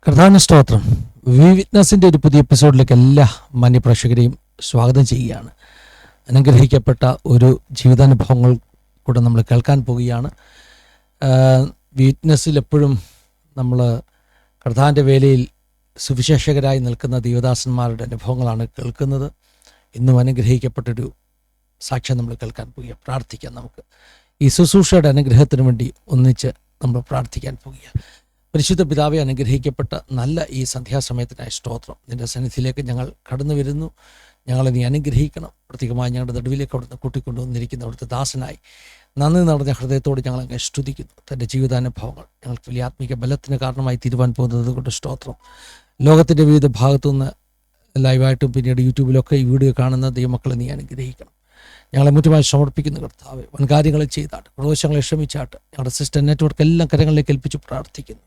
കർത്താവിന് സ്തോത്രം. വി വിറ്റ്നസിൻ്റെ ഒരു പുതിയ എപ്പിസോഡിലേക്ക് എല്ലാ മാന്യപ്രേക്ഷകരെയും സ്വാഗതം ചെയ്യുകയാണ്. അനുഗ്രഹിക്കപ്പെട്ട ഒരു ജീവിതാനുഭവങ്ങൾ കൂടെ നമ്മൾ കേൾക്കാൻ പോവുകയാണ്. വിറ്റ്നസ്സിൽ എപ്പോഴും നമ്മൾ കർത്താവിൻ്റെ വേലയിൽ സുവിശേഷകരായി നിൽക്കുന്ന ദൈവദാസന്മാരുടെ അനുഭവങ്ങളാണ് കേൾക്കുന്നത്. ഇന്നും അനുഗ്രഹിക്കപ്പെട്ടൊരു സാക്ഷ്യം നമ്മൾ കേൾക്കാൻ പോവുക. പ്രാർത്ഥിക്കാം. നമുക്ക് ഈ ശുശ്രൂഷയുടെ അനുഗ്രഹത്തിന് വേണ്ടി ഒന്നിച്ച് നമ്മൾ പ്രാർത്ഥിക്കാൻ പോവുക. പരിശുദ്ധ പിതാവെ, അനുഗ്രഹിക്കപ്പെട്ട നല്ല ഈ സന്ധ്യാസമയത്തിനായ സ്തോത്രം. നിൻ്റെ സന്നിധിയിലേക്ക് ഞങ്ങൾ കടന്നു വരുന്നു. ഞങ്ങളെ നീ അനുഗ്രഹിക്കണം. പ്രത്യേകമായി ഞങ്ങളുടെ നടുവിലേക്ക് അവിടുന്ന് കൂട്ടിക്കൊണ്ടുവന്നിരിക്കുന്ന അവിടുത്തെ ദാസനായി നന്ദി നിറഞ്ഞ ഹൃദയത്തോട് ഞങ്ങൾ അങ്ങ് സ്തുതിക്കുന്നു. തൻ്റെ ജീവിതാനുഭവങ്ങൾ ഞങ്ങൾക്ക് വലിയ ആത്മീക ബലത്തിന് കാരണമായി തീരുവാൻ പോകുന്നത് കൊണ്ട് സ്തോത്രം. ലോകത്തിൻ്റെ വിവിധ ഭാഗത്തുനിന്ന് ലൈവായിട്ടും പിന്നീട് യൂട്യൂബിലൊക്കെ ഈ വീഡിയോ കാണുന്ന ദൈവമക്കളെ നീ അനുഗ്രഹിക്കണം. ഞങ്ങളെ മുറ്റുമായി സമർപ്പിക്കുന്ന കർത്താവെ, വൻകാര്യങ്ങളെ ചെയ്താട്ട്, പ്രവേശങ്ങളെ ക്ഷമിച്ചാട്ട്, ഞങ്ങളുടെ സിസ്റ്റർ നെറ്റ്വർക്ക് എല്ലാം കരങ്ങളിലേക്ക് ഏൽപ്പിച്ച് പ്രാർത്ഥിക്കുന്നു.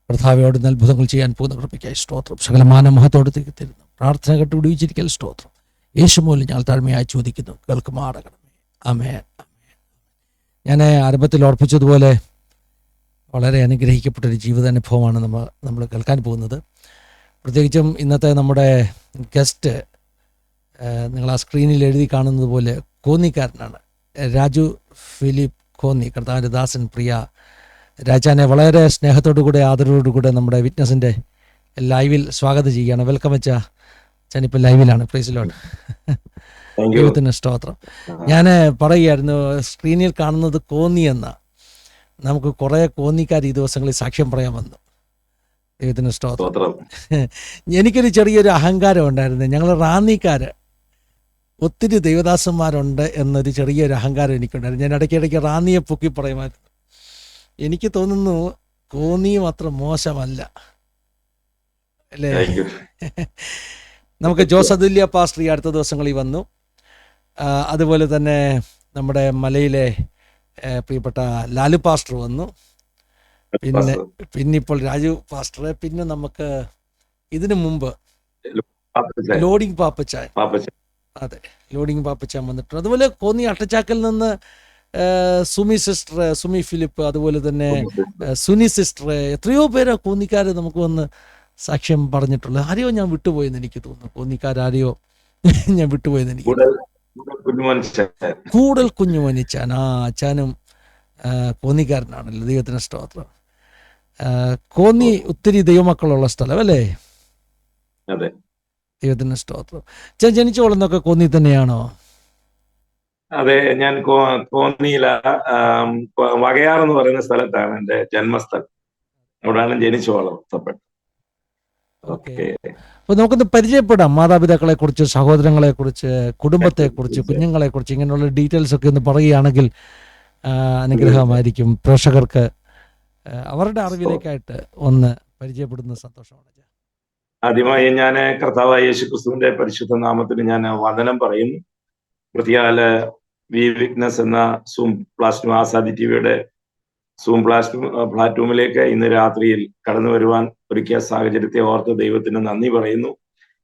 കർത്താവയോട് അത്ഭുതങ്ങൾ ചെയ്യാൻ പോകുന്ന കൃപയ്ക്കായി സ്തോത്രം. സകലമാന മഹത്തോട് തരുന്നു. പ്രാർത്ഥന കേട്ട് വിടുവിച്ചിരിക്കൽ സ്തോത്രം. യേശു മൂലം ഞങ്ങൾ താഴ്മയായി ചോദിക്കുന്നു, കേൾക്കുമാറാകണമേ. ആമേൻ. ഞാൻ ആരംഭത്തിൽ ഓർപ്പിച്ചതുപോലെ വളരെ അനുഗ്രഹിക്കപ്പെട്ടൊരു ജീവിതാനുഭവമാണ് നമ്മൾ കേൾക്കാൻ പോകുന്നത്. പ്രത്യേകിച്ചും ഇന്നത്തെ നമ്മുടെ ഗസ്റ്റ് നിങ്ങൾ ആ സ്ക്രീനിൽ എഴുതി കാണുന്നത് പോലെ കോന്നിക്കാരനാണ്. രാജു ഫിലിപ്പ് കോന്നി. കർത്താവിൻ്റെ ദാസൻ പ്രിയ രാജാനെ വളരെ സ്നേഹത്തോടു കൂടെ ആദരവോടു കൂടെ നമ്മുടെ വിറ്റ്നസിൻ്റെ ലൈവിൽ സ്വാഗതം ചെയ്യുകയാണ്. വെൽക്കം വെച്ചാ. ഞാനിപ്പോൾ ലൈവിലാണ്. Praise Lord. ദൈവത്തിന് സ്തോത്രം. ഞാൻ പറയുകയായിരുന്നു, സ്ക്രീനിൽ കാണുന്നത് കോന്നി എന്ന. നമുക്ക് കുറേ കോന്നിക്കാർ ഈ ദിവസങ്ങളിൽ സാക്ഷ്യം പറയാൻ വന്നു. ദൈവത്തിന് സ്തോത്രം. എനിക്കൊരു ചെറിയൊരു അഹങ്കാരം ഉണ്ടായിരുന്നു. ഞങ്ങൾ റാന്നിക്കാർ ഒത്തിരി ദൈവദാസന്മാരുണ്ട് എന്നൊരു ചെറിയൊരു അഹങ്കാരം എനിക്കുണ്ടായിരുന്നു. ഞാൻ ഇടയ്ക്കിടയ്ക്ക് റാന്നിയെ പൊക്കി പറയുമായിരുന്നു. എനിക്ക് തോന്നുന്നു കോന്നിയും അത്ര മോശമല്ല അല്ലേ? നമുക്ക് ജോസ് അതുല്യ പാസ്റ്റർ ഈ അടുത്ത ദിവസങ്ങളിൽ വന്നു. അതുപോലെ തന്നെ നമ്മുടെ മലയിലെ പ്രിയപ്പെട്ട ലാലു പാസ്റ്റർ വന്നു. പിന്നെ ഇപ്പോൾ രാജു പാസ്റ്റർ. പിന്നെ നമുക്ക് ഇതിനു മുമ്പ് ലോഡിങ് പാപ്പച്ചാൻ. അതെ, ലോഡിങ് പാപ്പച്ചാൻ വന്നിട്ടുണ്ട്. അതുപോലെ കോന്നി അട്ടച്ചാക്കൽ നിന്ന് സുമി സിസ്റ്റർ, സുമി ഫിലിപ്പ്, അതുപോലെ തന്നെ സുനി സിസ്റ്റർ, എത്രയോ പേരോ കോന്നിക്കാര് നമുക്ക് വന്ന് സാക്ഷ്യം പറഞ്ഞിട്ടുള്ളത്. ആരെയോ ഞാൻ വിട്ടുപോയെന്ന് എനിക്ക് തോന്നുന്നു. കോന്നിക്കാരെയോ ഞാൻ വിട്ടുപോയെന്ന് എനിക്ക്. കൂടുതൽ കുഞ്ഞുമനിച്ചാൻ. അച്ഛനും കോന്നിക്കാരനാണല്ലോ. ദൈവത്തിന് സ്തോത്രം. കോന്നി ഒത്തിരി ദൈവമക്കളുള്ള സ്ഥലം അല്ലേ? ദൈവത്തിന് സ്തോത്രം. ജനിച്ചു വളർന്നൊക്കെ കോന്നി തന്നെയാണോ? അതെ, ഞാൻ കോന്നിയില വകയാർ എന്ന് പറയുന്ന സ്ഥലത്താണ് എൻ്റെ ജന്മസ്ഥലം. അവിടെയാണ് ജനിച്ചു വളർത്തപ്പെട്ടത്. അപ്പൊ നമുക്കൊന്ന് പരിചയപ്പെടാം. മാതാപിതാക്കളെ കുറിച്ച്, സഹോദരങ്ങളെ കുറിച്ച്, കുടുംബത്തെ കുറിച്ച്, കുഞ്ഞുങ്ങളെ കുറിച്ച് ഇങ്ങനെയുള്ള ഡീറ്റെയിൽസ് ഒക്കെ ഒന്ന് പറയുകയാണെങ്കിൽ അനുഗ്രഹമായിരിക്കും. പ്രേക്ഷകർക്ക് അവരുടെ അറിവിലേക്കായിട്ട് ഒന്ന് പരിചയപ്പെടുന്ന സന്തോഷമാണ്. ആദ്യമായി ഞാൻ കർത്താവായ യേശുക്രിസ്തുവിന്റെ പരിശുദ്ധ നാമത്തിന് ഞാൻ വന്ദനം പറയുന്നു. പ്രത്യേക വി വിറ്റ്നസ് എന്ന സൂം പ്ലാറ്റ്ഫോം, ആസാദി ടിവിയുടെ സൂം പ്ലാറ്റ്ഫോമിലേക്ക് ഇന്ന് രാത്രിയിൽ കടന്നു വരുവാൻ ഒരുക്കിയ സാഹചര്യത്തെ ഓർത്ത് ദൈവത്തിന് നന്ദി പറയുന്നു.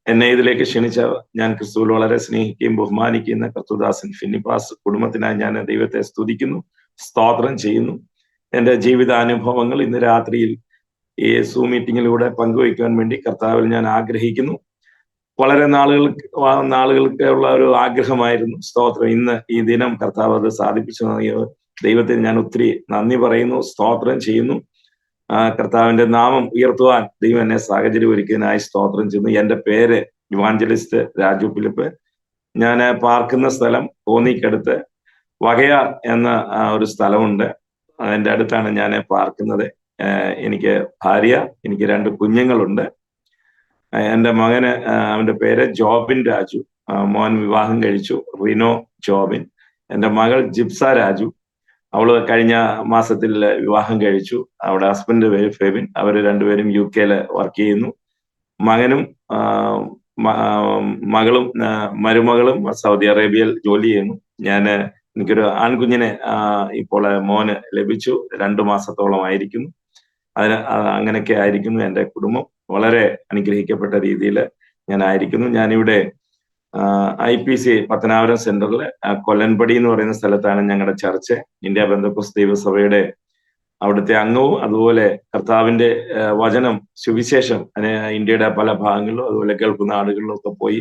എന്നെ ഇതിലേക്ക് ക്ഷണിച്ച ഞാൻ ക്രിസ്തുവിൽ വളരെ സ്നേഹിക്കുകയും ബഹുമാനിക്കുന്ന കർത്തുദാസൻ ഫിന്നിപ്പാസ് കുടുംബത്തിനായി ഞാൻ ദൈവത്തെ സ്തുതിക്കുന്നു, സ്തോത്രം ചെയ്യുന്നു. എൻ്റെ ജീവിതാനുഭവങ്ങൾ ഇന്ന് രാത്രിയിൽ ഈ സൂം മീറ്റിങ്ങിലൂടെ പങ്കുവയ്ക്കുവാൻ വേണ്ടി കർത്താവിൽ ഞാൻ ആഗ്രഹിക്കുന്നു. വളരെ നാളുകൾക്ക് ഉള്ള ഒരു ആഗ്രഹമായിരുന്നു. സ്തോത്രം. ഇന്ന് ഈ ദിനം കർത്താവ് അത് സാധിപ്പിച്ചു നൽകിയത് ദൈവത്തിന് ഞാൻ ഒത്തിരി നന്ദി പറയുന്നു, സ്തോത്രം ചെയ്യുന്നു. കർത്താവിന്റെ നാമം ഉയർത്തുവാൻ ദൈവം എന്നെ സാഹചര്യം ഒരുക്കിയതിനായി സ്തോത്രം ചെയ്യുന്നു. എൻ്റെ പേര് ഇവാഞ്ചലിസ്റ്റ് രാജു ഫിലിപ്പ്. ഞാൻ പാർക്കുന്ന സ്ഥലം കോന്നിക്കടുത്ത് വകയാർ എന്ന ഒരു സ്ഥലമുണ്ട്. അതിൻ്റെ അടുത്താണ് ഞാൻ പാർക്കുന്നത്. എനിക്ക് ഭാര്യ, എനിക്ക് 2 കുഞ്ഞുങ്ങളുണ്ട്. എൻ്റെ മകന്, അവന്റെ പേര് ജോബിൻ രാജു. മോൻ വിവാഹം കഴിച്ചു, റിനോ ജോബിൻ. എൻ്റെ മകൾ ജിപ്സ രാജു. അവള് കഴിഞ്ഞ മാസത്തിൽ വിവാഹം കഴിച്ചു. അവിടെ ഹസ്ബൻഡ് പേര് ഫെബിൻ. അവര് 2 പേരും UK വർക്ക് ചെയ്യുന്നു. മകനും മകളും മരുമകളും സൗദി അറേബ്യയിൽ ജോലി ചെയ്യുന്നു. എനിക്കൊരു ആൺകുഞ്ഞിനെ ഇപ്പോൾ മോന് ലഭിച്ചു. 2 മാസത്തോളം ആയിരിക്കുന്നു. അങ്ങനെയൊക്കെ ആയിരിക്കുന്നു എൻ്റെ കുടുംബം. വളരെ അനുഗ്രഹിക്കപ്പെട്ട രീതിയിൽ ഞാൻ ആയിരിക്കുന്നു. ഞാനിവിടെ IPC പത്തനാപുരം സെന്ററിൽ കൊല്ലൻപടി എന്ന് പറയുന്ന സ്ഥലത്താണ് ഞങ്ങളുടെ ചർച്ച്. ഇന്ത്യ പെന്തക്കോസ്ത് ദൈവസഭയുടെ അവിടുത്തെ അംഗവും അതുപോലെ കർത്താവിന്റെ വചനം സുവിശേഷം ഇന്ത്യയുടെ പല ഭാഗങ്ങളിലും അതുപോലെ ഗൾഫ് നാടുകളിലും ഒക്കെ പോയി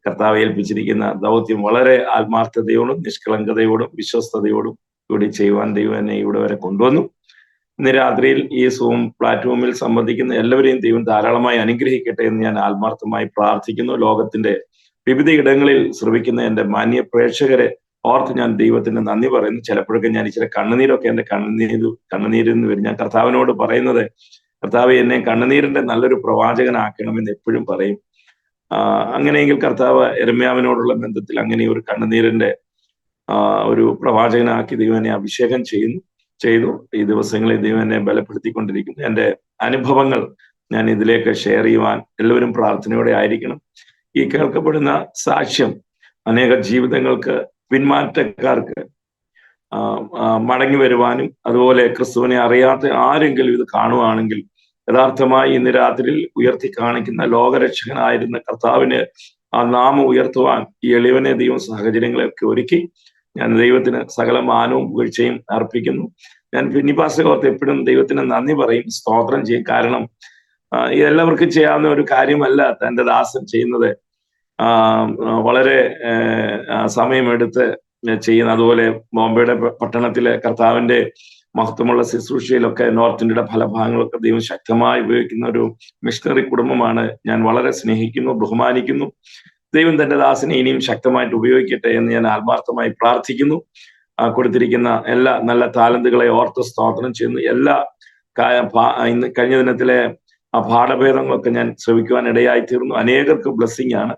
കർത്താവ് ഏൽപ്പിച്ചിരിക്കുന്ന ദൗത്യം വളരെ ആത്മാർത്ഥതയോടും നിഷ്കളങ്കതയോടും വിശ്വസ്തയോടും കൂടി ചെയ്യുവാൻ ദൈവം എന്നെ ഇവിടെ വരെ കൊണ്ടുവന്നു. ഇന്ന് രാത്രിയിൽ ഈ സൂം പ്ലാറ്റ്ഫോമിൽ സംബന്ധിക്കുന്ന എല്ലാവരെയും ദൈവം ധാരാളമായി അനുഗ്രഹിക്കട്ടെ എന്ന് ഞാൻ ആത്മാർത്ഥമായി പ്രാർത്ഥിക്കുന്നു. ലോകത്തിന്റെ വിവിധ ഇടങ്ങളിൽ ശ്രമിക്കുന്ന എൻ്റെ മാന്യ പ്രേക്ഷകരെ ഓർത്ത് ഞാൻ ദൈവത്തിന് നന്ദി പറയുന്നു. ചിലപ്പോഴൊക്കെ ഞാൻ ഇച്ചിരി കണ്ണുനീരൊക്കെ എൻ്റെ കണ്ണുനീരിൽ നിന്ന് വരും. ഞാൻ കർത്താവിനോട് പറയുന്നത്, കർത്താവ് എന്നെ കണ്ണുനീരിന്റെ നല്ലൊരു പ്രവാചകനാക്കണമെന്ന് എപ്പോഴും പറയും. അങ്ങനെയെങ്കിൽ കർത്താവ് യെരമ്യാവിനോടുള്ള ബന്ധത്തിൽ അങ്ങനെ ഒരു കണ്ണുനീരിന്റെ ഒരു പ്രവാചകനാക്കി ദൈവം എന്നെ അഭിഷേകം ചെയ്തു. ഈ ദിവസങ്ങളിൽ ദൈവം എന്നെ ബലപ്പെടുത്തിക്കൊണ്ടിരിക്കുന്നു. എൻ്റെ അനുഭവങ്ങൾ ഞാൻ ഇതിലേക്ക് ഷെയർ ചെയ്യുവാൻ എല്ലാവരും പ്രാർത്ഥനയോടെ ആയിരിക്കണം. ഈ കേൾക്കപ്പെടുന്ന സാക്ഷ്യം അനേക ജീവിതങ്ങൾക്ക്, പിന്മാറ്റക്കാർക്ക് മടങ്ങി വരുവാനും അതുപോലെ ക്രിസ്തുവിനെ അറിയാത്ത ആരെങ്കിലും ഇത് കാണുവാണെങ്കിൽ യഥാർത്ഥമായി ഇന്ന് രാത്രിയിൽ ഉയർത്തി കാണിക്കുന്ന ലോകരക്ഷകനായിരുന്ന കർത്താവിന് ആ നാമം ഉയർത്തുവാൻ ഈ എളിവനെ ദൈവം സാഹചര്യങ്ങളെയൊക്കെ ഒരുക്കി. ഞാൻ ദൈവത്തിന് സകല മാനവും വീഴ്ചയും അർപ്പിക്കുന്നു. ഞാൻ പിന്നിപ്പാസ് ഓർത്ത് എപ്പോഴും ദൈവത്തിന് നന്ദി പറയും, സ്തോത്രം ചെയ്യും. കാരണം ഇതെല്ലാവർക്കും ചെയ്യാവുന്ന ഒരു കാര്യമല്ല തൻ്റെ ദാസൻ ചെയ്യുന്നത്. വളരെ സമയമെടുത്ത് ചെയ്യുന്ന, അതുപോലെ ബോംബെയുടെ പട്ടണത്തിലെ കർത്താവിന്റെ മഹത്വമുള്ള ശുശ്രൂഷയിലൊക്കെ നോർത്ത് ഇന്ത്യയുടെ പല ഭാഗങ്ങളൊക്കെ ദൈവം ശക്തമായി ഉപയോഗിക്കുന്ന ഒരു മിഷണറി കുടുംബമാണ്. ഞാൻ വളരെ സ്നേഹിക്കുന്നു, ബഹുമാനിക്കുന്നു. ദൈവം തന്റെ ദാസനെ ഇനിയും ശക്തമായിട്ട് ഉപയോഗിക്കട്ടെ എന്ന് ഞാൻ ആത്മാർത്ഥമായി പ്രാർത്ഥിക്കുന്നു. കൊടുത്തിരിക്കുന്ന എല്ലാ നല്ല താലന്തുകളെ ഓർത്ത് സ്തോത്രം ചെയ്യുന്നു. എല്ലാ ഇന്ന് കഴിഞ്ഞ ദിനത്തിലെ ആ പാഠഭേദങ്ങളൊക്കെ ഞാൻ ശ്രവിക്കുവാൻ ഇടയായി തീർന്നു. അനേകർക്ക് ബ്ലെസ്സിങ് ആണ്.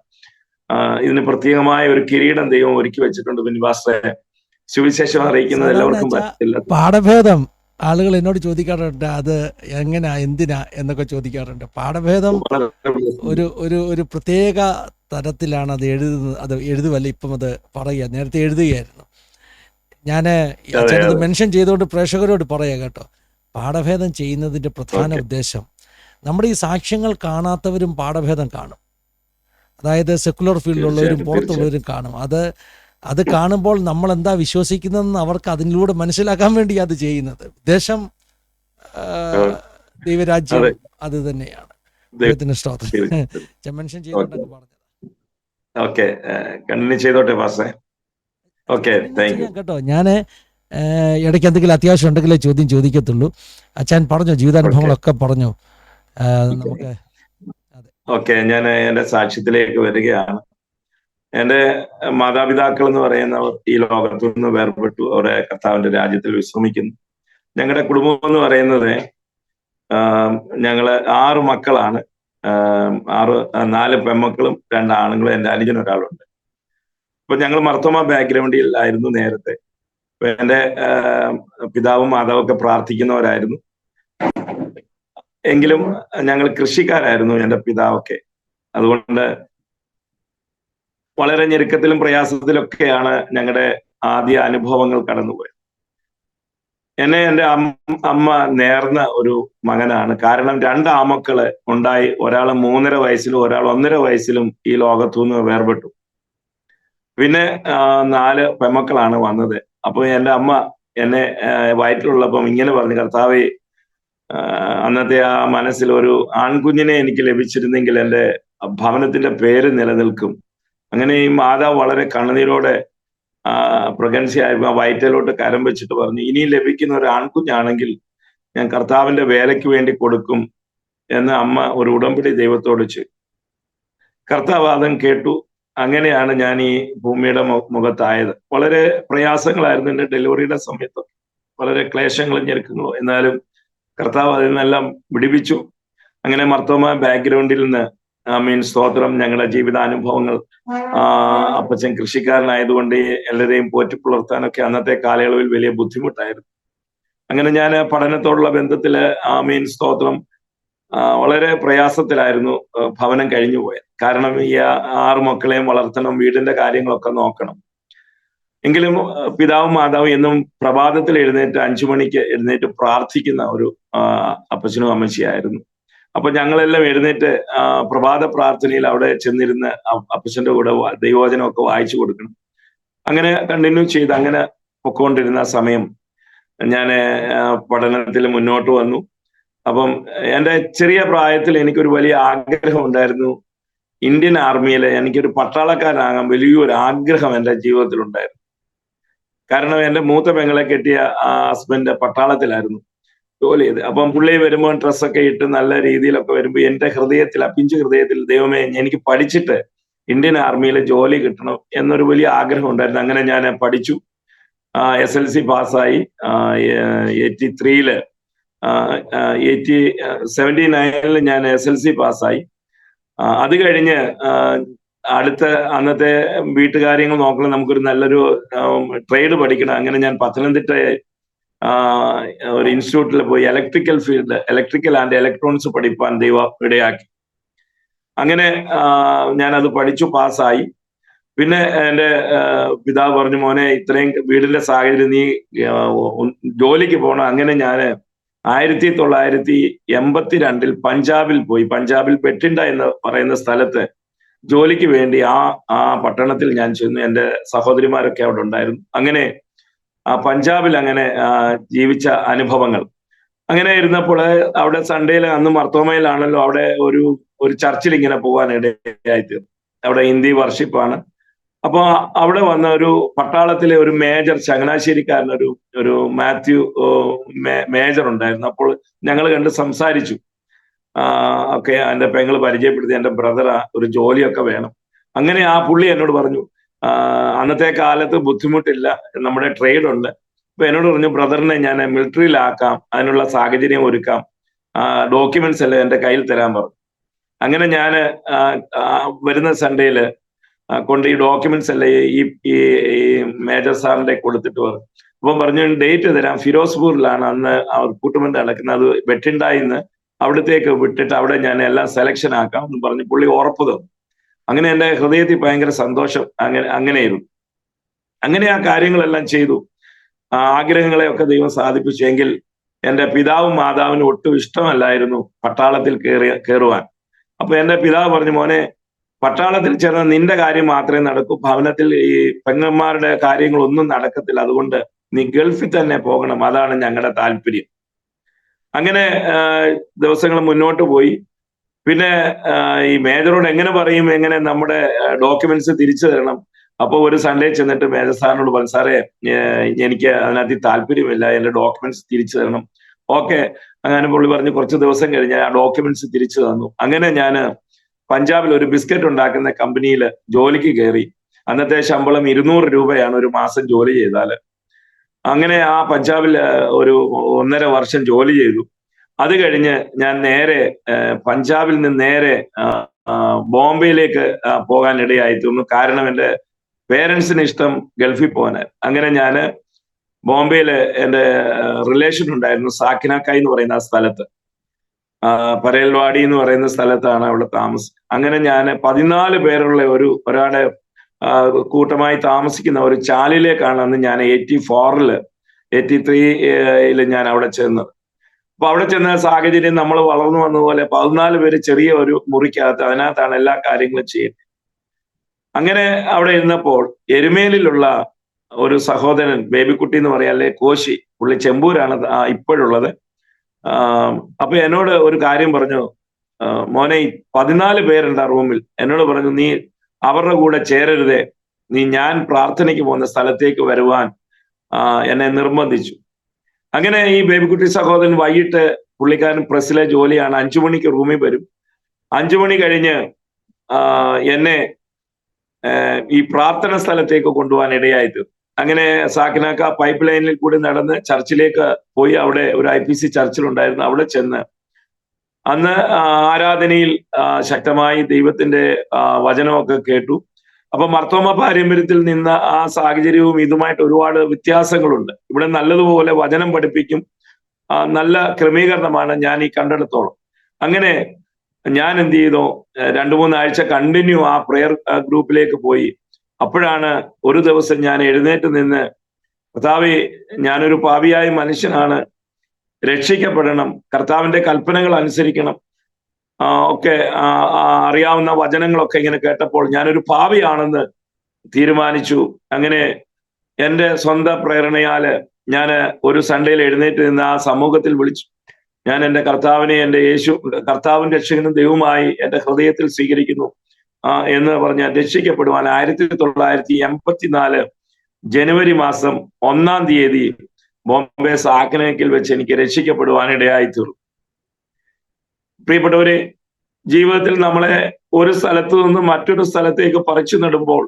ഇതിന് പ്രത്യേകമായ ഒരു കിരീടം ദൈവം ഒരുക്കി വെച്ചിട്ടുണ്ട്. ബിനിവാസെ സുവിശേഷം അറിയിക്കുന്നത് എല്ലാവർക്കും പറ്റില്ല. പാഠഭേദം ആളുകൾ എന്നോട് ചോദിക്കാറുണ്ട്, അത് എങ്ങനാ, എന്തിനാ എന്നൊക്കെ ചോദിക്കാറുണ്ട്. പാഠഭേദം ഒരു പ്രത്യേക തരത്തിലാണ് അത് എഴുതുന്നത്. അത് എഴുതുവല്ല, ഇപ്പം അത് പറയുക, നേരത്തെ എഴുതുകയായിരുന്നു. ഞാൻ അച്ഛനത് മെൻഷൻ ചെയ്തുകൊണ്ട് പ്രേക്ഷകരോട് പറയാം കേട്ടോ. പാഠഭേദം ചെയ്യുന്നതിൻ്റെ പ്രധാന ഉദ്ദേശം, നമ്മുടെ ഈ സാക്ഷ്യങ്ങൾ കാണാത്തവരും പാഠഭേദം കാണും. അതായത് സെക്കുലർ ഫീൽഡിലുള്ളവരും പുറത്തുള്ളവരും കാണും. അത് കാണുമ്പോൾ നമ്മൾ എന്താ വിശ്വസിക്കുന്നതെന്ന് അവർക്ക് അതിലൂടെ മനസ്സിലാക്കാൻ വേണ്ടി അത് ചെയ്യുന്നത്. ഉദ്ദേശം ദൈവരാജ്യം അത് തന്നെയാണ്. ദൈവത്തിന് സ്തോത്രം. മെൻഷൻ ചെയ്തോണ്ടൊക്കെ പറഞ്ഞത്. ഓക്കെ, കണ്ടിന്യൂ ചെയ്തോട്ടെ പാസ്റ്റർ. ഓക്കെ, താങ്ക് യു കേട്ടോ. ഞാൻ ഇടയ്ക്ക് എന്തെങ്കിലും അത്യാവശ്യം ഉണ്ടെങ്കിലേ ചോദ്യം ചോദിക്കത്തുള്ളൂ. അച്ഛൻ പറഞ്ഞോ, ജീവിതാനുഭവങ്ങളൊക്കെ പറഞ്ഞോ നമുക്ക്. ഓക്കെ, ഞാൻ എൻ്റെ സാക്ഷ്യത്തിലേക്ക് വരികയാണ്. എൻ്റെ മാതാപിതാക്കൾ എന്ന് പറയുന്നവർ ഈ ലോകത്തു നിന്ന് വേർപെട്ടു. അവരെ കർത്താവിന്റെ രാജ്യത്തിൽ വിശ്രമിക്കുന്നു. ഞങ്ങളുടെ കുടുംബം എന്ന് പറയുന്നത് ഞങ്ങള് 6 മക്കളാണ്. 4 പെൺമക്കളും 2 ആണുങ്ങളും, എൻ്റെ അനുജൻ ഒരാളുണ്ട്. അപ്പൊ ഞങ്ങൾ മർത്തോമ ബാക്ക്ഗ്രൗണ്ടിൽ ആയിരുന്നു നേരത്തെ. എൻ്റെ പിതാവും മാതാവും ഒക്കെ പ്രാർത്ഥിക്കുന്നവരായിരുന്നു. എങ്കിലും ഞങ്ങൾ കൃഷിക്കാരായിരുന്നു എൻ്റെ പിതാവൊക്കെ. അതുകൊണ്ട് വളരെ ഞെരുക്കത്തിലും പ്രയാസത്തിലൊക്കെയാണ് ഞങ്ങളുടെ ആദ്യ അനുഭവങ്ങൾ കടന്നുപോയത്. എന്നെ എൻ്റെ അമ്മ നേർന്ന ഒരു മകനാണ്. കാരണം 2 ആമക്കള് ഉണ്ടായി. ഒരാൾ 3.5 വയസ്സിലും ഒരാൾ 1.5 വയസ്സിലും ഈ ലോകത്തുനിന്ന് വേർപെട്ടു. പിന്നെ 4 പെൺമക്കളാണ് വന്നത്. അപ്പൊ എൻ്റെ അമ്മ എന്നെ വയറ്റിലുള്ളപ്പം ഇങ്ങനെ പറഞ്ഞു, കർത്താവേ, അന്നത്തെ ആ മനസ്സിൽ ഒരു ആൺകുഞ്ഞിനെ എനിക്ക് ലഭിച്ചിരുന്നെങ്കിൽ എൻ്റെ ഭവനത്തിന്റെ പേര് നിലനിൽക്കും. അങ്ങനെ ഈ മാതാവ് വളരെ കണ്ണുനീരോടെ പ്രഗൻസിയായപ്പോ വയറ്റിലോട്ട് കരം വെച്ചിട്ട് പറഞ്ഞു, ഇനി ലഭിക്കുന്ന ഒരു ആൺകുഞ്ഞാണെങ്കിൽ ഞാൻ കർത്താവിന്റെ വേലയ്ക്ക് വേണ്ടി കൊടുക്കും എന്ന് അമ്മ ഒരു ഉടമ്പടി ദൈവത്തോട് ചെയ്തു. കർത്താവ് അതും കേട്ടു. അങ്ങനെയാണ് ഞാൻ ഈ ഭൂമിയുടെ മുഖത്തായത്. വളരെ പ്രയാസങ്ങളായിരുന്നു എൻ്റെ ഡെലിവറിയുടെ സമയത്ത്, വളരെ ക്ലേശങ്ങളും ഞെരുക്കങ്ങളും. എന്നാലും കർത്താവ് അതിൽ നിന്നെല്ലാം വിടിവിച്ചു. അങ്ങനെ മർത്തോമ ബാക്ക്ഗ്രൗണ്ടിൽ നിന്ന് സ്തോത്രം, ഞങ്ങളുടെ ജീവിതാനുഭവങ്ങൾ. അപ്പച്ചൻ കൃഷിക്കാരനായതുകൊണ്ട് എല്ലാവരെയും പോറ്റിപ്പുലർത്താനൊക്കെ അന്നത്തെ കാലയളവിൽ വലിയ ബുദ്ധിമുട്ടായിരുന്നു. അങ്ങനെ ഞാൻ പഠനത്തോടുള്ള ബന്ധത്തില് സ്തോത്രം വളരെ പ്രയാസത്തിലായിരുന്നു ഭവനം കഴിഞ്ഞു പോയത്. കാരണം ഈ 6 മക്കളെയും വളർത്തണം, വീടിന്റെ കാര്യങ്ങളൊക്കെ നോക്കണം. എങ്കിലും പിതാവും മാതാവും എന്നും പ്രഭാതത്തിൽ എഴുന്നേറ്റ് 5 മണിക്ക് എഴുന്നേറ്റ് പ്രാർത്ഥിക്കുന്ന ഒരു അപ്പച്ചനും അമ്മച്ചിയായിരുന്നു. അപ്പൊ ഞങ്ങളെല്ലാം എഴുന്നേറ്റ് പ്രഭാത പ്രാർത്ഥനയിൽ അവിടെ ചെന്നിരുന്ന് അപ്പച്ചന്റെ കൂടെ ദൈവവചനമൊക്കെ വായിച്ചു കൊടുക്കണം. അങ്ങനെ കണ്ടിന്യൂ ചെയ്ത് അങ്ങനെ പൊക്കോണ്ടിരുന്ന സമയം ഞാൻ പഠനത്തിൽ മുന്നോട്ട് വന്നു. അപ്പം എൻ്റെ ചെറിയ പ്രായത്തിൽ എനിക്കൊരു വലിയ ആഗ്രഹം ഉണ്ടായിരുന്നു. ഇന്ത്യൻ ആർമിയിൽ എനിക്കൊരു പട്ടാളക്കാരനാകാൻ വലിയൊരു ആഗ്രഹം എൻ്റെ ജീവിതത്തിൽ ഉണ്ടായിരുന്നു. കാരണം എൻ്റെ മൂത്ത പെങ്ങളെ കെട്ടിയ ഹസ്ബൻഡ് പട്ടാളത്തിലായിരുന്നു ജോലി ചെയ്ത്. അപ്പം പുള്ളി വരുമ്പോൾ ഡ്രസ്സൊക്കെ ഇട്ട് നല്ല രീതിയിലൊക്കെ വരുമ്പോൾ എൻ്റെ ഹൃദയത്തിൽ, ആ പിഞ്ചു ഹൃദയത്തിൽ, ദൈവമേ എനിക്ക് പഠിച്ചിട്ട് ഇന്ത്യൻ ആർമിയിൽ ജോലി കിട്ടണം എന്നൊരു വലിയ ആഗ്രഹം ഉണ്ടായിരുന്നു. അങ്ങനെ ഞാൻ പഠിച്ചു. SLC പാസ്സായി. 83-ല് 79-ൽ ഞാൻ SLC പാസ്സായി. അത് കഴിഞ്ഞ് അടുത്ത അന്നത്തെ വീട്ടുകാര്യങ്ങൾ നോക്കണം, നമുക്കൊരു നല്ലൊരു ട്രേഡ് പഠിക്കണം. അങ്ങനെ ഞാൻ പത്തനംതിട്ട ഒരു ഇൻസ്റ്റിറ്റ്യൂട്ടിൽ പോയി electrical field, electrical and electronics പഠിപ്പാൻ ദൈവം ഇടയാക്കി. അങ്ങനെ ഞാനത് പഠിച്ചു, പാസ്സായി. പിന്നെ എൻ്റെ പിതാവ് പറഞ്ഞു, മോനെ ഇത്രയും വീടിന്റെ സാഹചര്യം, നീ ജോലിക്ക് പോകണം. അങ്ങനെ ഞാൻ 1982-ൽ പഞ്ചാബിൽ പോയി. പഞ്ചാബിൽ ബറ്റിൻഡ എന്ന് പറയുന്ന സ്ഥലത്ത് ജോലിക്ക് വേണ്ടി ആ പട്ടണത്തിൽ ഞാൻ ചെന്നു. എൻ്റെ സഹോദരിമാരൊക്കെ അവിടെ ഉണ്ടായിരുന്നു. അങ്ങനെ പഞ്ചാബിൽ അങ്ങനെ ജീവിച്ച അനുഭവങ്ങൾ. അങ്ങനെ ഇരുന്നപ്പോൾ അവിടെ സൺഡേയിൽ, അന്ന് മർത്തോമയിലാണല്ലോ, അവിടെ ഒരു ചർച്ചിൽ ഇങ്ങനെ പോകാൻ ഇടയായിത്തീർന്നു. അവിടെ ഹിന്ദി വർഷിപ്പാണ്. അപ്പൊ അവിടെ വന്ന ഒരു പട്ടാളത്തിലെ ഒരു മേജർ, ചങ്ങനാശ്ശേരിക്കാരൻ, ഒരു മാത്യു മേജർ ഉണ്ടായിരുന്നു. അപ്പോൾ ഞങ്ങൾ കണ്ട് സംസാരിച്ചു. ഒക്കെ എൻ്റെ പെങ്ങൾ പരിചയപ്പെടുത്തി, എൻ്റെ ബ്രദറാ, ഒരു ജോലിയൊക്കെ വേണം. അങ്ങനെ ആ പുള്ളി എന്നോട് പറഞ്ഞു, അന്നത്തെ കാലത്ത് ബുദ്ധിമുട്ടില്ല, നമ്മുടെ ട്രേഡ് ഉണ്ട്. അപ്പൊ എന്നോട് പറഞ്ഞു, ബ്രദറിനെ ഞാൻ മിലിറ്ററിയിലാക്കാം, അതിനുള്ള സാഹചര്യം ഒരുക്കാം, ഡോക്യുമെന്റ്സ് എല്ലാം എൻ്റെ കയ്യിൽ തരാൻ പറഞ്ഞു. അങ്ങനെ ഞാൻ വരുന്ന സൺഡേയില് കൊണ്ട് ഈ ഡോക്യുമെന്റ്സ് എല്ലാം ഈ മേജർ സാറിന്റെ കൊടുത്തിട്ട് പറഞ്ഞു. അപ്പം പറഞ്ഞു, ഡേറ്റ് തരാം, ഫിറോസ്പൂരിലാണ് അന്ന് റിക്രൂട്ട്മെന്റ് നടക്കുന്നത്, അത് ബറ്റിൻഡായിന്ന് അവിടത്തേക്ക് വിട്ടിട്ട് അവിടെ ഞാൻ എല്ലാം സെലക്ഷൻ ആക്കാം എന്ന് പറഞ്ഞ് പുള്ളി ഉറപ്പ് തന്നു. അങ്ങനെ എൻ്റെ ഹൃദയത്തിൽ ഭയങ്കര സന്തോഷം. അങ്ങനെയായിരുന്നു. അങ്ങനെ ആ കാര്യങ്ങളെല്ലാം ചെയ്തു. ആഗ്രഹങ്ങളെയൊക്കെ ദൈവം സാധിപ്പിച്ചു. എങ്കിൽ എൻ്റെ പിതാവും മാതാവിനും ഒട്ടും ഇഷ്ടമല്ലായിരുന്നു പട്ടാളത്തിൽ കയറുവാൻ. അപ്പൊ എൻ്റെ പിതാവ് പറഞ്ഞു, മോനെ പട്ടാളത്തിൽ ചേർന്ന് നിന്റെ കാര്യം മാത്രമേ നടക്കൂ, ഭവനത്തിൽ ഈ പെങ്ങന്മാരുടെ കാര്യങ്ങളൊന്നും നടക്കത്തില്ല, അതുകൊണ്ട് നീ ഗൾഫിൽ തന്നെ പോകണം, അതാണ് ഞങ്ങളുടെ താല്പര്യം. അങ്ങനെ ദിവസങ്ങൾ മുന്നോട്ട് പോയി. പിന്നെ ഈ മേജറോട് എങ്ങനെ പറയും, എങ്ങനെ നമ്മുടെ ഡോക്യുമെന്റ്സ് തിരിച്ചു തരണം. അപ്പോൾ ഒരു സൺഡേ ചെന്നിട്ട് മേജർ സാറിനോട് പറഞ്ഞു, സാറേ എനിക്ക് അതിനകത്ത് താല്പര്യമില്ല, എൻ്റെ ഡോക്യുമെന്റ്സ് തിരിച്ചു തരണം. ഓക്കെ, അങ്ങനെ പുള്ളി പറഞ്ഞു. കുറച്ച് ദിവസം കഴിഞ്ഞ് ആ ഡോക്യുമെന്റ്സ് തിരിച്ചു തന്നു. അങ്ങനെ ഞാൻ പഞ്ചാബിൽ ഒരു ബിസ്ക്കറ്റ് ഉണ്ടാക്കുന്ന കമ്പനിയിൽ ജോലിക്ക് കയറി. അന്നത്തെ ശമ്പളം 200 രൂപയാണ് ഒരു മാസം ജോലി ചെയ്താൽ. അങ്ങനെ ആ പഞ്ചാബിൽ ഒരു 1.5 വർഷം ജോലി ചെയ്തു. അത് കഴിഞ്ഞ് ഞാൻ നേരെ പഞ്ചാബിൽ നിന്ന് നേരെ ബോംബെയിലേക്ക് പോകാൻ ഇടയായിത്തീർന്നു. കാരണം എൻ്റെ പേരൻസിന് ഇഷ്ടം ഗൾഫിൽ പോകാനായിരുന്നു. അങ്ങനെ ഞാൻ ബോംബെയിൽ എൻ്റെ റിലേഷൻ ഉണ്ടായിരുന്നു, സാക്കിനാക്കായി എന്ന് പറയുന്ന ആ സ്ഥലത്ത്, പരേൽവാടി എന്ന് പറയുന്ന സ്ഥലത്താണ് അവിടെ താമസം. അങ്ങനെ ഞാൻ 14 പേരുള്ള ഒരാളുടെ കൂട്ടമായി താമസിക്കുന്ന ഒരു ചാലിലേക്കാണ് അന്ന് ഞാൻ 83-ല് ഞാൻ അവിടെ ചെന്നത്. അപ്പൊ അവിടെ ചെന്ന സാഹചര്യം, നമ്മൾ വളർന്നു വന്നതുപോലെ 14 പേര് ചെറിയ ഒരു മുറിക്കകത്ത്, അതിനകത്താണ് എല്ലാ കാര്യങ്ങളും ചെയ്യുന്നത്. അങ്ങനെ അവിടെ ഇരുന്നപ്പോൾ എരുമേലിലുള്ള ഒരു സഹോദരൻ, ബേബിക്കുട്ടി എന്ന് പറയാം, അല്ലെ കോശി, പുള്ളി ചെമ്പൂരാണ് ഇപ്പോഴുള്ളത്. അപ്പൊ എന്നോട് ഒരു കാര്യം പറഞ്ഞു, മോനെ 14 പേരുണ്ട് ആ റൂമിൽ. എന്നോട് പറഞ്ഞു, നീ അവരുടെ കൂടെ ചേരരുതേ, ഞാൻ പ്രാർത്ഥനയ്ക്ക് പോകുന്ന സ്ഥലത്തേക്ക് വരുവാൻ എന്നെ നിർബന്ധിച്ചു. അങ്ങനെ ഈ ബേബിക്കുട്ടി സഹോദരൻ വൈകിട്ട്, പുള്ളിക്കാരൻ പ്രസ്സിലെ ജോലിയാണ്, 5 മണിക്ക് റൂമിൽ വരും. 5 മണി കഴിഞ്ഞ് എന്നെ ഈ പ്രാർത്ഥന സ്ഥലത്തേക്ക് കൊണ്ടുപോകാൻ ഇടയായിട്ട്. അങ്ങനെ സാക്കിനാക്ക പൈപ്പ് ലൈനിൽ കൂടി നടന്ന് ചർച്ചിലേക്ക് പോയി. അവിടെ ഒരു IPC ചർച്ചിലുണ്ടായിരുന്നു. അവിടെ ചെന്ന് അന്ന് ആരാധനയിൽ ശക്തമായി ദൈവത്തിന്റെ വചനമൊക്കെ കേട്ടു. അപ്പൊ മർത്തോമ പാരമ്പര്യത്തിൽ നിന്ന ആ സാഹചര്യവും ഇതുമായിട്ട് ഒരുപാട് വ്യത്യാസങ്ങളുണ്ട്. ഇവിടെ നല്ലതുപോലെ വചനം പഠിപ്പിക്കും, നല്ല ക്രമീകരണമാണ് ഞാൻ ഈ കണ്ടെടുത്തോളം. അങ്ങനെ ഞാൻ എന്ത് ചെയ്തു, 2-3 ആഴ്ച കണ്ടിന്യൂ ആ പ്രെയർ ഗ്രൂപ്പിലേക്ക് പോയി. അപ്പോഴാണ് ഒരു ദിവസം ഞാൻ എഴുന്നേറ്റ് നിന്ന്, കർത്താവേ, ഞാനൊരു പാപിയായ മനുഷ്യനാണ്, രക്ഷിക്കപ്പെടണം, കർത്താവിന്റെ കൽപ്പനകൾ അനുസരിക്കണം, ഒക്കെ അറിയാവുന്ന വചനങ്ങളൊക്കെ ഇങ്ങനെ കേട്ടപ്പോൾ ഞാനൊരു പാപിയാണെന്ന് തീരുമാനിച്ചു. അങ്ങനെ എൻ്റെ സ്വന്തം പ്രേരണയാല് ഞാൻ ഒരു സൺഡേയിൽ എഴുന്നേറ്റ് നിന്ന് ആ സമൂഹത്തിൽ വിളിച്ചു. ഞാൻ എൻ്റെ കർത്താവിനെ, എൻ്റെ കർത്താവും രക്ഷകനും ദൈവമായി എൻ്റെ ഹൃദയത്തിൽ സ്വീകരിക്കുന്നു എന്ന് പറഞ്ഞ് രക്ഷിക്കപ്പെടുവാൻ 1984 ജനുവരി മാസം 1-ാം തീയതി ബോംബെ സാക്കനേക്കിൽ വെച്ച് എനിക്ക് രക്ഷിക്കപ്പെടുവാൻ ഇടയായിത്തീർന്നു. പ്രിയപ്പെട്ടവരെ, ജീവിതത്തിൽ നമ്മളെ ഒരു സ്ഥലത്ത് നിന്ന് മറ്റൊരു സ്ഥലത്തേക്ക് പറിച്ചു നടുമ്പോൾ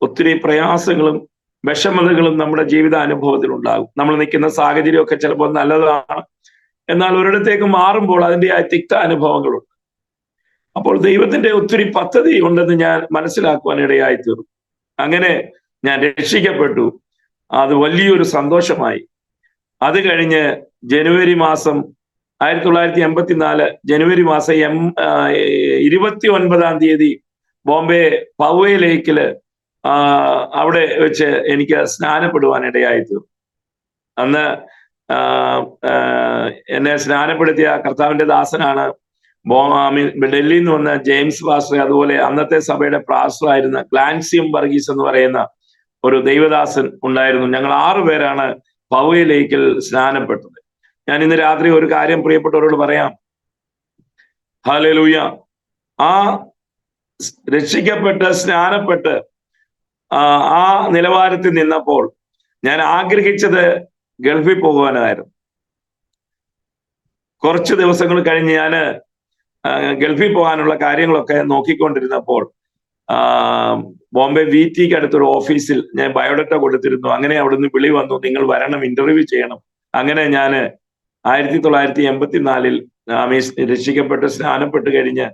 ഒത്തിരി പ്രയാസങ്ങളും വിഷമതകളും നമ്മുടെ ജീവിത അനുഭവത്തിൽ ഉണ്ടാകും. നമ്മൾ നിൽക്കുന്ന സാഹചര്യമൊക്കെ ചിലപ്പോൾ നല്ലതാണ്, എന്നാൽ ഒരിടത്തേക്ക് മാറുമ്പോൾ അതിൻ്റെ തിക്ത അനുഭവങ്ങളുണ്ട്. അപ്പോൾ ദൈവത്തിന്റെ ഒത്തിരി പദ്ധതി ഉണ്ടെന്ന് ഞാൻ മനസ്സിലാക്കുവാൻ ഇടയായിത്തീർന്നു. അങ്ങനെ ഞാൻ രക്ഷിക്കപ്പെട്ടു. അത് വലിയൊരു സന്തോഷമായി. അത് കഴിഞ്ഞ് ജനുവരി മാസം 1984 ജനുവരി മാസം 29-ാം തീയതി ബോംബെ പൗവേ ലേക്കില് അവിടെ വെച്ച് എനിക്ക് സ്നാനപ്പെടുവാൻ ഇടയായിത്തീർന്നു. അന്ന് എന്നെ സ്നാനപ്പെടുത്തിയ കർത്താവിന്റെ ദാസനാണ് ഡൽഹിയിൽ നിന്ന് വന്ന ജെയിംസ് പാസ്റ്റർ, അതുപോലെ അന്നത്തെ സഭയുടെ പാസ്റ്റർ ആയിരുന്ന ഗ്ലാൻസിയം വർഗീസ് എന്ന് പറയുന്ന ഒരു ദൈവദാസൻ ഉണ്ടായിരുന്നു. ഞങ്ങൾ 6 പേരാണ് പൗവേ ലേക്കിൽ സ്നാനപ്പെട്ടത്. ഞാൻ ഇന്ന് രാത്രി ഒരു കാര്യം പ്രിയപ്പെട്ടവരോട് പറയാം. ഹല്ലേലൂയ. ആ രക്ഷിക്കപ്പെട്ട് സ്നാനപ്പെട്ട് ആ നിലവാരത്തിൽ നിന്നപ്പോൾ ഞാൻ ആഗ്രഹിച്ചത് ഗൾഫിൽ പോകുവാനായിരുന്നു. കുറച്ച് ദിവസങ്ങൾ കഴിഞ്ഞ് ഞാൻ ഗൾഫിൽ പോകാനുള്ള കാര്യങ്ങളൊക്കെ നോക്കിക്കൊണ്ടിരുന്നപ്പോൾ ബോംബെ VTക്ക് അടുത്തൊരു ഓഫീസിൽ ഞാൻ ബയോഡേറ്റ കൊടുത്തിരുന്നു. അങ്ങനെ അവിടുന്ന് വിളി വന്നു, നിങ്ങൾ വരണം, ഇന്റർവ്യൂ ചെയ്യണം. അങ്ങനെ ഞാൻ 1984 രക്ഷിക്കപ്പെട്ട് സ്നാനപ്പെട്ട് കഴിഞ്ഞ്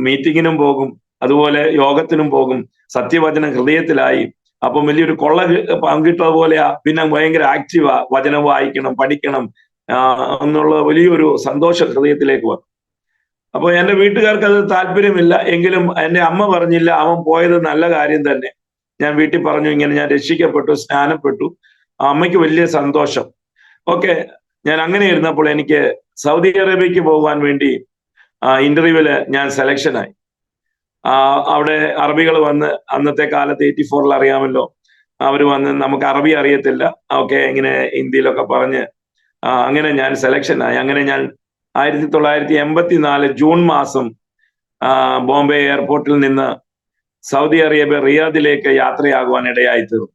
മീറ്റിങ്ങിനും പോകും, അതുപോലെ യോഗത്തിനും പോകും. സത്യവചനം ഹൃദയത്തിലായി. അപ്പം വലിയൊരു കൊള്ള പങ്കിട്ടത് പോലെയാ. പിന്നെ ഭയങ്കര ആക്റ്റീവാ, വചനം വായിക്കണം, പഠിക്കണം എന്നുള്ള വലിയൊരു സന്തോഷം ഹൃദയത്തിലേക്ക് വന്നു. അപ്പൊ എൻ്റെ വീട്ടുകാർക്ക് അത് താല്പര്യമില്ല. എങ്കിലും എൻ്റെ അമ്മ പറഞ്ഞില്ല, അവൻ പോയത് നല്ല കാര്യം തന്നെ. ഞാൻ വീട്ടിൽ പറഞ്ഞു, ഇങ്ങനെ ഞാൻ രക്ഷിക്കപ്പെട്ടു, സ്നാനപ്പെട്ടു. അമ്മയ്ക്ക് വലിയ സന്തോഷം. ഓക്കെ, ഞാൻ അങ്ങനെ ഇരുന്നപ്പോൾ എനിക്ക് സൗദി അറേബ്യക്ക് പോകാൻ വേണ്ടി ഇന്റർവ്യൂവില് ഞാൻ സെലക്ഷനായി. അവിടെ അറബികൾ വന്ന്, അന്നത്തെ കാലത്ത് 84 അറിയാമല്ലോ, അവർ വന്ന് നമുക്ക് അറബി അറിയത്തില്ല, ഓക്കെ, ഇങ്ങനെ ഹിന്ദിയിലൊക്കെ പറഞ്ഞ് അങ്ങനെ ഞാൻ സെലക്ഷനായി. അങ്ങനെ ഞാൻ 1984 ജൂൺ മാസം ബോംബെ എയർപോർട്ടിൽ നിന്ന് സൗദി അറേബ്യ റിയാദിലേക്ക് യാത്രയാകുവാൻ ഇടയായിത്തീർന്നു.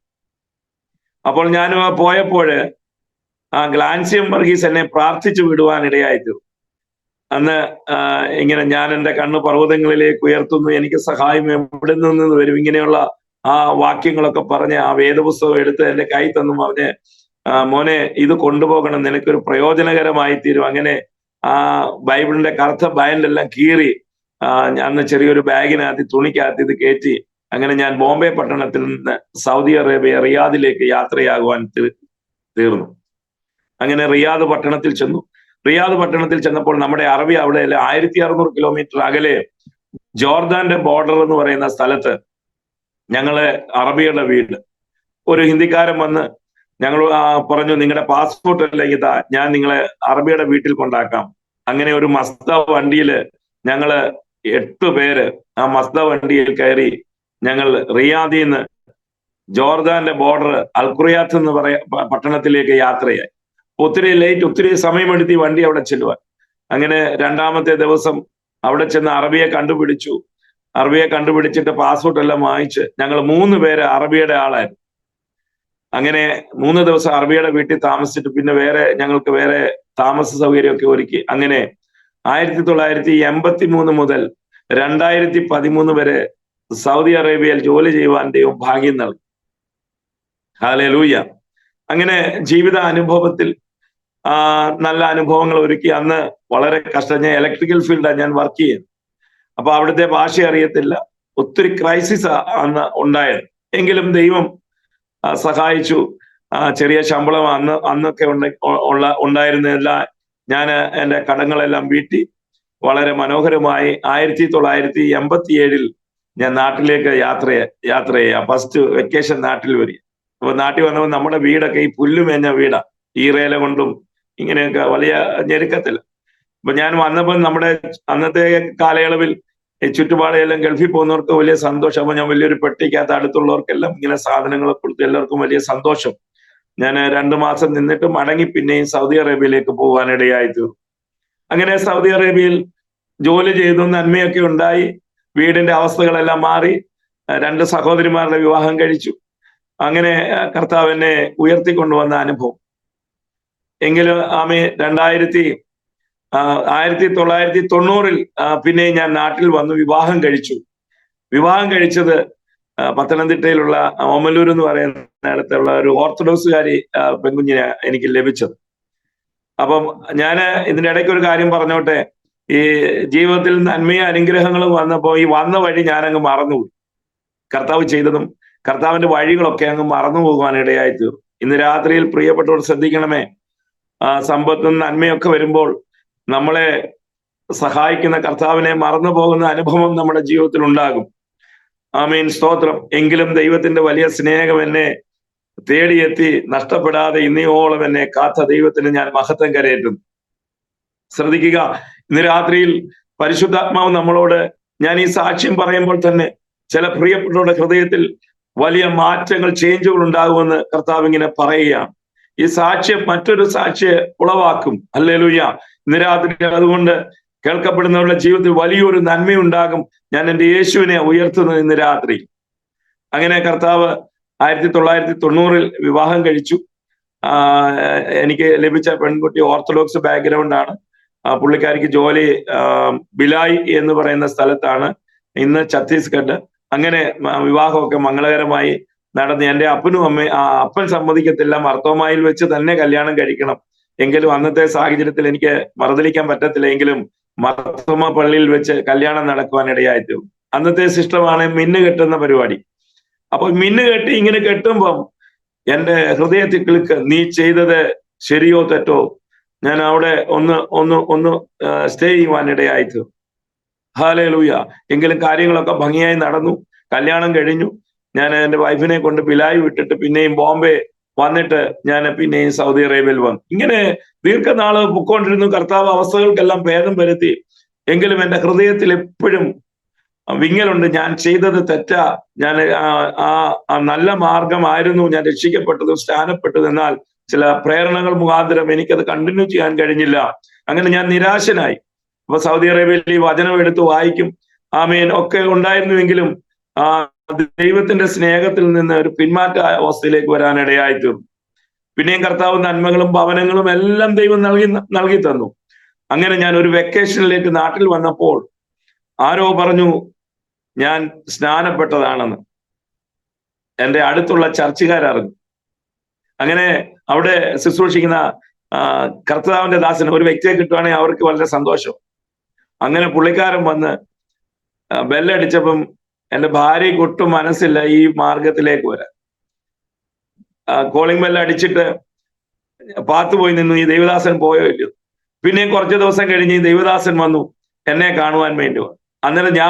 അപ്പോൾ ഞാൻ പോയപ്പോൾ ഗ്ലാൻസിയം വർഗീസ് എന്നെ പ്രാർത്ഥിച്ചു വിടുവാൻ ഇടയായിത്തീർന്നു. അന്ന് ഇങ്ങനെ ഞാൻ എൻ്റെ കണ്ണ് പർവ്വതങ്ങളിലേക്ക് ഉയർത്തുന്നു, എനിക്ക് സഹായം എവിടെ നിന്ന് വരും, ഇങ്ങനെയുള്ള ആ വാക്യങ്ങളൊക്കെ പറഞ്ഞ് ആ വേദപുസ്തകം എടുത്ത് എൻ്റെ കൈ തന്നു പറഞ്ഞ്, മോനെ ഇത് കൊണ്ടുപോകണം, നിനക്കൊരു പ്രയോജനകരമായി തീരും. അങ്ങനെ ആ ബൈബിളിന്റെ കറുത്ത ബയൻഡെല്ലാം കീറി അന്ന് ചെറിയൊരു ബാഗിനകത്ത് തുണിക്കകത്ത് ഇത് കയറ്റി അങ്ങനെ ഞാൻ ബോംബെ പട്ടണത്തിൽ നിന്ന് സൗദി അറേബ്യ റിയാദിലേക്ക് യാത്രയാകുവാൻ തീർന്നു. അങ്ങനെ റിയാദ് പട്ടണത്തിൽ ചെന്നു. റിയാദ് പട്ടണത്തിൽ ചെന്നപ്പോൾ നമ്മുടെ അറബി അവിടെ 1600 കിലോമീറ്റർ അകലെ ജോർദാന്റെ ബോർഡർ എന്ന് പറയുന്ന സ്ഥലത്ത് ഞങ്ങള് അറബിയുടെ വീട്. ഒരു ഹിന്ദിക്കാരൻ വന്ന് ഞങ്ങൾ പറഞ്ഞു, നിങ്ങളുടെ പാസ്പോർട്ട് അല്ലെങ്കിൽ ഇതാ, ഞാൻ നിങ്ങളെ അറബിയുടെ വീട്ടിൽ കൊണ്ടാക്കാം. അങ്ങനെ ഒരു മസ്ത വണ്ടിയില് ഞങ്ങള് 8 പേര് ആ മസ്ത വണ്ടിയിൽ കയറി ഞങ്ങൾ റിയാദിൽ നിന്ന് ജോർദാന്റെ ബോർഡർ അൽഖുറിയാത്ത് എന്ന് പട്ടണത്തിലേക്ക് യാത്രയായി. ഒത്തിരി സമയമെടുത്ത് ഈ വണ്ടി അവിടെ ചെല്ലുവാൻ. അങ്ങനെ 2-ാമത്തെ ദിവസം അവിടെ ചെന്ന് അറബിയെ കണ്ടുപിടിച്ചു. അറബിയെ കണ്ടുപിടിച്ചിട്ട് പാസ്പോർട്ട് എല്ലാം വാങ്ങിച്ച് ഞങ്ങൾ 3 പേര് അറബിയുടെ ആളായിരുന്നു. അങ്ങനെ 3 ദിവസം അറബിയുടെ വീട്ടിൽ താമസിച്ചിട്ട് പിന്നെ ഞങ്ങൾക്ക് വേറെ താമസ സൗകര്യമൊക്കെ ഒരുക്കി. അങ്ങനെ 1983 മുതൽ 2013 വരെ സൗദി അറേബ്യയിൽ ജോലി ചെയ്യുവാൻ ദൈവം ഭാഗ്യം നൽകി. ഹല്ലേലൂയ. അങ്ങനെ ജീവിത അനുഭവത്തിൽ നല്ല അനുഭവങ്ങൾ ഒരുക്കി. അന്ന് വളരെ കഷ്ടം. ഞാൻ ഇലക്ട്രിക്കൽ ഫീൽഡാണ് ഞാൻ വർക്ക് ചെയ്യുന്നത്. അപ്പൊ അവിടുത്തെ ഭാഷ അറിയത്തില്ല. ഒത്തിരി ക്രൈസിസ് അന്ന് ഉണ്ടായത്. എങ്കിലും ദൈവം സഹായിച്ചു. ചെറിയ ശമ്പളം അന്നൊക്കെ ഉണ്ടായിരുന്നതെല്ലാം ഞാൻ എൻ്റെ കടങ്ങളെല്ലാം വീട്ടി വളരെ മനോഹരമായി 1987 ഞാൻ നാട്ടിലേക്ക് യാത്ര ചെയ്യാം. ഫസ്റ്റ് വെക്കേഷൻ നാട്ടിൽ വരിക. അപ്പൊ നാട്ടിൽ വന്നപ്പോൾ നമ്മുടെ വീടൊക്കെ ഈ പുല്ലുമേഞ്ഞ വീടാ, ഈറേല കൊണ്ടും ഇങ്ങനെയൊക്കെ വലിയ ഞെരുക്കത്തില്ല. അപ്പൊ ഞാൻ വന്നപ്പോൾ നമ്മുടെ അന്നത്തെ കാലയളവിൽ ഈ ചുറ്റുപാടെല്ലാം ഗൾഫിൽ പോകുന്നവർക്ക് വലിയ സന്തോഷം. അപ്പൊ ഞാൻ വലിയൊരു പെട്ടിക്കകത്ത് അടുത്തുള്ളവർക്കെല്ലാം ഇങ്ങനെ സാധനങ്ങളെ കൊടുത്ത് എല്ലാവർക്കും വലിയ സന്തോഷം. ഞാൻ 2 മാസം നിന്നിട്ട് മടങ്ങി പിന്നെയും സൗദി അറേബ്യയിലേക്ക് പോകാനിടയായി തീർന്നു. അങ്ങനെ സൗദി അറേബ്യയിൽ ജോലി ചെയ്തു, നന്മയൊക്കെ ഉണ്ടായി, വീടിന്റെ അവസ്ഥകളെല്ലാം മാറി, 2 സഹോദരിമാരുടെ വിവാഹം കഴിച്ചു. അങ്ങനെ കർത്താവ് എന്നെ ഉയർത്തിക്കൊണ്ടുവന്ന അനുഭവം. എങ്കിലും 1990 പിന്നെ ഞാൻ നാട്ടിൽ വന്നു വിവാഹം കഴിച്ചു. വിവാഹം കഴിച്ചത് പത്തനംതിട്ടയിലുള്ള ഓമലൂർ എന്ന് പറയുന്ന ഇടത്തുള്ള ഒരു ഓർത്തഡോക്സുകാരി പെൺകുഞ്ഞിനെ എനിക്ക് ലഭിച്ചത്. അപ്പം ഞാൻ ഇതിന്റെ ഇടയ്ക്ക് ഒരു കാര്യം പറഞ്ഞോട്ടെ. ഈ ജീവിതത്തിൽ നന്മയും അനുഗ്രഹങ്ങളും വന്നപ്പോൾ ഈ വന്ന വഴി ഞാനങ്ങ് മറന്നുപോയി. കർത്താവ് ചെയ്തതും കർത്താവിന്റെ വഴികളൊക്കെ അങ്ങ് മറന്നു പോകുവാൻ ഇടയായി തീർന്നു. ഇന്ന് രാത്രിയിൽ പ്രിയപ്പെട്ടവർ ശ്രദ്ധിക്കണമേ, സമ്പത്തും നന്മയൊക്കെ വരുമ്പോൾ നമ്മളെ സഹായിക്കുന്ന കർത്താവിനെ മറന്നു പോകുന്ന അനുഭവം നമ്മുടെ ജീവിതത്തിൽ ഉണ്ടാകും. ആമേൻ, സ്തോത്രം. എങ്കിലും ദൈവത്തിന്റെ വലിയ സ്നേഹം എന്നെ തേടിയെത്തി നഷ്ടപ്പെടാതെ ഇന്നയോളം എന്നെ കാത്ത ദൈവത്തിന് ഞാൻ മഹത്വം കരയേറ്റുന്നു. ശ്രദ്ധിക്കുക, ഇന്ന് രാത്രിയിൽ പരിശുദ്ധാത്മാവ് നമ്മളോട്, ഞാൻ ഈ സാക്ഷ്യം പറയുമ്പോൾ തന്നെ ചില പ്രിയപ്പെട്ടവരുടെ ഹൃദയത്തിൽ വലിയ മാറ്റങ്ങൾ, ചേഞ്ചുകൾ ഉണ്ടാകുമെന്ന് കർത്താവ് ഇങ്ങനെ പറയുകയാണ്. ഈ സാക്ഷ്യം മറ്റൊരു സാക്ഷ്യ ഉളവാക്കും. ഹല്ലേലൂയ. ഇന്ന് രാത്രി അതുകൊണ്ട് കേൾക്കപ്പെടുന്നവരുടെ ജീവിതത്തിൽ വലിയൊരു നന്മയുണ്ടാകും. ഞാൻ എൻ്റെ യേശുവിനെ ഉയർത്തുന്നത് ഇന്ന് രാത്രി. അങ്ങനെ കർത്താവ് 1990 വിവാഹം കഴിച്ചു. എനിക്ക് ലഭിച്ച പെൺകുട്ടി ഓർത്തഡോക്സ് ബാക്ക്ഗ്രൗണ്ടാണ്. പുള്ളിക്കാരിക്ക് ജോലി ബിലായ് എന്ന് പറയുന്ന സ്ഥലത്താണ്, ഇന്ന് ഛത്തീസ്ഗഡ്. അങ്ങനെ വിവാഹമൊക്കെ മംഗളകരമായി നടന്ന് എൻ്റെ അപ്പൻ സമ്മതിക്കത്തില്ല, മർത്തോമായിൽ വെച്ച് തന്നെ കല്യാണം കഴിക്കണം. എങ്കിലും അന്നത്തെ സാഹചര്യത്തിൽ എനിക്ക് മറുതലിക്കാൻ പറ്റത്തില്ല. എങ്കിലും മർത്തോമ പള്ളിയിൽ വെച്ച് കല്യാണം നടക്കുവാൻ ഇടയായി. അന്നത്തെ സിസ്റ്റമാണ് മിന്ന് കെട്ടുന്ന പരിപാടി. അപ്പൊ മിന്ന് കെട്ടി ഇങ്ങനെ കെട്ടുമ്പം എൻ്റെ ഹൃദയത്തിൽ കിളുക്ക്, നീ ചെയ്തത് ശരിയോ തെറ്റോ? ഞാൻ അവിടെ ഒന്ന് സ്റ്റേ ചെയ്യുവാൻ ഇടയായി. ഹല്ലേലൂയ. എങ്കിലും കാര്യങ്ങളൊക്കെ ഭംഗിയായി നടന്നു. കല്യാണം കഴിഞ്ഞു. ഞാൻ എൻ്റെ വൈഫിനെ കൊണ്ട് ബിലായി വിട്ടിട്ട് പിന്നെയും ബോംബെ വന്നിട്ട് ഞാൻ പിന്നെയും സൗദി അറേബ്യയിൽ വന്നു. ഇങ്ങനെ ദീർഘനാള് പൊക്കോണ്ടിരുന്നു. കർത്താവ് അവസ്ഥകൾക്കെല്ലാം ഭേദം വരുത്തി. എങ്കിലും എൻ്റെ ഹൃദയത്തിൽ എപ്പോഴും വിങ്ങലുണ്ട്. ഞാൻ ചെയ്തത് തെറ്റാ, ഞാൻ ആ നല്ല മാർഗമായിരുന്നു ഞാൻ രക്ഷിക്കപ്പെട്ടതും സ്നാനപ്പെട്ടതും. എന്നാൽ ചില പ്രേരണകൾ മുഖാന്തരം എനിക്കത് കണ്ടിന്യൂ ചെയ്യാൻ കഴിഞ്ഞില്ല. അങ്ങനെ ഞാൻ നിരാശനായി. അപ്പൊ സൗദി അറേബ്യയിൽ ഈ വചനം എടുത്ത് വായിക്കും, ആമേൻ ഒക്കെ ഉണ്ടായിരുന്നുവെങ്കിലും ദൈവത്തിന്റെ സ്നേഹത്തിൽ നിന്ന് ഒരു പിന്മാറ്റ അവസ്ഥയിലേക്ക് വരാനിടയായി തീർന്നു. പിന്നെയും കർത്താവ് നന്മകളും ഭവനങ്ങളും എല്ലാം ദൈവം നൽകി തന്നു. അങ്ങനെ ഞാൻ ഒരു വെക്കേഷനിലേക്ക് നാട്ടിൽ വന്നപ്പോൾ ആരോ പറഞ്ഞു ഞാൻ സ്നാനപ്പെട്ടതാണെന്ന്. എൻ്റെ അടുത്തുള്ള ചർച്ചുകാരറിഞ്ഞു. അങ്ങനെ അവിടെ ശുശ്രൂഷിക്കുന്ന കർത്താവിന്റെ ദാസൻ ഒരു വ്യക്തിയെ കിട്ടുവാണെങ്കിൽ അവർക്ക് വളരെ സന്തോഷം. അങ്ങനെ പുള്ളിക്കാരൻ വന്ന് ബെല്ലടിച്ചപ്പം എൻ്റെ ഭാര്യയ്ക്ക് ഒട്ടും മനസ്സില്ല ഈ മാർഗത്തിലേക്ക് വരാൻ. കോളിംഗ് ബെല്ല് അടിച്ചിട്ട് പാത്തുപോയി നിന്നു. ഈ ദൈവദാസൻ പോയോ ഇല്ലയോ? പിന്നെയും കുറച്ച് ദിവസം കഴിഞ്ഞ് ഈ ദൈവദാസൻ വന്നു എന്നെ കാണുവാൻ വേണ്ടി. അന്നേരം ഞാൻ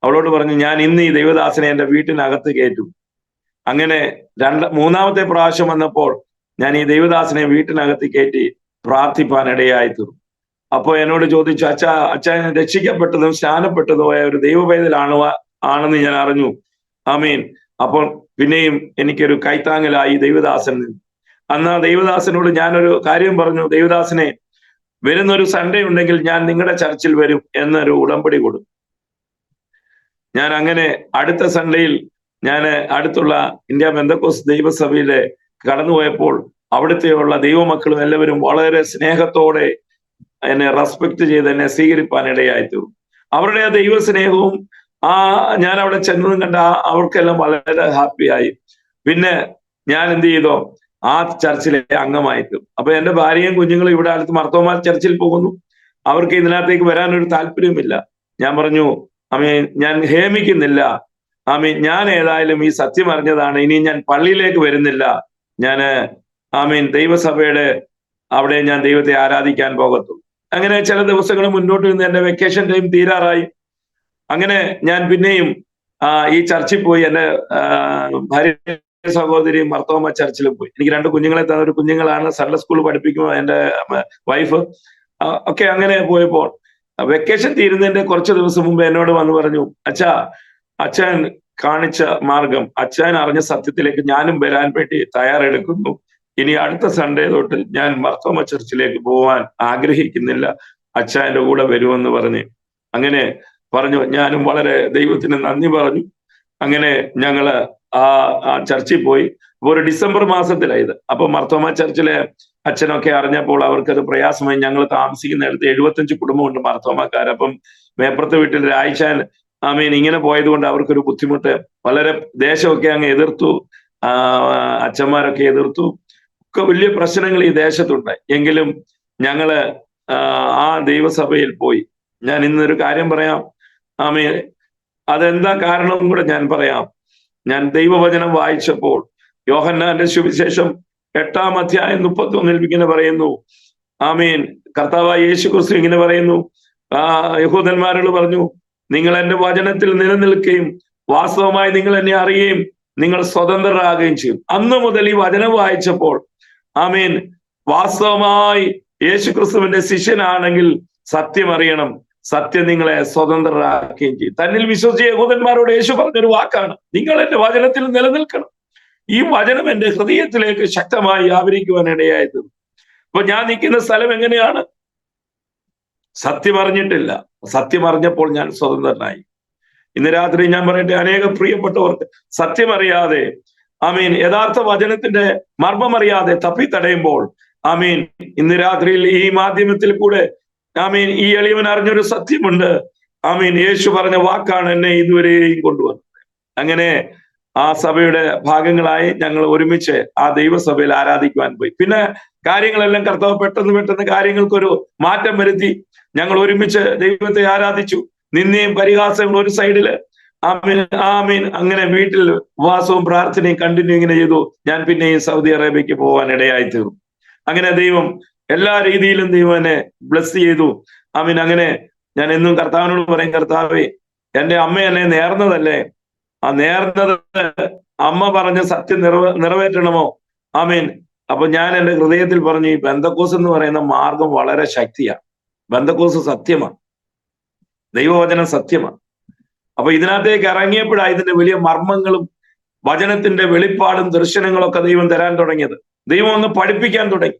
അവളോട് പറഞ്ഞു, ഞാൻ ഇന്ന് ഈ ദൈവദാസനെ എൻ്റെ വീട്ടിനകത്ത് കയറ്റും. അങ്ങനെ മൂന്നാമത്തെ പ്രാവശ്യം വന്നപ്പോൾ ഞാൻ ഈ ദൈവദാസനെ വീട്ടിനകത്ത് കയറ്റി പ്രാർത്ഥിപ്പാൻ ഇടയായി തീർന്നു. അപ്പോൾ എന്നോട് ചോദിച്ചു, അച്ഛൻ രക്ഷിക്കപ്പെട്ടതും സ്നാനപ്പെട്ടതുമായ ഒരു ആണെന്ന് ഞാൻ അറിഞ്ഞു. ആമീൻ. അപ്പോൾ പിന്നെയും എനിക്കൊരു കൈത്താങ്ങലായി ദൈവദാസൻ. അന്ന് ആ ദൈവദാസനോട് ഞാനൊരു കാര്യം പറഞ്ഞു, ദൈവദാസനെ വരുന്നൊരു സൺഡേ ഉണ്ടെങ്കിൽ ഞാൻ നിങ്ങളുടെ ചർച്ചിൽ വരും എന്നൊരു ഉടമ്പടി കൊടുത്തു. ഞാൻ അങ്ങനെ അടുത്ത സൺഡേയിൽ ഞാൻ അടുത്തുള്ള ഇന്ത്യ പെന്തക്കോസ്ത് ദൈവസഭയിലെ കടന്നുപോയപ്പോൾ അവിടുത്തെയുള്ള ദൈവമക്കളും എല്ലാവരും വളരെ സ്നേഹത്തോടെ എന്നെ റെസ്പെക്ട് ചെയ്ത് എന്നെ സ്വീകരിപ്പാൻ ഇടയായിട്ടു. അവരുടെ ആ ദൈവസ്നേഹവും ഞാൻ അവിടെ ചെന്നതും കണ്ട അവർക്കെല്ലാം വളരെ ഹാപ്പിയായി. പിന്നെ ഞാൻ എന്ത് ചെയ്തോ ആ ചർച്ചിലെ അംഗമായിട്ടു. അപ്പൊ എൻ്റെ ഭാര്യയും കുഞ്ഞുങ്ങളും ഇവിടെ അടുത്ത് മർത്തോമാ ചർച്ചിൽ പോകുന്നു. അവർക്ക് ഇതിനകത്തേക്ക് വരാനൊരു താല്പര്യമില്ല. ഞാൻ പറഞ്ഞു, ഞാൻ ഹേമിക്കുന്നില്ല. ഞാൻ ഏതായാലും ഈ സത്യം അറിഞ്ഞതാണ്. ഇനി ഞാൻ പള്ളിയിലേക്ക് വരുന്നില്ല. ദൈവസഭയുടെ അവിടെ ഞാൻ ദൈവത്തെ ആരാധിക്കാൻ പോകത്തുള്ളൂ. അങ്ങനെ ചില ദിവസങ്ങൾ മുന്നോട്ട് നിന്ന് എൻ്റെ വെക്കേഷൻ ടൈം തീരാറായി. അങ്ങനെ ഞാൻ പിന്നെയും ഈ ചർച്ചിൽ പോയി. എൻ്റെ ഭാര്യ സഹോദരി മർത്തോമ ചർച്ചിലും പോയി. എനിക്ക് 2 കുഞ്ഞുങ്ങളെ തന്ന ഒരു കുഞ്ഞുങ്ങളാണ്. സൺഡേ സ്കൂൾ പഠിപ്പിക്കുമ്പോൾ എൻ്റെ വൈഫ് ഒക്കെ. അങ്ങനെ പോയപ്പോൾ വെക്കേഷൻ തീരുന്നതിന്റെ കുറച്ച് ദിവസം മുമ്പ് എന്നോട് വന്ന് പറഞ്ഞു, അച്ഛൻ കാണിച്ച മാർഗം, അച്ചായൻ അറിഞ്ഞ സത്യത്തിലേക്ക് ഞാനും വരാൻ വേണ്ടി തയ്യാറെടുക്കുന്നു. ഇനി അടുത്ത സൺഡേ തൊട്ട് ഞാൻ മാർത്തോമ ചർച്ചിലേക്ക് പോവാൻ ആഗ്രഹിക്കുന്നില്ല, അച്ചായന്റെ കൂടെ വരുമെന്ന് പറഞ്ഞ് അങ്ങനെ പറഞ്ഞു. ഞാനും വളരെ ദൈവത്തിന് നന്ദി പറഞ്ഞു. അങ്ങനെ ഞങ്ങള് ആ ചർച്ചിൽ പോയി. ഒരു ഡിസംബർ മാസത്തിലായത്. അപ്പൊ മാർത്തോമ ചർച്ചിലെ അച്ഛനൊക്കെ അറിഞ്ഞപ്പോൾ അവർക്കത് പ്രയാസമായി. ഞങ്ങൾ താമസിക്കുന്നിടത്ത് 75 കുടുംബമുണ്ട് മാർത്തോമാക്കാർ. അപ്പം മേപ്പുറത്തെ വീട്ടിൽ രായ്ച്ചാൻ ഇങ്ങനെ പോയത് കൊണ്ട് അവർക്കൊരു ബുദ്ധിമുട്ട്. വളരെ ദേശമൊക്കെ അങ്ങ് എതിർത്തു, അച്ഛന്മാരൊക്കെ എതിർത്തു, ഒക്കെ വലിയ പ്രശ്നങ്ങൾ ഈ ദേശത്തുണ്ട്. എങ്കിലും ഞങ്ങള് ആ ദൈവസഭയിൽ പോയി. ഞാൻ ഇന്നൊരു കാര്യം പറയാം. അതെന്താ കാരണം കൂടെ ഞാൻ പറയാം. ഞാൻ ദൈവവചനം വായിച്ചപ്പോൾ യോഹന്നാന്റെ സുവിശേഷം 8-ാം അധ്യായം 31 ഇങ്ങനെ പറയുന്നു. കർത്താവായ യേശു ക്രിസ്തു ഇങ്ങനെ പറയുന്നു, യഹൂദന്മാരോട് പറഞ്ഞു, നിങ്ങൾ എന്റെ വചനത്തിൽ നിലനിൽക്കുകയും വാസ്തവമായി നിങ്ങൾ എന്നെ അറിയുകയും നിങ്ങൾ സ്വതന്ത്രരാകുകയും ചെയ്യും. അന്ന് മുതൽ ഈ വചനം വായിച്ചപ്പോൾ വാസ്തവമായി യേശു ക്രിസ്തുവിന്റെ ശിഷ്യനാണെങ്കിൽ സത്യം അറിയണം, സത്യം നിങ്ങളെ സ്വതന്ത്രരാക്കുകയും ചെയ്യും. തന്നിൽ വിശ്വസിച്ച യഹൂദന്മാരോട് യേശു പറഞ്ഞൊരു വാക്കാണ്, നിങ്ങൾ എന്റെ വചനത്തിൽ നിലനിൽക്കണം. ഈ വചനം എന്റെ ഹൃദയത്തിലേക്ക് ശക്തമായി ആവരിക്കുവാൻ ഇടയായത്. അപ്പൊ ഞാൻ നിൽക്കുന്ന സ്ഥലം എങ്ങനെയാണ്? സത്യം അറിഞ്ഞിട്ടില്ല, സത്യം അറിഞ്ഞപ്പോൾ ഞാൻ സ്വതന്ത്രനായി. ഇന്ന് രാത്രി ഞാൻ പറയട്ടെ, അനേക പ്രിയപ്പെട്ടവർക്ക് സത്യമറിയാതെ യഥാർത്ഥ വചനത്തിന്റെ മർമ്മം അറിയാതെ തപ്പിത്തടയുമ്പോൾ ഇന്ന് രാത്രിയിൽ ഈ മാധ്യമത്തിൽ കൂടെ ഈ എളിയവൻ അറിഞ്ഞൊരു സത്യമുണ്ട്. യേശു പറഞ്ഞ വാക്കാണ് എന്നെ ഇതുവരെയും കൊണ്ടുവന്നത്. അങ്ങനെ ആ സഭയുടെ ഭാഗങ്ങളായി ഞങ്ങൾ ഒരുമിച്ച് ആ ദൈവസഭയിൽ ആരാധിക്കുവാൻ പോയി. പിന്നെ കാര്യങ്ങളെല്ലാം കർത്താവ് പെട്ടെന്ന് കാര്യങ്ങൾക്കൊരു മാറ്റം വരുത്തി. ഞങ്ങൾ ഒരുമിച്ച് ദൈവത്തെ ആരാധിച്ചു. നിന്നെയും പരിഹാസങ്ങൾ ഒരു സൈഡില്. അങ്ങനെ വീട്ടിൽ ഉപവാസവും പ്രാർത്ഥനയും കണ്ടിന്യൂ ഇങ്ങനെ ചെയ്തു. ഞാൻ പിന്നെയും സൗദി അറേബ്യക്ക് പോകാൻ ഇടയായി തീർന്നു. അങ്ങനെ ദൈവം എല്ലാ രീതിയിലും ദൈവം എന്നെ ബ്ലെസ് ചെയ്തു. അങ്ങനെ ഞാൻ എന്നും കർത്താവിനോട് പറയും, കർത്താവേ, എന്റെ അമ്മ എന്നെ നേർന്നതല്ലേ, ആ നേർന്നത് അമ്മ പറഞ്ഞ സത്യം നിറവേറ്റണമോ? അപ്പൊ ഞാൻ എന്റെ ഹൃദയത്തിൽ പറഞ്ഞു, ഈ ബന്ധക്കോസ് എന്ന് പറയുന്ന മാർഗം വളരെ ശക്തിയാണ്. ബന്ധക്കോസ് സത്യമാണ്, ദൈവവചനം സത്യമാണ്. അപ്പൊ ഇതിനകത്തേക്ക് ഇറങ്ങിയപ്പോഴാണ് ഇതിന്റെ വലിയ മർമ്മങ്ങളും വചനത്തിന്റെ വെളിപ്പാടും ദർശനങ്ങളൊക്കെ ദൈവം തരാൻ തുടങ്ങിയത്. ദൈവം ഒന്ന് പഠിപ്പിക്കാൻ തുടങ്ങി.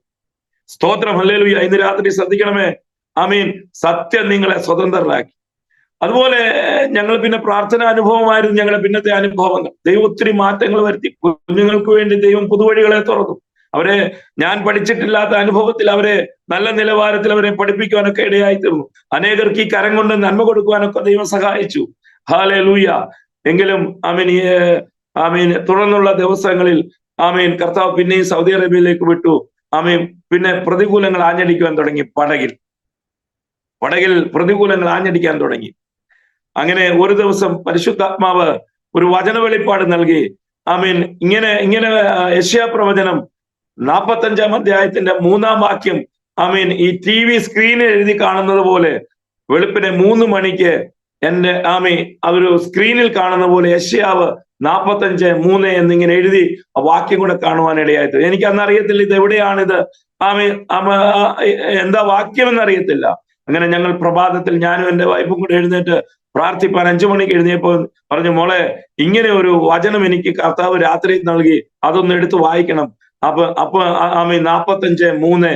സ്തോത്രം, ഹല്ലേലൂയ. ഇന്ന് രാത്രി ശ്രദ്ധിക്കണമേ. സത്യം നിങ്ങളെ സ്വതന്ത്രരാക്കി. അതുപോലെ ഞങ്ങൾ പിന്നെ പ്രാർത്ഥന അനുഭവമായിരുന്നു ഞങ്ങളുടെ പിന്നത്തെ അനുഭവങ്ങൾ. ദൈവം ഒത്തിരി മാറ്റങ്ങൾ വരുത്തി. കുഞ്ഞുങ്ങൾക്ക് വേണ്ടി ദൈവം പുതുവഴികളെ തുറന്നു. അവരെ ഞാൻ പഠിച്ചിട്ടില്ലാത്ത അനുഭവത്തിൽ അവരെ നല്ല നിലവാരത്തിൽ അവരെ പഠിപ്പിക്കുവാനൊക്കെ ഇടയായി തീർന്നു. അനേകർക്ക് ഈ കരം കൊണ്ട് നന്മ കൊടുക്കുവാനൊക്കെ ദൈവം സഹായിച്ചു. ഹല്ലേലൂയ. എങ്കിലും തുടർന്നുള്ള ദിവസങ്ങളിൽ കർത്താവ് പിന്നെയും സൗദി അറേബ്യയിലേക്ക് വിട്ടു. പിന്നെ പ്രതികൂലങ്ങൾ ആഞ്ഞടിക്കുവാൻ തുടങ്ങി. പടകിൽ പ്രതികൂലങ്ങൾ ആഞ്ഞടിക്കാൻ തുടങ്ങി. അങ്ങനെ ഒരു ദിവസം പരിശുദ്ധാത്മാവ് ഒരു വചന വെളിപ്പാട് നൽകി. ഇങ്ങനെ യെശയ്യാ പ്രവചനം 45-ാം അധ്യായത്തിന്റെ 3-ാം വാക്യം ഈ TV സ്ക്രീനിൽ എഴുതി കാണുന്നത് പോലെ വെളുപ്പിനെ 3 മണിക്ക് എന്റെ അതൊരു സ്ക്രീനിൽ കാണുന്ന പോലെ യെശയ്യാവ് 45:3 എന്നിങ്ങനെ എഴുതി ആ വാക്യം കൂടെ കാണുവാൻ ഇടയായിട്ട്. എനിക്ക് അന്ന് അറിയത്തില്ല ഇത് എവിടെയാണിത്, എന്താ വാക്യം എന്നറിയത്തില്ല. അങ്ങനെ ഞങ്ങൾ പ്രഭാതത്തിൽ ഞാനും എന്റെ വൈഫും കൂടെ എഴുന്നേറ്റ് പ്രാർത്ഥിപ്പാൻ 5 മണിക്ക് എഴുന്നേപ്പോൾ പറഞ്ഞു, മോളെ, ഇങ്ങനെ ഒരു വചനം എനിക്ക് കർത്താവ് രാത്രി നൽകി, അതൊന്ന് എടുത്ത് വായിക്കണം. അപ്പൊ 45:3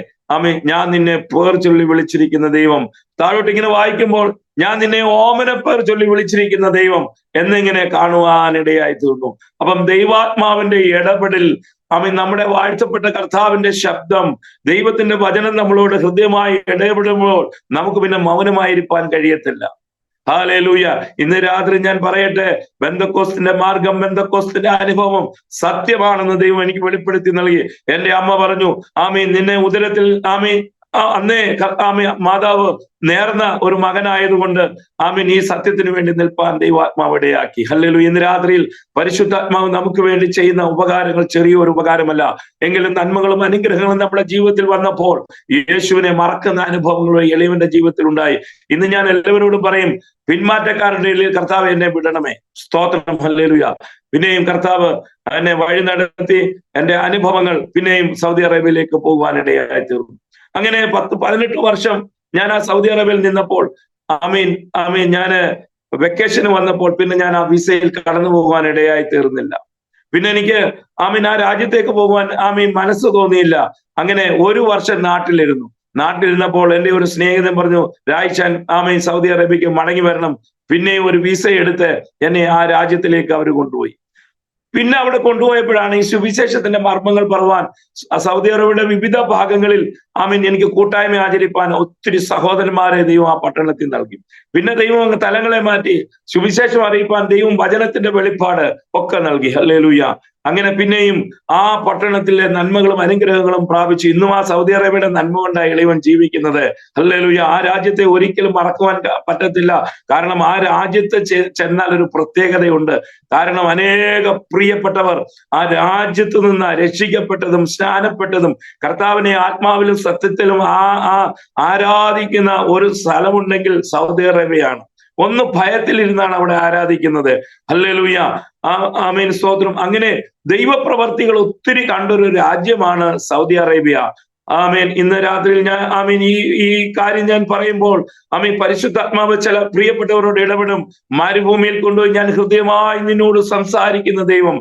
ഞാൻ നിന്നെ പേർ ചൊല്ലി വിളിച്ചിരിക്കുന്ന ദൈവം. താഴോട്ട് ഇങ്ങനെ വായിക്കുമ്പോൾ ഞാൻ നിന്നെ ഓമന പേർ ചൊല്ലി വിളിച്ചിരിക്കുന്ന ദൈവം എന്നിങ്ങനെ കാണുവാനിടയായി തീർന്നു. അപ്പം ദൈവാത്മാവിന്റെ ഇടപെടൽ, നമ്മുടെ വാഴ്ത്തപ്പെട്ട കർത്താവിന്റെ ശബ്ദം, ദൈവത്തിന്റെ വചനം നമ്മളോട് ഹൃദ്യമായി ഇടപെടുമ്പോൾ നമുക്ക് പിന്നെ മൗനമായിരിക്കാൻ കഴിയത്തില്ല. ഹല്ലേലൂയ. ഇന്ന് രാത്രി ഞാൻ പറയട്ടെ, ബന്ധക്കോസ്തിന്റെ മാർഗം, ബന്ധക്കോസ്തിന്റെ അനുഭവം സത്യമാണെന്ന് ദൈവം എനിക്ക് വെളിപ്പെടുത്തി നൽകി. എന്റെ അമ്മ പറഞ്ഞു, നിന്നെ ഉദരത്തിൽ അന്നേ മാതാവ് നേർന്ന ഒരു മകനായതുകൊണ്ട് ഈ സത്യത്തിന് വേണ്ടി നിൽപ്പാൻ ദൈവാത്മാവ് ഇടയാക്കി. ഹല്ലേലൂയ. ഇന്ന് രാത്രിയിൽ പരിശുദ്ധാത്മാവ് നമുക്ക് വേണ്ടി ചെയ്യുന്ന ഉപകാരങ്ങൾ ചെറിയൊരു ഉപകാരമല്ല, എങ്കിലും നന്മകളും അനുഗ്രഹങ്ങളും നമ്മുടെ ജീവിതത്തിൽ വന്നപ്പോൾ യേശുവിനെ മറക്കുന്ന അനുഭവങ്ങൾ എളിയവന്റെ ജീവിതത്തിൽ ഉണ്ടായി. ഇന്ന് ഞാൻ എല്ലാവരോടും പറയും, പിന്മാറ്റക്കാരുടെ ഇടയിൽ കർത്താവ് എന്നെ വിടണമേ. സ്തോത്രം, ഹല്ലേലൂയ. പിന്നെയും കർത്താവ് എന്നെ വഴി നടത്തി എന്റെ അനുഭവങ്ങൾ പിന്നെയും സൗദി അറേബ്യയിലേക്ക് പോകുവാനിടയായി തീർന്നു. അങ്ങനെ 10-18 വർഷം ഞാൻ ആ സൗദി അറേബ്യയിൽ നിന്നപ്പോൾ ഞാന് വെക്കേഷന് വന്നപ്പോൾ പിന്നെ ഞാൻ ആ വിസയിൽ കടന്നു പോകാൻ ഇടയായി തീർന്നില്ല. പിന്നെ എനിക്ക് ആ രാജ്യത്തേക്ക് പോകുവാൻ മനസ്സ് തോന്നിയില്ല. അങ്ങനെ 1 വർഷം നാട്ടിലിരുന്നപ്പോൾ എൻ്റെ ഒരു സ്നേഹിതൻ പറഞ്ഞു, രായ്ചാൻ സൗദി അറേബ്യക്ക് മടങ്ങി വരണം. പിന്നെയും ഒരു വിസ എടുത്ത് എന്നെ ആ രാജ്യത്തിലേക്ക് അവർ കൊണ്ടുപോയി. പിന്നെ അവിടെ കൊണ്ടുപോയപ്പോഴാണ് ഈ സുവിശേഷത്തിന്റെ മർമ്മങ്ങൾ പറവാൻ സൗദി അറേബ്യയുടെ വിവിധ ഭാഗങ്ങളിൽ എനിക്ക് കൂട്ടായ്മ ആചരിപ്പാൻ ഒത്തിരി സഹോദരന്മാരെ ദൈവം ആ പട്ടണത്തിൽ നൽകി. പിന്നെ ദൈവം അങ്ങ് തലങ്ങളെ മാറ്റി സുവിശേഷം അറിയിപ്പാൻ ദൈവം വചനത്തിന്റെ വെളിപ്പാട് ഒക്കെ നൽകി. ഹല്ലേലൂയ. അങ്ങനെ പിന്നെയും ആ പട്ടണത്തിലെ നന്മകളും അനുഗ്രഹങ്ങളും പ്രാപിച്ചു. ഇന്നും ആ സൗദി അറേബ്യയുടെ നന്മ കൊണ്ടാണ് ഇളയവൻ ജീവിക്കുന്നത്. ഹല്ലേലൂയ. ആ രാജ്യത്തെ ഒരിക്കലും മറക്കുവാൻ പറ്റത്തില്ല. കാരണം ആ രാജ്യത്ത് ചെന്നാൽ ഒരു പ്രത്യേകതയുണ്ട്. കാരണം അനേക പ്രിയപ്പെട്ടവർ ആ രാജ്യത്ത് നിന്ന് രക്ഷിക്കപ്പെട്ടതും സ്നാനപ്പെട്ടതും കർത്താവിനെ ആത്മാവിലും സത്യത്തിലും ആരാധിക്കുന്ന ഒരു സ്ഥലമുണ്ടെങ്കിൽ സൗദി അറേബ്യയാണ്. ഒന്ന് ഭയത്തിലിരുന്നാണ് അവിടെ ആരാധിക്കുന്നത്. ഹല്ലേലൂയ. സ്തോത്രം. അങ്ങനെ ദൈവപ്രവർത്തികൾ ഒത്തിരി കണ്ടൊരു രാജ്യമാണ് സൗദി അറേബ്യ. ഇന്ന് രാത്രിയിൽ ഞാൻ ഈ കാര്യം ഞാൻ പറയുമ്പോൾ പരിശുദ്ധാത്മാവ് ചില പ്രിയപ്പെട്ടവരോട് ഇടപെടും. മരുഭൂമിയിൽ കൊണ്ടുപോയി ഞാൻ ഹൃദയമായി നിന്നോട് സംസാരിക്കുന്ന ദൈവം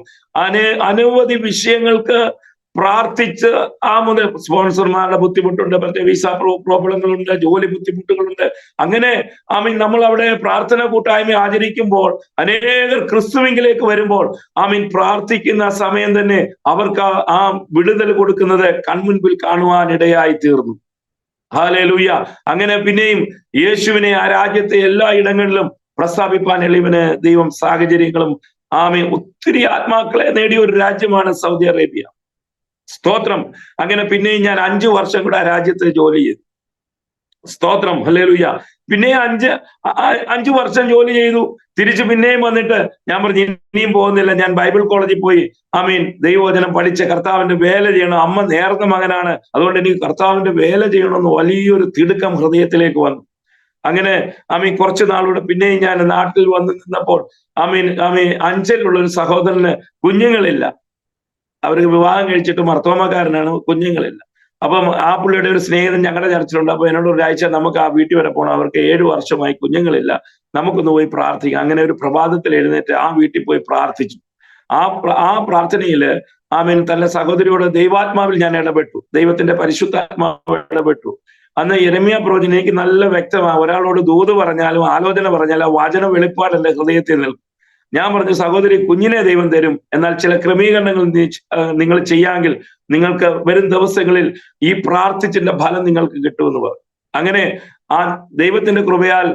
അനവധി വിഷയങ്ങൾക്ക് പ്രാർത്ഥിച്ച് മുതൽ സ്പോൺസർമാരുടെ ബുദ്ധിമുട്ടുണ്ട്, മറ്റേ വിസ പ്രോബ്ലങ്ങളുണ്ട്, ജോലി ബുദ്ധിമുട്ടുകളുണ്ട്. അങ്ങനെ നമ്മൾ അവിടെ പ്രാർത്ഥന കൂട്ടായ്മ ആചരിക്കുമ്പോൾ അനേകർ ക്രിസ്തുവിലേക്ക് വരുമ്പോൾ പ്രാർത്ഥിക്കുന്ന സമയം തന്നെ അവർക്ക് ആ വിടുതൽ കൊടുക്കുന്നത് കൺമുൻപിൽ കാണുവാൻ ഇടയായി തീർന്നു. ഹല്ലേലൂയ. അങ്ങനെ പിന്നെയും യേശുവിനെ ആ രാജ്യത്തെ എല്ലാ ഇടങ്ങളിലും പ്രസ്താവിപ്പാൻ എളിവന് ദൈവം സാഹചര്യങ്ങളും ഒത്തിരി ആത്മാക്കളെ നേടിയ ഒരു രാജ്യമാണ് സൗദി അറേബ്യ. സ്തോത്രം. അങ്ങനെ പിന്നെയും ഞാൻ 5 വർഷം കൂടെ ആ രാജ്യത്ത് ജോലി ചെയ്തു. സ്തോത്രം. ഹല്ലേലൂയ. പിന്നെ 5 വർഷം ജോലി ചെയ്തു. തിരിച്ചു പിന്നെയും വന്നിട്ട് ഞാൻ പറഞ്ഞു ഇനിയും പോകുന്നില്ല. ഞാൻ ബൈബിൾ കോളേജിൽ പോയി ദൈവവചനം പഠിച്ച് കർത്താവിന്റെ വേല ചെയ്യണം. അമ്മ നേർന്ന മകനാണ്, അതുകൊണ്ട് എനിക്ക് കർത്താവിന്റെ വേല ചെയ്യണമെന്ന് വലിയൊരു തിടുക്കം ഹൃദയത്തിലേക്ക് വന്നു. അങ്ങനെ കുറച്ചു നാളൂടെ പിന്നെയും ഞാൻ നാട്ടിൽ വന്ന് നിന്നപ്പോൾ അഞ്ചലിലുള്ള ഒരു സഹോദരന് കുഞ്ഞുങ്ങളില്ല. അവർക്ക് വിവാഹം കഴിച്ചിട്ട് മർത്തോമക്കാരനാണ്, കുഞ്ഞുങ്ങളില്ല. അപ്പം ആ പുള്ളിയുടെ ഒരു സ്നേഹിതൻ ഞങ്ങളുടെ ചർച്ചിലുണ്ട്. അപ്പൊ എന്നോട് ഒരാഴ്ച നമുക്ക് ആ വീട്ടിൽ വരെ പോകണം, അവർക്ക് 7 വർഷമായി കുഞ്ഞുങ്ങളില്ല, നമുക്കൊന്ന് പോയി പ്രാർത്ഥിക്കാം. അങ്ങനെ ഒരു പ്രഭാതത്തിൽ എഴുന്നേറ്റ് ആ വീട്ടിൽ പോയി പ്രാർത്ഥിച്ചു. ആ പ്രാർത്ഥനയില് തന്റെ സഹോദരിയോട് ദൈവാത്മാവിൽ ഞാൻ ഇടപെട്ടു. ദൈവത്തിന്റെ പരിശുദ്ധാത്മാവ് ഇടപെട്ടു. അന്ന് യെരമ്യാ പ്രവചനം എനിക്ക് നല്ല വ്യക്തമാണ്. ഒരാളോട് ദൂത് പറഞ്ഞാലും ആലോചന പറഞ്ഞാലും ആ വചന വെളിപ്പാട് എന്റെ ഹൃദയത്തിൽ നിൽക്കും. ഞാൻ പറഞ്ഞു, സഹോദരി, കുഞ്ഞിനെ ദൈവം തരും, എന്നാൽ ചില ക്രമീകരണങ്ങൾ നിങ്ങൾ ചെയ്യാമെങ്കിൽ നിങ്ങൾക്ക് വരും ദിവസങ്ങളിൽ ഈ പ്രാർത്ഥിച്ചിന്റെ ഫലം നിങ്ങൾക്ക് കിട്ടുമെന്ന് പറഞ്ഞു. അങ്ങനെ ആ ദൈവത്തിന്റെ കൃപയാൽ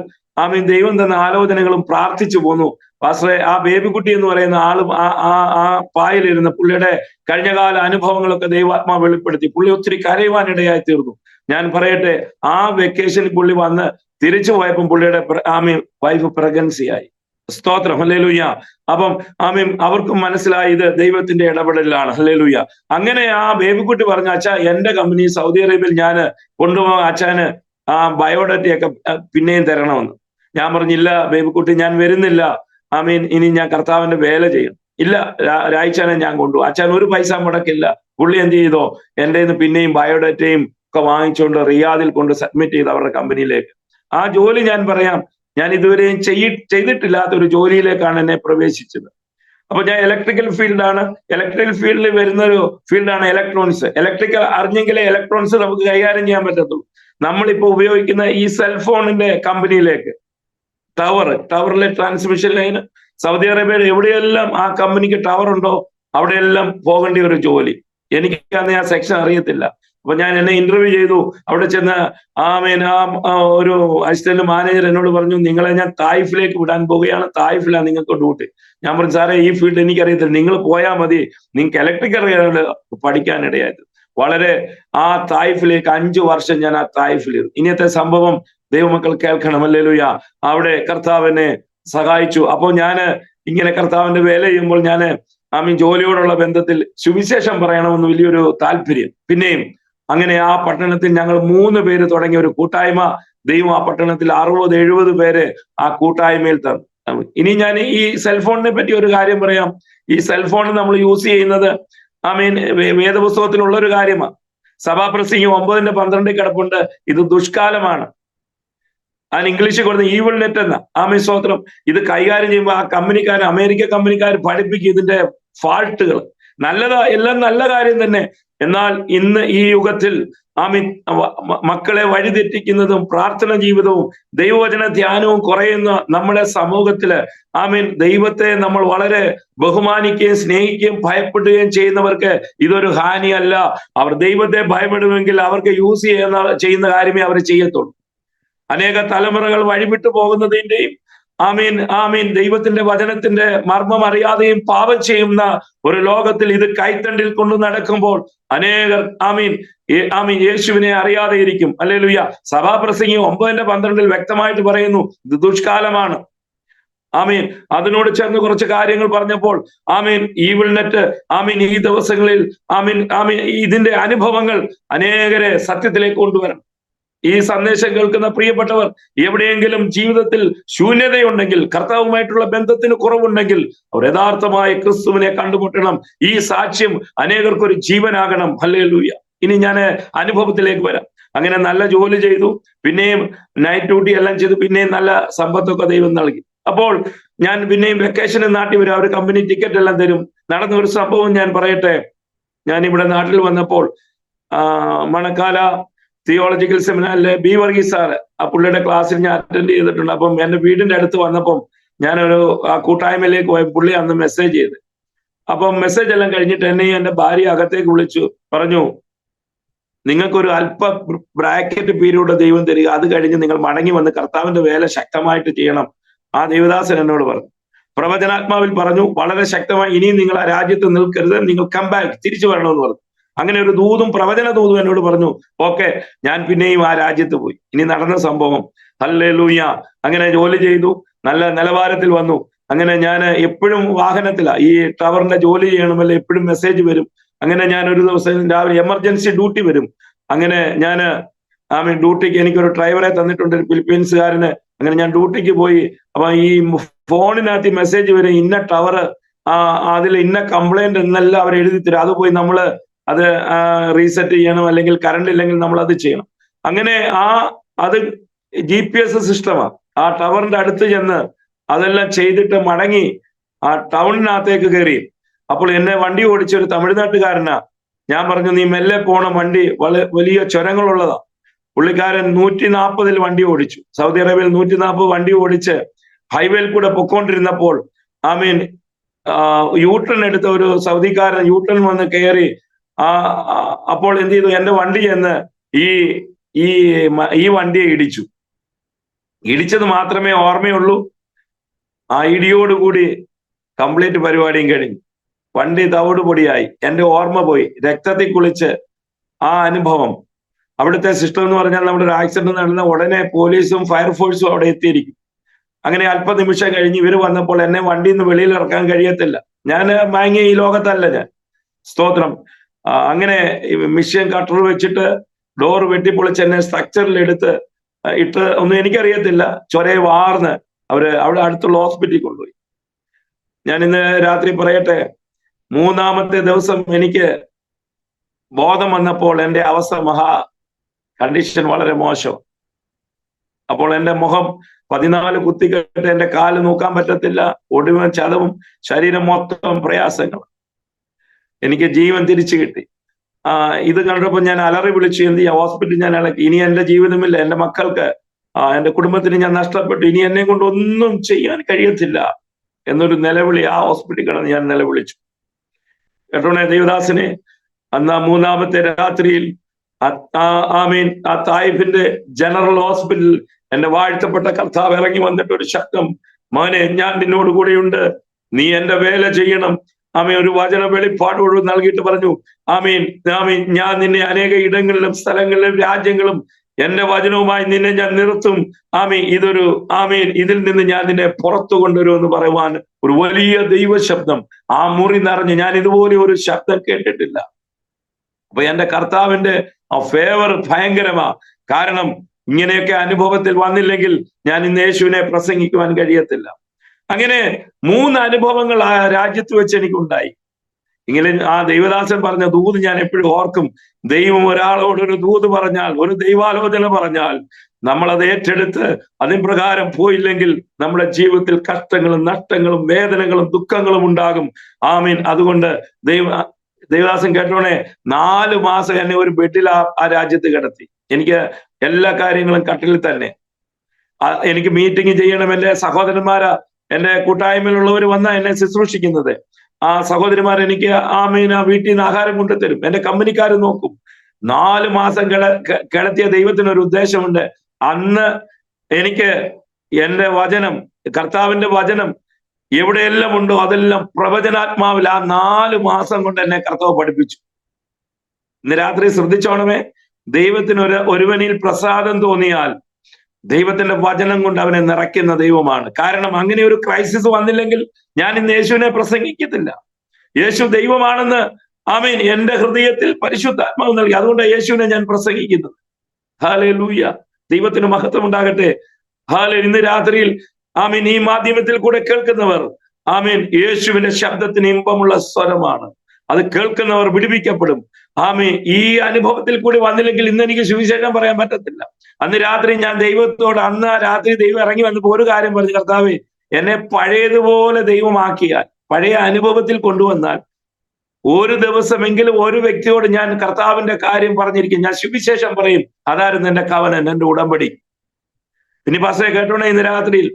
ദൈവം തന്ന ആലോചനകളും പ്രാർത്ഥിച്ചു പോന്നു. പാസ്റ്ററെ, ആ ബേബിക്കുട്ടി എന്ന് പറയുന്ന ആളും ആ പായിലിരുന്ന് പുള്ളിയുടെ കഴിഞ്ഞകാല അനുഭവങ്ങളൊക്കെ ദൈവാത്മാവ് വെളിപ്പെടുത്തി. പുള്ളി ഒത്തിരി കരയുവാനിടയായി തീർന്നു. ഞാൻ പറയട്ടെ, ആ വെക്കേഷനിൽ പുള്ളി വന്ന് തിരിച്ചു പോയപ്പം പുള്ളിയുടെ വൈഫ് പ്രഗ്നൻസി ആയി. സ്തോത്രം. ഹല്ലേലൂയ. അപ്പം അവർക്കും മനസ്സിലായി ഇത് ദൈവത്തിന്റെ ഇടപെടലാണ്. ഹല്ലേലൂയ. അങ്ങനെ ആ ബേബിക്കുട്ടി പറഞ്ഞു, അച്ഛാ, എന്റെ കമ്പനി സൗദി അറേബ്യയിൽ ഞാൻ കൊണ്ടുപോകാൻ അച്ഛന് ബയോഡാറ്റയൊക്കെ പിന്നെയും തരണമെന്ന്. ഞാൻ പറഞ്ഞില്ല ബേബിക്കുട്ടി, ഞാൻ വരുന്നില്ല. ഇനി ഞാൻ കർത്താവിന്റെ വേല ചെയ്യണം. ഇല്ല രായ്ച്ചാനെ ഞാൻ കൊണ്ടുപോകും. അച്ഛൻ ഒരു പൈസ മുടക്കില്ല. പുള്ളി എന്ത് ചെയ്തോ, എൻ്റെ പിന്നെയും ബയോഡാറ്റയും ഒക്കെ വാങ്ങിച്ചുകൊണ്ട് റിയാദിൽ കൊണ്ട് സബ്മിറ്റ് ചെയ്ത് അവരുടെ കമ്പനിയിലേക്ക്. ആ ജോലി ഞാൻ പറയാം, ഞാൻ ഇതുവരെയും ചെയ്തിട്ടില്ലാത്ത ഒരു ജോലിയിലേക്കാണ് എന്നെ പ്രവേശിച്ചത്. അപ്പൊ ഞാൻ ഇലക്ട്രിക്കൽ ഫീൽഡാണ്. ഇലക്ട്രിക്കൽ ഫീൽഡിൽ വരുന്ന ഒരു ഫീൽഡാണ് ഇലക്ട്രോണിക്സ്. ഇലക്ട്രിക്കൽ അറിഞ്ഞെങ്കിലേ ഇലക്ട്രോണിക്സ് നമുക്ക് കൈകാര്യം ചെയ്യാൻ പറ്റത്തുള്ളൂ. നമ്മളിപ്പോ ഉപയോഗിക്കുന്ന ഈ സെൽഫോണിന്റെ കമ്പനിയിലേക്ക് ടവറിലെ ട്രാൻസ്മിഷൻ ലൈന് സൗദി അറേബ്യയിൽ എവിടെയെല്ലാം ആ കമ്പനിക്ക് ടവർ ഉണ്ടോ അവിടെയെല്ലാം പോകേണ്ട ഒരു ജോലി. എനിക്ക് അന്ന് ആ സെക്ഷൻ അറിയത്തില്ല. അപ്പൊ ഞാൻ എന്നെ ഇന്റർവ്യൂ ചെയ്തു. അവിടെ ചെന്ന് ഒരു അസിസ്റ്റന്റ് മാനേജർ എന്നോട് പറഞ്ഞു, നിങ്ങളെ ഞാൻ തായിഫിലേക്ക് വിടാൻ പോവുകയാണ്, തായിഫിലാണ് നിങ്ങൾക്ക് ഡ്യൂട്ടി. ഞാൻ പറഞ്ഞു, സാറേ, ഈ ഫീൽഡ് എനിക്കറിയത്തില്ല, നിങ്ങൾ പോയാൽ മതി, നിങ്ങൾക്ക് ഇലക്ട്രിക്കൽ പഠിക്കാനിടയായത്. വളരെ ആ തായിഫിലേക്ക് 5 വർഷം ഞാൻ ആ തായിഫിലിരുന്നു. ഇനിയത്തെ സംഭവം ദൈവമക്കൾ കേൾക്കണം. ഹല്ലേലൂയ. അവിടെ കർത്താവിനെ സഹായിച്ചു. അപ്പോൾ ഞാന് ഇങ്ങനെ കർത്താവിന്റെ വേല ചെയ്യുമ്പോൾ ഞാന് ജോലിയോടുള്ള ബന്ധത്തിൽ സുവിശേഷം പറയണമെന്ന് വലിയൊരു താല്പര്യം. പിന്നെയും അങ്ങനെ ആ പട്ടണത്തിൽ ഞങ്ങൾ 3 പേര് തുടങ്ങിയ ഒരു കൂട്ടായ്മ ദൈവം ആ പട്ടണത്തിൽ 60-70 പേര് ആ കൂട്ടായ്മയിൽ തന്നു. ഇനി ഞാൻ ഈ സെൽഫോണിനെ പറ്റി ഒരു കാര്യം പറയാം. ഈ സെൽഫോൺ നമ്മൾ യൂസ് ചെയ്യുന്നത് വേദപുസ്തകത്തിലുള്ള ഒരു കാര്യമാണ്. സഭാപ്രസംഗം 9:12 കിടപ്പുണ്ട്. ഇത് ദുഷ്കാലമാണ്. അതിന് ഇംഗ്ലീഷിൽ കൊടുത്ത ഈവിൾ നെറ്റ് എന്ന ആമീൻ സ്തോത്രം. ഇത് കൈകാര്യം ചെയ്യുമ്പോൾ ആ കമ്പനിക്കാർ, അമേരിക്ക കമ്പനിക്കാർ പഠിപ്പിക്കും ഇതിന്റെ ഫാൾട്ടുകൾ. നല്ലതാ, എല്ലാം നല്ല കാര്യം തന്നെ. എന്നാൽ ഇന്ന് ഈ യുഗത്തിൽ ആമീൻ മക്കളെ വഴിതെറ്റിക്കുന്നതും പ്രാർത്ഥന ജീവിതവും ദൈവവചന ധ്യാനവും കുറയുന്ന നമ്മുടെ സമൂഹത്തില് ആമീൻ ദൈവത്തെ നമ്മൾ വളരെ ബഹുമാനിക്കുകയും സ്നേഹിക്കുകയും ഭയപ്പെടുകയും ചെയ്യുന്നവർക്ക് ഇതൊരു ഹാനിയല്ല. അവർ ദൈവത്തെ ഭയപ്പെടുമെങ്കിൽ അവർക്ക് യൂസ് ചെയ്യുന്ന കാര്യമേ അവർ ചെയ്യത്തുള്ളൂ. അനേക തലമുറകൾ വഴിവിട്ടു പോകുന്നതിന്റെയും ആമീൻ ദൈവത്തിന്റെ വചനത്തിന്റെ മർമ്മം അറിയാതെയും പാപം ചെയ്യുന്ന ഒരു ലോകത്തിൽ ഇത് കൈത്തണ്ടിൽ കൊണ്ടു നടക്കുമ്പോൾ അനേകർ ആമീൻ യേശുവിനെ അറിയാതെ ഇരിക്കും. ഹല്ലേലൂയ. സഭാപ്രസംഗി 9:12 വ്യക്തമായിട്ട് പറയുന്നു, ഇത് ദുഷ്കാലമാണ്. ആമീൻ. അതിനോട് ചേർന്ന് കുറച്ച് കാര്യങ്ങൾ പറഞ്ഞപ്പോൾ ആമീൻ ഈവിൾ നെറ്റ് ഈ ദിവസങ്ങളിൽ ഇതിന്റെ അനുഭവങ്ങൾ അനേകരെ സത്യത്തിലേക്ക് കൊണ്ടുവരണം. ഈ സന്ദേശം കേൾക്കുന്ന പ്രിയപ്പെട്ടവർ എവിടെയെങ്കിലും ജീവിതത്തിൽ ശൂന്യതയുണ്ടെങ്കിൽ, കർത്താവുമായിട്ടുള്ള ബന്ധത്തിന് കുറവുണ്ടെങ്കിൽ അവർ യഥാർത്ഥമായ ക്രിസ്തുവിനെ കണ്ടുമുട്ടണം. ഈ സാക്ഷ്യം അനേകർക്കൊരു ജീവനാകണം. ഹല്ലേലൂയ. ഇനി ഞാൻ അനുഭവത്തിലേക്ക് വരാം. അങ്ങനെ നല്ല ജോലി ചെയ്തു, പിന്നെയും നൈറ്റ് ഡ്യൂട്ടി എല്ലാം ചെയ്തു, പിന്നെയും നല്ല സമ്പത്തൊക്കെ ദൈവം നൽകി. അപ്പോൾ ഞാൻ പിന്നെയും വെക്കേഷന് നാട്ടിൽ വരും, അവർ കമ്പനി ടിക്കറ്റ് എല്ലാം തരും. നടന്ന ഒരു സംഭവം ഞാൻ പറയട്ടെ. ഞാൻ ഇവിടെ നാട്ടിൽ വന്നപ്പോൾ മണക്കാല തിയോളജിക്കൽ സെമിനാറിലെ ബി വർഗീസ് സാറ്, ആ പുള്ളിയുടെ ക്ലാസ്സിൽ ഞാൻ അറ്റൻഡ് ചെയ്തിട്ടുണ്ട്. അപ്പം എന്റെ വീടിന്റെ അടുത്ത് വന്നപ്പം ഞാനൊരു ആ കൂട്ടായ്മയിലേക്ക് പോയ പുള്ളി അന്ന് മെസ്സേജ് ചെയ്ത്. അപ്പം മെസ്സേജ് എല്ലാം കഴിഞ്ഞിട്ട് എന്നെയും എന്റെ ഭാര്യ അകത്തേക്ക് വിളിച്ചു പറഞ്ഞു, നിങ്ങൾക്കൊരു അല്പ ബ്രാക്കറ്റ് പീരീഡ് ദൈവം തരിക, അത് കഴിഞ്ഞ് നിങ്ങൾ മടങ്ങി വന്ന് കർത്താവിന്റെ വേല ശക്തമായിട്ട് ചെയ്യണം. ആ ദേവദാസൻ എന്നോട് പറഞ്ഞു, പ്രവചനാത്മാവിൽ പറഞ്ഞു, വളരെ ശക്തമായി ഇനിയും നിങ്ങൾ ആ രാജ്യത്ത് നിൽക്കരുത്, നിങ്ങൾ കം ബാക്ക്, തിരിച്ചു വരണമെന്ന് പറഞ്ഞു. അങ്ങനെ ഒരു ദൂതും പ്രവചന ദൂതും എന്നോട് പറഞ്ഞു. ഓക്കെ, ഞാൻ പിന്നെയും ആ രാജ്യത്ത് പോയി. ഇനി നടന്ന സംഭവം ഹല്ലേലൂയ. അങ്ങനെ ജോലി ചെയ്തു, നല്ല നിലവാരത്തിൽ വന്നു. അങ്ങനെ ഞാൻ എപ്പോഴും വാഹനത്തിലാ, ഈ ടവറിന്റെ ജോലി ചെയ്യണമല്ലോ, എപ്പോഴും മെസ്സേജ് വരും. അങ്ങനെ ഞാൻ ഒരു ദിവസം രാവിലെ എമർജൻസി ഡ്യൂട്ടി വരും. അങ്ങനെ ഞാൻ ഡ്യൂട്ടിക്ക് എനിക്കൊരു ഡ്രൈവറെ തന്നിട്ടുണ്ട്, ഒരു ഫിലിപ്പീൻസുകാരന്. അങ്ങനെ ഞാൻ ഡ്യൂട്ടിക്ക് പോയി. അപ്പൊ ഈ ഫോണിനകത്ത് മെസ്സേജ് വരും, ഇന്ന ടവർ അതിൽ ഇന്ന കംപ്ലൈന്റ് എന്നെല്ലാം അവർ എഴുതി തരും. അത് പോയി നമ്മള് അത് റീസെറ്റ് ചെയ്യണം, അല്ലെങ്കിൽ കറണ്ട് ഇല്ലെങ്കിൽ നമ്മൾ അത് ചെയ്യണം. അങ്ങനെ അത് GPS സിസ്റ്റമാണ്. ആ ടവറിന്റെ അടുത്ത് ചെന്ന് അതെല്ലാം ചെയ്തിട്ട് മടങ്ങി ആ ടൗണിനകത്തേക്ക് കയറി. അപ്പോൾ എന്നെ വണ്ടി ഓടിച്ച ഒരു തമിഴ്നാട്ടുകാരനാ. ഞാൻ പറഞ്ഞു, നീ മെല്ലെ പോണ വണ്ടി വലിയ ചുരങ്ങളുള്ളതാ. പുള്ളിക്കാരൻ 140 വണ്ടി ഓടിച്ചു. സൗദി അറേബ്യയിൽ 140 വണ്ടി ഓടിച്ച് ഹൈവേയിൽ കൂടെ പൊക്കോണ്ടിരുന്നപ്പോൾ യൂട്ടേൺ എടുത്ത ഒരു സൗദിക്കാരൻ യൂട്ടേൺ വന്ന് കയറി. അപ്പോൾ എന്ത് ചെയ്തു, എന്റെ വണ്ടി ചെന്ന് ഈ വണ്ടിയെ ഇടിച്ചു. ഇടിച്ചത് മാത്രമേ ഓർമ്മയുള്ളൂ. ആ ഇടിയോടുകൂടി കംപ്ലീറ്റ് പരിപാടിയും കഴിഞ്ഞു. വണ്ടി തവിട് പൊടിയായി, എന്റെ ഓർമ്മ പോയി, രക്തത്തിൽ കുളിച്ച്. ആ അനുഭവം, അവിടുത്തെ സിസ്റ്റം എന്ന് പറഞ്ഞാൽ നമ്മുടെ ഒരു ആക്സിഡന്റ് നടന്ന ഉടനെ പോലീസും ഫയർഫോഴ്സും അവിടെ എത്തിയിരിക്കും. അങ്ങനെ അല്പനിമിഷം കഴിഞ്ഞ് ഇവര് വന്നപ്പോൾ എന്നെ വണ്ടിയിൽ നിന്ന് വെളിയിൽ ഇറക്കാൻ കഴിയത്തില്ല. ഞാൻ വാങ്ങിയ ഈ ലോകത്തല്ല ഞാൻ, സ്തോത്രം. അങ്ങനെ മിഷ്യൻ കട്ടർ വെച്ചിട്ട് ഡോർ വെട്ടിപ്പൊളിച്ച് എന്നെ സ്ട്രക്ചറിൽ എടുത്ത് ഇട്ട്, ഒന്നും എനിക്കറിയത്തില്ല, ചൊരയെ വാർന്ന് അവിടെ അടുത്തുള്ള ഹോസ്പിറ്റലിൽ കൊണ്ടുപോയി. ഞാൻ ഇന്ന് രാത്രി പറയട്ടെ, 3-ാമത്തെ ദിവസം എനിക്ക് ബോധം വന്നപ്പോൾ എന്റെ അവസ്ഥ കണ്ടീഷൻ വളരെ മോശം. അപ്പോൾ എന്റെ മുഖം 14 കുത്തിക്കെട്ട്, എന്റെ കാല് നോക്കാൻ പറ്റത്തില്ല, ഒടുവും ചതവും, ശരീരം മൊത്തം പ്രയാസങ്ങൾ. എനിക്ക് ജീവൻ തിരിച്ചു കിട്ടി. ഇത് കണ്ടപ്പോൾ ഞാൻ അലറി വിളിച്ചു, എന്ത് ചെയ്യാം, ഹോസ്പിറ്റലിൽ ഞാൻ ഇളക്കി. ഇനി എന്റെ ജീവിതമില്ല, എന്റെ മക്കൾക്ക്, എന്റെ കുടുംബത്തിന് ഞാൻ നഷ്ടപ്പെട്ടു, ഇനി എന്നെ കൊണ്ട് ഒന്നും ചെയ്യാൻ കഴിയത്തില്ല എന്നൊരു നിലവിളി ആ ഹോസ്പിറ്റലിൽ കിടന്ന് ഞാൻ നിലവിളിച്ചു. കേട്ടോണേ ദൈവദാസനെ, അന്ന് 3-ാമത്തെ രാത്രിയിൽ ആ തായിഫിന്റെ ജനറൽ ഹോസ്പിറ്റലിൽ എന്റെ വാഴ്ത്തപ്പെട്ട കർത്താവ് ഇറങ്ങി വന്നിട്ട് ഒരു ശബ്ദം, മോനെ, ഞാൻ നിന്നോട് കൂടെയുണ്ട്, നീ എന്റെ വേല ചെയ്യണം. ഒരു വചന വെളിപ്പാടോട് നൽകിയിട്ട് പറഞ്ഞു, ഞാൻ നിന്നെ അനേക ഇടങ്ങളിലും സ്ഥലങ്ങളിലും രാജ്യങ്ങളും എന്റെ വചനവുമായി നിന്നെ ഞാൻ നിർത്തും. ഇതിൽ നിന്ന് ഞാൻ നിന്നെ പുറത്തു കൊണ്ടുവരുമെന്ന് പറയുവാൻ ഒരു വലിയ ദൈവശബ്ദം ആ മുറി നിറഞ്ഞ്, ഞാൻ ഇതുപോലെ ഒരു ശബ്ദം കേട്ടിട്ടില്ല. അപ്പൊ എന്റെ കർത്താവിന്റെ ആ ഫേവർ ഭയങ്കരമാ. കാരണം ഇങ്ങനെയൊക്കെ അനുഭവത്തിൽ വന്നില്ലെങ്കിൽ ഞാൻ ഇന്ന് യേശുവിനെ പ്രസംഗിക്കുവാൻ കഴിയത്തില്ല. അങ്ങനെ 3 അനുഭവങ്ങൾ ആ രാജ്യത്ത് വെച്ച് എനിക്കുണ്ടായി. ഇങ്ങനെ ആ ദൈവദാസൻ പറഞ്ഞ ദൂത് ഞാൻ എപ്പോഴും ഓർക്കും. ദൈവം ഒരാളോട് ഒരു ദൂത് പറഞ്ഞാൽ, ഒരു ദൈവാലോചന പറഞ്ഞാൽ, നമ്മളത് ഏറ്റെടുത്ത് അതിൻ പ്രകാരം പോയില്ലെങ്കിൽ നമ്മുടെ ജീവിതത്തിൽ കഷ്ടങ്ങളും നഷ്ടങ്ങളും വേദനകളും ദുഃഖങ്ങളും ഉണ്ടാകും. ആമീൻ. അതുകൊണ്ട് ദൈവദാസൻ കേട്ടോണേ, 4 മാസം എന്നെ ഒരു ബെഡിൽ ആ രാജ്യത്ത് കിടത്തി. എനിക്ക് എല്ലാ കാര്യങ്ങളും കട്ടിലിൽ തന്നെ. എനിക്ക് മീറ്റിംഗ് ചെയ്യണം. എന്റെ സഹോദരന്മാരാ, എന്റെ കൂട്ടായ്മയിലുള്ളവർ വന്നാ എന്നെ ശുശ്രൂഷിക്കുന്നത്. ആ സഹോദരിമാർ എനിക്ക് ആമീൻ ആ വീട്ടിൽ നിന്ന് ആഹാരം കൊണ്ടുതരും. എന്റെ കമ്പനിക്കാർ നോക്കും. 4 മാസം കിടത്തിയ ദൈവത്തിനൊരു ഉദ്ദേശമുണ്ട്. അന്ന് എനിക്ക് എന്റെ വചനം, കർത്താവിന്റെ വചനം എവിടെയെല്ലാം ഉണ്ടോ അതെല്ലാം പ്രവചനാത്മാവിൽ ആ 4 മാസം കൊണ്ട് എന്നെ കർത്താവ് പഠിപ്പിച്ചു. ഇന്ന് രാത്രി ശ്രദ്ധിച്ചോണമേ, ദൈവത്തിന് ഒരുവനിൽ പ്രസാദം തോന്നിയാൽ ദൈവത്തിന്റെ വചനം കൊണ്ട് അവനെ നിറയ്ക്കുന്ന ദൈവമാണ്. കാരണം അങ്ങനെ ഒരു ക്രൈസിസ് വന്നില്ലെങ്കിൽ ഞാൻ ഇന്ന് യേശുവിനെ പ്രസംഗിക്കത്തില്ല. യേശു ദൈവമാണെന്ന് ആമീൻ എന്റെ ഹൃദയത്തിൽ പരിശുദ്ധാത്മാവ് നൽകി. അതുകൊണ്ട് യേശുവിനെ ഞാൻ പ്രസംഗിക്കുന്നത്. ഹല്ലേലൂയ. ദൈവത്തിന് മഹത്വം ഉണ്ടാകട്ടെ. ഇന്ന് രാത്രിയിൽ ആമീൻ ഈ മാധ്യമത്തിൽ കൂടെ കേൾക്കുന്നവർ ആമീൻ യേശുവിന്റെ ശബ്ദത്തിന് ഇമ്പമുള്ള സ്വരമാണ്. അത് കേൾക്കുന്നവർ വിടുവിക്കപ്പെടും. ആമീൻ. ഈ അനുഭവത്തിൽ കൂടി വന്നില്ലെങ്കിൽ ഇന്ന് എനിക്ക് സുവിശേഷം പറയാൻ പറ്റത്തില്ല. അന്ന് രാത്രി ഞാൻ ദൈവത്തോട്, അന്ന് രാത്രി ദൈവം ഇറങ്ങി വന്നപ്പോൾ ഒരു കാര്യം പറഞ്ഞു, കർത്താവേ, എന്നെ പഴയതുപോലെ ദൈവമാക്കിയാൽ, പഴയ അനുഭവത്തിൽ കൊണ്ടുവന്നാൽ, ഒരു ദിവസമെങ്കിലും ഒരു വ്യക്തിയോട് ഞാൻ കർത്താവിന്റെ കാര്യം പറഞ്ഞിരിക്കും, ഞാൻ സുവിശേഷം പറയും. അതായിരുന്നു എന്റെ കവനൻ, എന്റെ ഉടമ്പടി. ഇനി പാസ്റ്ററെ കേട്ടോണേ, ഇന്ന് രാത്രിയിൽ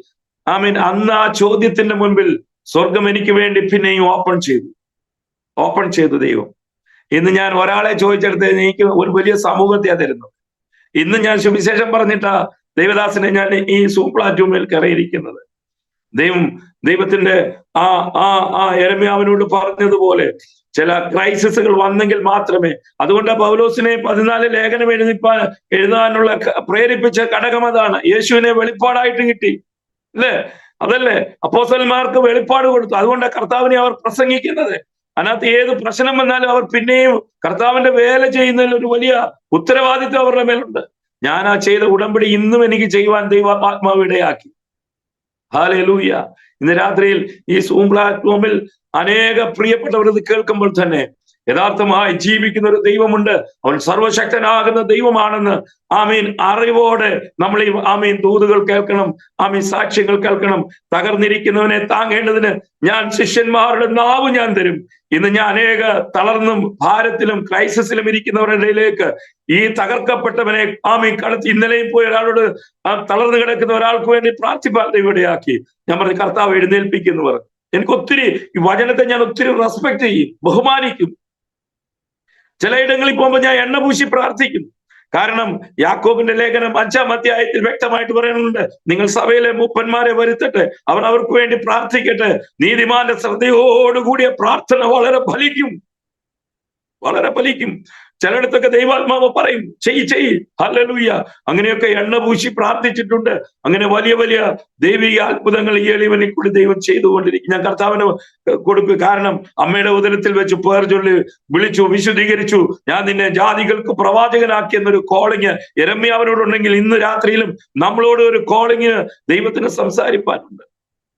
ആമീൻ അന്ന് ആ ചോദ്യത്തിന്റെ മുൻപിൽ സ്വർഗം എനിക്ക് വേണ്ടി പിന്നെയും ഓപ്പൺ ചെയ്തു ദൈവം. ഇന്ന് ഞാൻ ഒരാളെ ചോദിച്ചെടുത്ത് എനിക്ക് ഒരു വലിയ സമൂഹത്തെ തരുന്നു. ഇന്ന് ഞാൻ സുവിശേഷം പറഞ്ഞിട്ടാ ദൈവദാസനെ ഞാൻ ഈ സൂം പ്ലാറ്റ്ഫോമിൽ കയറിയിരിക്കുന്നത്. ദൈവത്തിന്റെ ആ യെരമ്യാവിനോട് പറഞ്ഞതുപോലെ ചില ക്രൈസിസുകൾ വന്നെങ്കിൽ മാത്രമേ, അതുകൊണ്ട് പൗലോസിനെ 14 ലേഖനം എഴുതാനുള്ള പ്രേരിപ്പിച്ച ഘടകം അതാണ്. യേശുവിനെ വെളിപ്പാടായിട്ട് കിട്ടി, അല്ലേ? അതല്ലേ അപ്പോസ്തലന്മാർക്ക് വെളിപ്പാട് കൊടുത്തു. അതുകൊണ്ട് കർത്താവിനെ അവർ പ്രസംഗിക്കുന്നത്. അതിനകത്ത് ഏത് പ്രശ്നം വന്നാലും അവർ പിന്നെയും കർത്താവിന്റെ വേല ചെയ്യുന്നതിൽ ഒരു വലിയ ഉത്തരവാദിത്വം അവരുടെ മേലുണ്ട്. ഞാൻ ആ ചെയ്ത ഉടമ്പടി ഇന്നും എനിക്ക് ചെയ്യുവാൻ ദൈവാത്മാവ് ഇടയാക്കി. ഹല്ലേലൂയ. ഇന്ന് രാത്രിയിൽ ഈ സൂം പ്ലാറ്റ്ഫോമിൽ അനേക പ്രിയപ്പെട്ടവർ ഇത് കേൾക്കുമ്പോൾ തന്നെ യഥാർത്ഥമായി ജീവിക്കുന്ന ഒരു ദൈവമുണ്ട്. അവൻ സർവശക്തനാകുന്ന ദൈവമാണെന്ന് ആമീൻ അറിവോടെ നമ്മൾ ഈ ആമീൻ ദൂതുകൾ കേൾക്കണം. ആമീൻ സാക്ഷ്യങ്ങൾ കേൾക്കണം. തകർന്നിരിക്കുന്നവനെ താങ്ങേണ്ടതിന് ഞാൻ ശിഷ്യന്മാരുടെ നാവ് ഞാൻ തരും. ഇന്ന് ഞാൻ അനേക തളർന്നും ഭാരത്തിലും ക്രൈസിസിലും ഇരിക്കുന്നവരുടെ ഇടയിലേക്ക് ഈ തകർക്കപ്പെട്ടവനെ ആമീൻ കടത്തി, ഇന്നലെയും പോയി ഒരാളോട് തളർന്നു കിടക്കുന്ന ഒരാൾക്ക് വേണ്ടി പ്രാർത്ഥിപ്പാൻ ഇവിടെയാക്കി. ഞാൻ പറഞ്ഞു, കർത്താവ് എഴുന്നേൽപ്പിക്കുന്നവർ. എനിക്ക് ഒത്തിരി ഈ വചനത്തെ ഞാൻ ഒത്തിരി റെസ്പെക്ട് ചെയ്യും, ബഹുമാനിക്കും. ചിലയിടങ്ങളിൽ പോകുമ്പോൾ ഞാൻ എണ്ണ പൂശി പ്രാർത്ഥിക്കും. കാരണം യാക്കോബിന്റെ ലേഖനം 5-ാം അധ്യായത്തിൽ വ്യക്തമായിട്ട് പറയുന്നുണ്ട്, നിങ്ങൾ സഭയിലെ മൂപ്പന്മാരെ വരുത്തട്ടെ, അവർ അവർക്ക് വേണ്ടി പ്രാർത്ഥിക്കട്ടെ. നീതിമാന്റെ ശ്രദ്ധയോടുകൂടിയ പ്രാർത്ഥന വളരെ ഫലിക്കും. ചിലയിടത്തൊക്കെ ദൈവാത്മാവ് പറയും, ചെയ്യ്. ഹല്ലേലൂയ. അങ്ങനെയൊക്കെ എണ്ണ പൂശി പ്രാർത്ഥിച്ചിട്ടുണ്ട്. അങ്ങനെ വലിയ വലിയ ദൈവിക അത്ഭുതങ്ങൾ ഈ എളിവനിൽ കൂടി ദൈവം ചെയ്തുകൊണ്ടിരിക്കും. ഞാൻ കർത്താവിന് കൊടുക്കും. കാരണം അമ്മയുടെ ഉദരത്തിൽ വെച്ച് പേർ ചൊല്ലി വിളിച്ചു, വിശുദ്ധീകരിച്ചു, ഞാൻ നിന്നെ ജാതികൾക്ക് പ്രവാചകനാക്കി എന്നൊരു കോളിങ് യെരമ്യാവിനോടുണ്ടെങ്കിൽ ഇന്ന് രാത്രിയിലും നമ്മളോട് ഒരു കോളിങ് ദൈവത്തിന് സംസാരിപ്പാനുണ്ട്.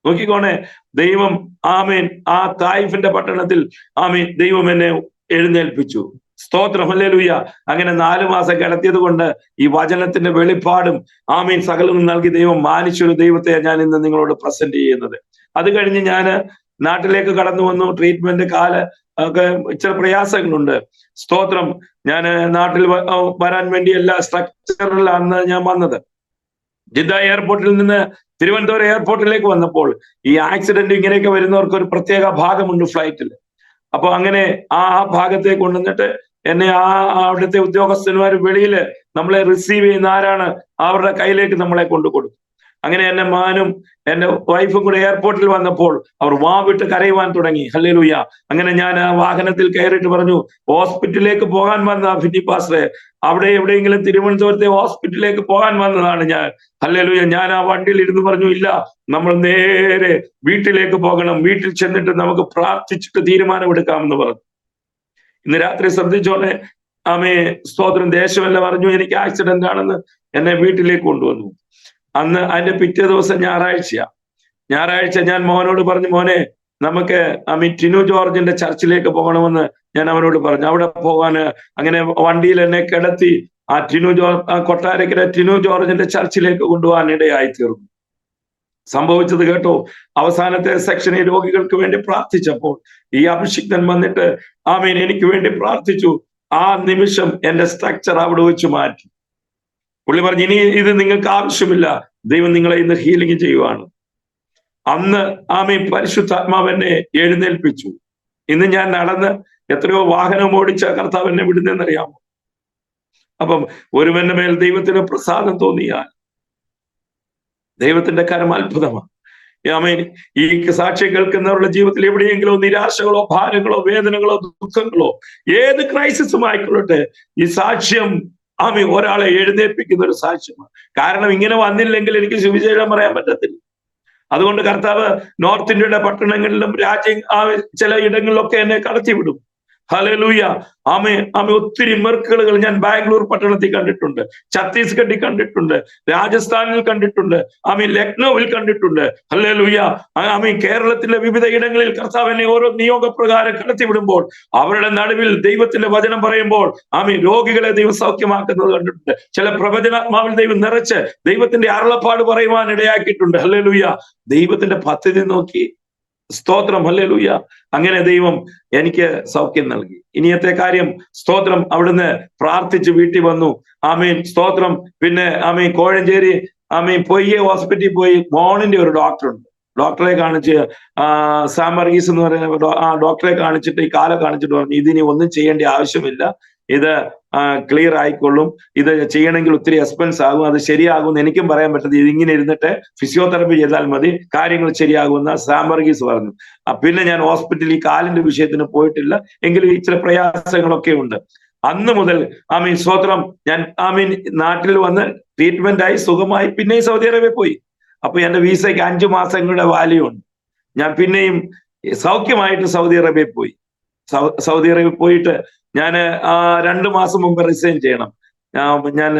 നോക്കിക്കോണേ, ദൈവം ആമേൻ ആ തായിഫിന്റെ പട്ടണത്തിൽ ആമേൻ ദൈവം എന്നെ എഴുന്നേൽപ്പിച്ചു. സ്തോത്രം, ഹല്ലേലൂയ. അങ്ങനെ 4 മാസം കിടത്തിയത് കൊണ്ട് ഈ വചനത്തിന്റെ വെളിപ്പാടും ആമീൻ സകലവും നൽകി ദൈവം മാനിച്ചൊരു ദൈവത്തെ ഞാൻ ഇന്ന് നിങ്ങളോട് പ്രസന്റ് ചെയ്യുന്നത്. അത് കഴിഞ്ഞ് ഞാൻ നാട്ടിലേക്ക് കടന്നു വന്നു. ട്രീറ്റ്മെന്റ് ഒക്കെ ഇച്ചിരി പ്രയാസങ്ങളുണ്ട്. സ്തോത്രം. ഞാൻ നാട്ടിൽ വരാൻ വേണ്ടി എല്ലാ സ്ട്രക്ചറിലാണ് ഞാൻ വന്നത്. ജിദ്ദ എയർപോർട്ടിൽ നിന്ന് തിരുവനന്തപുരം എയർപോർട്ടിലേക്ക് വന്നപ്പോൾ ഈ ആക്സിഡന്റ് ഇങ്ങനെയൊക്കെ വരുന്നവർക്ക് ഒരു പ്രത്യേക ഭാഗമുണ്ട് ഫ്ലൈറ്റിൽ. അപ്പൊ അങ്ങനെ ആ ഭാഗത്തേക്ക് കൊണ്ടുവന്നിട്ട് എന്നെ അവിടുത്തെ ഉദ്യോഗസ്ഥന്മാർ വെളിയിൽ നമ്മളെ റിസീവ് ചെയ്യുന്ന ആരാണ് അവരുടെ കയ്യിലേക്ക് നമ്മളെ കൊണ്ടു കൊടുത്തു. അങ്ങനെ എന്റെ മകനും എന്റെ വൈഫും കൂടെ എയർപോർട്ടിൽ വന്നപ്പോൾ അവർ വാവിട്ട് കരയുവാൻ തുടങ്ങി. ഹല്ലേലൂയ. അങ്ങനെ ഞാൻ ആ വാഹനത്തിൽ കയറിയിട്ട് പറഞ്ഞു, ഹോസ്പിറ്റലിലേക്ക് പോകാൻ വന്ന ഫിന്നി പാസ്റ്ററെ, അവിടെ എവിടെയെങ്കിലും തിരുവനന്തപുരത്തെ ഹോസ്പിറ്റലിലേക്ക് പോകാൻ വന്നതാണ് ഞാൻ. ഹല്ലേലൂയ. ഞാൻ ആ വണ്ടിയിൽ ഇരുന്ന് പറഞ്ഞു, ഇല്ല, നമ്മൾ നേരെ വീട്ടിലേക്ക് പോകണം, വീട്ടിൽ ചെന്നിട്ട് നമുക്ക് പ്രാർത്ഥിച്ചിട്ട് തീരുമാനമെടുക്കാമെന്ന് പറഞ്ഞു. ഇന്ന് രാത്രി ശ്രദ്ധിച്ചോണേ, ആമേ സ്തോത്രം. ദേശമെല്ലാം പറഞ്ഞു എനിക്ക് ആക്സിഡന്റ് ആണെന്ന്. എന്നെ വീട്ടിലേക്ക് കൊണ്ടുവന്നു. അന്ന് അതിന്റെ പിറ്റേ ദിവസം ഞായറാഴ്ച ഞാൻ മോനോട് പറഞ്ഞു, മോനെ നമുക്ക് ടിനു ജോർജിന്റെ ചർച്ചിലേക്ക് പോകണമെന്ന് ഞാൻ അവനോട് പറഞ്ഞു. അവിടെ പോകാൻ അങ്ങനെ വണ്ടിയിൽ എന്നെ കിടത്തി കൊട്ടാരക്കര ടിനു ജോർജിന്റെ ചർച്ചിലേക്ക് കൊണ്ടുപോകാൻ ഇടയായി തീർന്നു. സംഭവിച്ചത് കേട്ടോ, അവസാനത്തെ സെക്ഷനിൽ രോഗികൾക്ക് വേണ്ടി പ്രാർത്ഥിച്ചപ്പോൾ ഈ അഭിഷിക്തൻ വന്നിട്ട് എനിക്ക് വേണ്ടി പ്രാർത്ഥിച്ചു. ആ നിമിഷം എന്റെ സ്ട്രക്ചർ അവിടെ വെച്ച് മാറ്റി. പുള്ളി പറഞ്ഞു, ഇനി ഇത് നിങ്ങൾക്ക് ആവശ്യമില്ല, ദൈവം നിങ്ങളെ ഇന്ന് ഹീലിംഗ് ചെയ്യുവാണ്. അന്ന് പരിശുദ്ധാത്മാവ് എന്നെ എഴുന്നേൽപ്പിച്ചു. ഇന്ന് ഞാൻ നടന്ന് എത്രയോ വാഹനം ഓടിച്ച കർത്താവ് എന്നെ വിടുന്നതെന്നറിയാമോ? അപ്പം ഒരുവന്റെ മേൽ ദൈവത്തിന് പ്രസാദം തോന്നിയാൽ ദൈവത്തിന്റെ കരം അത്ഭുതമാണ്. ഈ സാക്ഷ്യം കേൾക്കുന്നവരുടെ ജീവിതത്തിൽ എവിടെയെങ്കിലോ നിരാശകളോ ഭാരങ്ങളോ വേദനകളോ ദുഃഖങ്ങളോ ഏത് ക്രൈസിസും ആയിക്കൊള്ളട്ടെ, ഈ സാക്ഷ്യം ഒരാളെ എഴുന്നേൽപ്പിക്കുന്ന ഒരു സാക്ഷ്യമാണ്. കാരണം ഇങ്ങനെ വന്നില്ലെങ്കിൽ എനിക്ക് സുവിശേഷം പറയാൻ പറ്റത്തില്ല. അതുകൊണ്ട് കർത്താവ് നോർത്ത് ഇന്ത്യയുടെ പട്ടണങ്ങളിലും ചില ഇടങ്ങളിലൊക്കെ എന്നെ കടത്തിവിടും. ഹല്ലേലൂയ. ഒത്തിരി മെർക്കുകൾ ഞാൻ ബാംഗ്ലൂർ പട്ടണത്തിൽ കണ്ടിട്ടുണ്ട്, ഛത്തീസ്ഗഡിൽ കണ്ടിട്ടുണ്ട്, രാജസ്ഥാനിൽ കണ്ടിട്ടുണ്ട്, ലക്നൌവിൽ കണ്ടിട്ടുണ്ട്. ഹല്ലേലൂയ. കേരളത്തിലെ വിവിധ ഇടങ്ങളിൽ കർത്താവ് എന്നെ ഓരോ നിയോഗപ്രകാരം കടത്തിവിടുമ്പോൾ അവരുടെ നടുവിൽ ദൈവത്തിന്റെ വചനം പറയുമ്പോൾ രോഗികളെ ദൈവം സൗഖ്യമാക്കുന്നത് കണ്ടിട്ടുണ്ട്. ചില പ്രവചനാത്മാവിൽ ദൈവം നിറച്ച് ദൈവത്തിന്റെ അരുളപ്പാട് പറയുവാൻ ഇടയാക്കിയിട്ടുണ്ട്. ഹല്ലേലൂയ. ദൈവത്തിന്റെ പദ്ധതി നോക്കി സ്തോത്രം. ഹല്ലേലൂയ. അങ്ങനെ ദൈവം എനിക്ക് സൗഖ്യം നൽകി. ഇനിയത്തെ കാര്യം സ്തോത്രം, അവിടുന്ന് പ്രാർത്ഥിച്ച് വീട്ടിൽ വന്നു. സ്തോത്രം. പിന്നെ കോഴഞ്ചേരി പൊയ്യെ ഹോസ്പിറ്റലിൽ പോയി ബോണിന്റെ ഒരു ഡോക്ടറുണ്ട്. ഡോക്ടറെ കാണിച്ച് സാമർഗീസ് എന്ന് പറയുന്ന ആ ഡോക്ടറെ കാണിച്ചിട്ട് ഈ കാലം കാണിച്ചിട്ട് പറഞ്ഞു, ഇതിനി ഒന്നും ചെയ്യേണ്ട ആവശ്യമില്ല, ഇത് ക്ലിയർ ആയിക്കൊള്ളും, ഇത് ചെയ്യണമെങ്കിൽ ഒത്തിരി എക്സ്പെൻസ് ആകും, അത് ശരിയാകുമെന്ന് എനിക്കും പറയാൻ പറ്റത്തില്ല, ഇതിങ്ങനെ ഇരുന്നിട്ട് ഫിസിയോതെറപ്പി ചെയ്താൽ മതി, കാര്യങ്ങൾ ശരിയാകുമെന്ന് സാമർഗീസ് പറഞ്ഞു. പിന്നെ ഞാൻ ഹോസ്പിറ്റലിൽ ഈ കാലിന്റെ വിഷയത്തിന് പോയിട്ടില്ല, എങ്കിലും ഇച്ചിരി പ്രയാസങ്ങളൊക്കെ ഉണ്ട്. അന്ന് മുതൽ സ്തോത്രം ഞാൻ നാട്ടിൽ വന്ന് ട്രീറ്റ്മെന്റ് ആയി സുഖമായി പിന്നെയും സൗദി അറേബ്യ പോയി. അപ്പൊ എന്റെ വീസയ്ക്ക് 5 മാസങ്ങളുടെ വാല്യൂ ഉണ്ട്. ഞാൻ പിന്നെയും സൗഖ്യമായിട്ട് സൗദി അറേബ്യ പോയി. സൗദി അറേബ്യ പോയിട്ട് ഞാൻ 2 മാസം മുമ്പ് റിസൈൻ ചെയ്യണം. ഞാൻ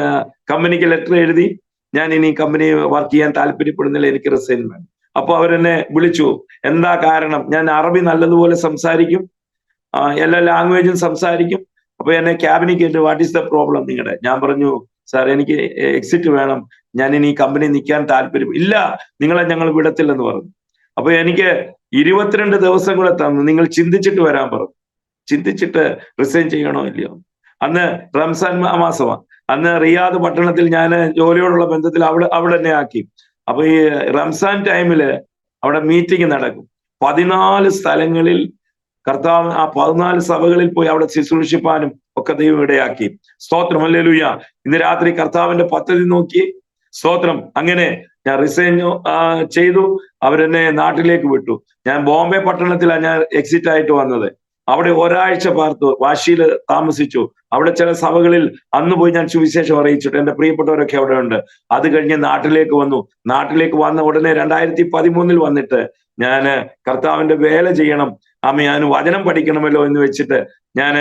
കമ്പനിക്ക് ലെറ്റർ എഴുതി, ഞാൻ ഇനി കമ്പനി വർക്ക് ചെയ്യാൻ താല്പര്യപ്പെടുന്നില്ല, എനിക്ക് റിസൈൻ വേണം. അപ്പൊ അവരെന്നെ വിളിച്ചു. എന്താ കാരണം? ഞാൻ അറബി നല്ലതുപോലെ സംസാരിക്കും, എല്ലാ ലാംഗ്വേജും സംസാരിക്കും. അപ്പൊ എന്നെ ക്യാബിനിൽ കേട്ടു, വാട്ട് ഈസ് ദ പ്രോബ്ലം നിങ്ങളുടെ? ഞാൻ പറഞ്ഞു, സാർ എനിക്ക് എക്സിറ്റ് വേണം, ഞാൻ ഇനി കമ്പനി നിൽക്കാൻ താല്പര്യം ഇല്ല, നിങ്ങളെ ഞങ്ങൾ വിടത്തില്ലെന്ന് പറഞ്ഞു. അപ്പൊ എനിക്ക് 22 ദിവസം കൂടെ തന്നു, നിങ്ങൾ ചിന്തിച്ചിട്ട് വരാൻ പറഞ്ഞു. ചിന്തിച്ചിട്ട് റിസൈൻ ചെയ്യണോ ഇല്ലയോ? അന്ന് റംസാൻ മാസമാണ്. അന്ന് റിയാദ് പട്ടണത്തിൽ ഞാൻ ജോലിയോടുള്ള ബന്ധത്തിൽ അവിടെ തന്നെ ആക്കി. അപ്പൊ ഈ റംസാൻ ടൈമില് അവിടെ മീറ്റിംഗ് നടക്കും. 14 സ്ഥലങ്ങളിൽ കർത്താവ് ആ 14 സഭകളിൽ പോയി അവിടെ ശുശ്രൂഷിപ്പാനും ഒക്കെ ദൈവം ഇടയാക്കി. സ്തോത്രം. ഹല്ലേലൂയ. ഇന്ന് രാത്രി കർത്താവിന്റെ പദ്ധതി നോക്കി സ്തോത്രം. അങ്ങനെ ഞാൻ റിസൈൻ ചെയ്തു. അവരെന്നെ നാട്ടിലേക്ക് വിട്ടു. ഞാൻ ബോംബെ പട്ടണത്തിലാണ് ഞാൻ എക്സിറ്റ് ആയിട്ട് വന്നത്. അവിടെ ഒരാഴ്ച പാർത്തു, വാശിയിൽ താമസിച്ചു. അവിടെ ചില സഭകളിൽ അന്ന് പോയി ഞാൻ സുവിശേഷം അറിയിച്ചിട്ട് എന്റെ പ്രിയപ്പെട്ടവരൊക്കെ അവിടെ ഉണ്ട്. അത് കഴിഞ്ഞ് നാട്ടിലേക്ക് വന്നു. നാട്ടിലേക്ക് വന്ന ഉടനെ 2013 വന്നിട്ട് ഞാൻ കർത്താവിന്റെ വേല ചെയ്യണം, ഞാൻ വചനം പഠിക്കണമല്ലോ എന്ന് വെച്ചിട്ട് ഞാൻ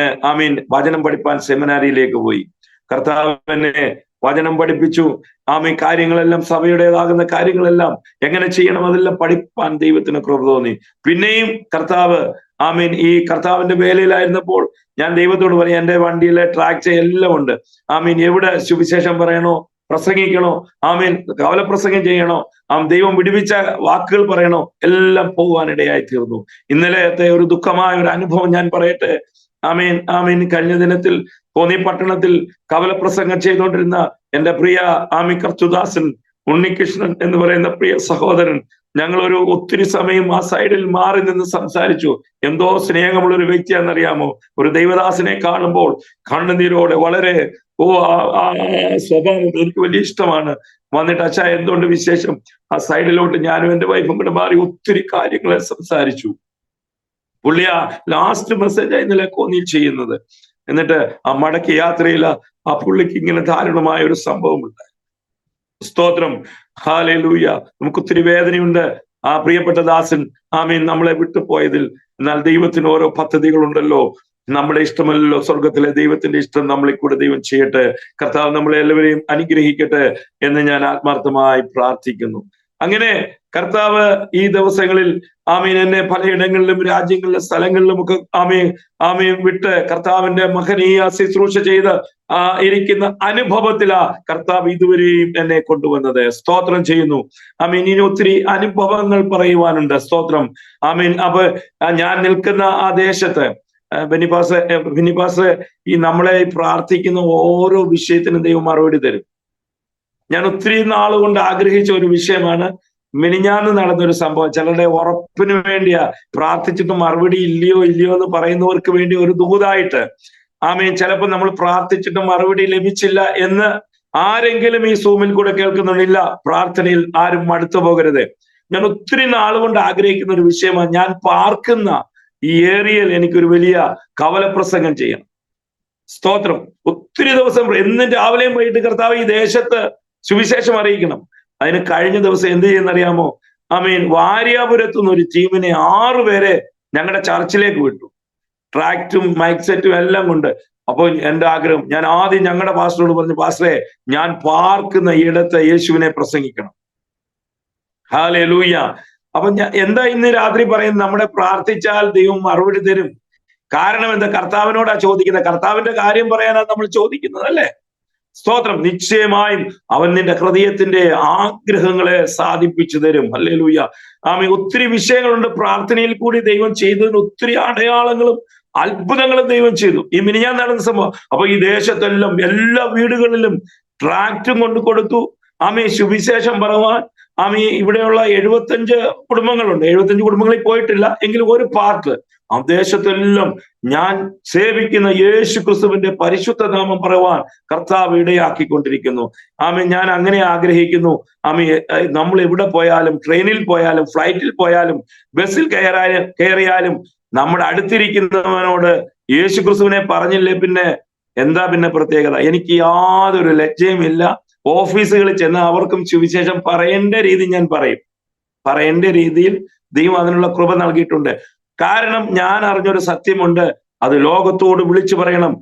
വചനം പഠിപ്പാൻ സെമിനാരിയിലേക്ക് പോയി. കർത്താവ് എന്നെ വചനം പഠിപ്പിച്ചു. കാര്യങ്ങളെല്ലാം സഭയുടേതാകുന്ന കാര്യങ്ങളെല്ലാം എങ്ങനെ ചെയ്യണം അതെല്ലാം പഠിപ്പാൻ ദൈവത്തിന് കൃപ തോന്നി. പിന്നെയും കർത്താവ് ഈ കർത്താവിന്റെ വേലയിലായിരുന്നപ്പോൾ ഞാൻ ദൈവത്തോട് പറയും, എന്റെ വണ്ടിയിലെ ട്രാക്ട് എല്ലാം ഉണ്ട്. എവിടെ സുവിശേഷം പറയണോ, പ്രസംഗിക്കണോ, കവലപ്രസംഗം ചെയ്യണോ, ദൈവം വിടുവിച്ച വാക്കുകൾ പറയണോ, എല്ലാം പോകുവാനിടയായി തീർന്നു. ഇന്നലത്തെ ഒരു ദുഃഖമായ ഒരു അനുഭവം ഞാൻ പറയട്ടെ. കഴിഞ്ഞ ദിനത്തിൽ കോന്നി പട്ടണത്തിൽ കവലപ്രസംഗം ചെയ്തുകൊണ്ടിരുന്ന എന്റെ പ്രിയ കർത്തുദാസൻ ഉണ്ണികൃഷ്ണൻ എന്ന് പറയുന്ന പ്രിയ സഹോദരൻ, ഞങ്ങളൊരു ഒത്തിരി സമയം ആ സൈഡിൽ മാറി നിന്ന് സംസാരിച്ചു. എന്തോ സ്നേഹമുള്ള ഒരു വ്യക്തിയാണെന്നറിയാമോ? ഒരു ദൈവദാസനെ കാണുമ്പോൾ കണ്ണുനീരോടെ വളരെ സ്വഭാവം എനിക്ക് വലിയ ഇഷ്ടമാണ്. വന്നിട്ട് അച്ഛാ എന്തുകൊണ്ട് വിശേഷം? ആ സൈഡിലോട്ട് ഞാനും എന്റെ വൈഫും കൂടെ മാറി ഒത്തിരി കാര്യങ്ങളെ സംസാരിച്ചു. പുള്ളിയ ലാസ്റ്റ് മെസ്സേജ് ഇന്നലെ കോന്നിയിൽ ചെയ്യുന്നത്. എന്നിട്ട് ആ മടക്കി യാത്രയിൽ ആ പുള്ളിക്ക് ഇങ്ങനെ ദാരുണമായ ഒരു സംഭവം ഉണ്ടായി. സ്തോത്രം. ഹല്ലേലൂയ. നമുക്ക് ഒത്തിരി വേദനയുണ്ട്. ആ പ്രിയപ്പെട്ട ദാസൻ നമ്മളെ വിട്ടുപോയതിൽ. എന്നാൽ ദൈവത്തിന് ഓരോ പദ്ധതികളുണ്ടല്ലോ. നമ്മുടെ ഇഷ്ടമല്ലല്ലോ സ്വർഗത്തിലെ ദൈവത്തിന്റെ ഇഷ്ടം നമ്മളിൽ കൂടെ ദൈവം ചെയ്യട്ടെ. കർത്താവ് നമ്മളെ എല്ലാവരെയും അനുഗ്രഹിക്കട്ടെ എന്ന് ഞാൻ ആത്മാർത്ഥമായി പ്രാർത്ഥിക്കുന്നു. അങ്ങനെ കർത്താവ് ഈ ദിവസങ്ങളിൽ ആമീൻ എന്നെ പലയിടങ്ങളിലും രാജ്യങ്ങളിലും സ്ഥലങ്ങളിലും ഒക്കെ ആമീൻ വിട്ട് കർത്താവിന്റെ മഹനീയ ശുശ്രൂഷ ചെയ്ത് ഇരിക്കുന്ന അനുഭവത്തിലാ കർത്താവ് ഇതുവരെയും എന്നെ കൊണ്ടുവന്നത്. സ്തോത്രം ചെയ്യുന്നു. ആമീൻ. ഇനി ഒത്തിരി അനുഭവങ്ങൾ പറയുവാനുണ്ട്. സ്തോത്രം. ആമീൻ. അപ്പൊ ഞാൻ നിൽക്കുന്ന ആ ദേശത്ത് ബെന്നിപ്പാസ് ഈ നമ്മളെ പ്രാർത്ഥിക്കുന്ന ഓരോ വിഷയത്തിനും ദൈവം മറുപടി തരും. ഞാൻ ഒത്തിരി നാളുകൊണ്ട് ആഗ്രഹിച്ച ഒരു വിഷയമാണ്. മിനിഞ്ഞാന്ന് നടന്നൊരു സംഭവം. ചിലരുടെ ഉറപ്പിന് വേണ്ടിയാ പ്രാർത്ഥിച്ചിട്ട് മറുപടി ഇല്ലയോ എന്ന് പറയുന്നവർക്ക് വേണ്ടി ഒരു ദൂതായിട്ട് ആമീൻ. ചിലപ്പോൾ നമ്മൾ പ്രാർത്ഥിച്ചിട്ട് മറുപടി ലഭിച്ചില്ല എന്ന് ആരെങ്കിലും ഈ സൂമിൽ കൂടെ കേൾക്കുന്നുണ്ടില്ല. പ്രാർത്ഥനയിൽ ആരും മടുത്തു പോകരുത്. ഞാൻ ഒത്തിരി നാളുകൊണ്ട് ആഗ്രഹിക്കുന്ന ഒരു വിഷയമാണ്. ഞാൻ പാർക്കുന്ന ഈ ഏരിയയിൽ എനിക്കൊരു വലിയ കവലപ്രസംഗം ചെയ്യണം. സ്തോത്രം. ഒത്തിരി ദിവസം എന്നും രാവിലെയും വൈകിട്ട് കർത്താവ് ഈ ദേശത്ത് സുവിശേഷം അറിയിക്കണം. അതിന് കഴിഞ്ഞ ദിവസം എന്ത് ചെയ്യുന്നറിയാമോ? ആമീൻ. വാര്യാപുരത്തുനിന്ന് ഒരു ടീമിനെ 6 പേരെ ഞങ്ങളുടെ ചർച്ചിലേക്ക് വിട്ടു. ട്രാക്റ്റും മൈക്ക് സെറ്റും എല്ലാം കൊണ്ട്. അപ്പോൾ എന്റെ ആഗ്രഹം, ഞാൻ ആദ്യം ഞങ്ങളുടെ പാസ്റ്ററോട് പറഞ്ഞു, പാസ്റ്ററെ, ഞാൻ പാർക്കുന്ന ഇടത്ത് യേശുവിനെ പ്രസംഗിക്കണം. ഹല്ലേലൂയ. അപ്പൊ ഞാൻ എന്താ ഇന്ന് രാത്രി പറയുന്നത്? നമ്മുടെ പ്രാർത്ഥിച്ചാൽ ദൈവം മറുപടി തരും. കാരണം എന്താ? കർത്താവിനോടാ ചോദിക്കുന്നത്. കർത്താവിന്റെ കാര്യം പറയാനാണ് നമ്മൾ ചോദിക്കുന്നത്, അല്ലേ? സ്തോത്രം. നിശ്ചയമായും അവൻ നിന്റെ ഹൃദയത്തിന്റെ ആഗ്രഹങ്ങളെ സാധിപ്പിച്ചു തരും. ഹല്ലേലൂയ. ആമീൻ. ഒത്തിരി വിഷയങ്ങളുണ്ട്. പ്രാർത്ഥനയിൽ കൂടി ദൈവം ചെയ്തതിന് ഒത്തിരി അടയാളങ്ങളും അത്ഭുതങ്ങളും ദൈവം ചെയ്തു. ഈ മിനിഞ്ഞാന്ന് നടന്ന സംഭവം. അപ്പൊ ഈ ദേശത്തെല്ലാം എല്ലാ വീടുകളിലും ട്രാക്റ്റും കൊണ്ട് കൊടുത്തു. ആമീൻ. സുവിശേഷം പറയുവാൻ ഇവിടെയുള്ള 75 കുടുംബങ്ങളുണ്ട്. 75 കുടുംബങ്ങളിൽ പോയിട്ടില്ല എങ്കിലും ഒരു പാർട്ട് ആ ദേശത്തെല്ലാം ഞാൻ സേവിക്കുന്ന യേശു ക്രിസ്തുവിന്റെ പരിശുദ്ധ നാമം പറയുവാൻ കർത്താവ് ഇടയാക്കിക്കൊണ്ടിരിക്കുന്നു. ഞാൻ അങ്ങനെ ആഗ്രഹിക്കുന്നു. നമ്മൾ എവിടെ പോയാലും, ട്രെയിനിൽ പോയാലും, ഫ്ലൈറ്റിൽ പോയാലും, ബസ്സിൽ കയറിയാലും നമ്മുടെ അടുത്തിരിക്കുന്നവനോട് യേശു ക്രിസ്തുവിനെ പറഞ്ഞില്ലേ പിന്നെ എന്താ പിന്നെ പ്രത്യേകത? എനിക്ക് യാതൊരു ലജ്ജയും ഇല്ല. ഓഫീസുകളിൽ ചെന്ന് അവർക്കും സുവിശേഷം പറയേണ്ട രീതി ഞാൻ പറയും. പറയേണ്ട രീതിയിൽ ദൈവം അതിനുള്ള കൃപ നൽകിയിട്ടുണ്ട്. കാരണം ഞാൻ അറിഞ്ഞൊരു സത്യമുണ്ട്. അത് ലോകത്തോട് വിളിച്ചു പറയണം.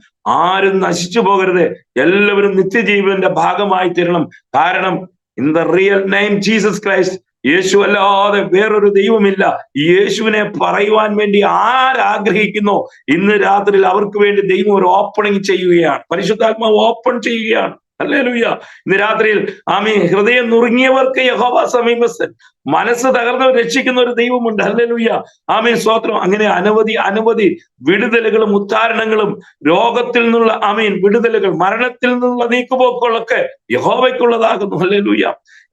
ആരും നശിച്ചു പോകരുത്. എല്ലാവരും നിത്യജീവന്റെ ഭാഗമായി തീരണം. കാരണം in the real name Jesus Christ, Yesu അല്ലാതെ വേറൊരു ദൈവമില്ല. ഈ യേശുവിനെ പറയുവാൻ വേണ്ടി ആരാഗ്രഹിക്കുന്നോ ഇന്ന് രാത്രിയിൽ അവർക്ക് വേണ്ടി ദൈവം ഒരു ഓപ്പണിംഗ് ചെയ്യുകയാണ്. പരിശുദ്ധാത്മാവ് ഓപ്പൺ ചെയ്യുകയാണ്. ഹല്ലേലൂയ. ഇന്ന് രാത്രിയിൽ ഹൃദയം നുറുങ്ങിയവർക്ക് യഹോവ സമീപസ്ഥൻ, മനസ്സ് തകർന്നവർ രക്ഷിക്കുന്ന ഒരു ദൈവമുണ്ട്. ഹല്ലേലൂയ. സ്തോത്രം. അങ്ങനെ അനവധി വിടുതലുകളും ഉദ്ധാരണങ്ങളും, രോഗത്തിൽ നിന്നുള്ള വിടുതലുകൾ, മരണത്തിൽ നിന്നുള്ള നീക്കുപോക്കുകളൊക്കെ യഹോവയ്ക്കുള്ളതാകുന്നു. ഹല്ലേലൂയ.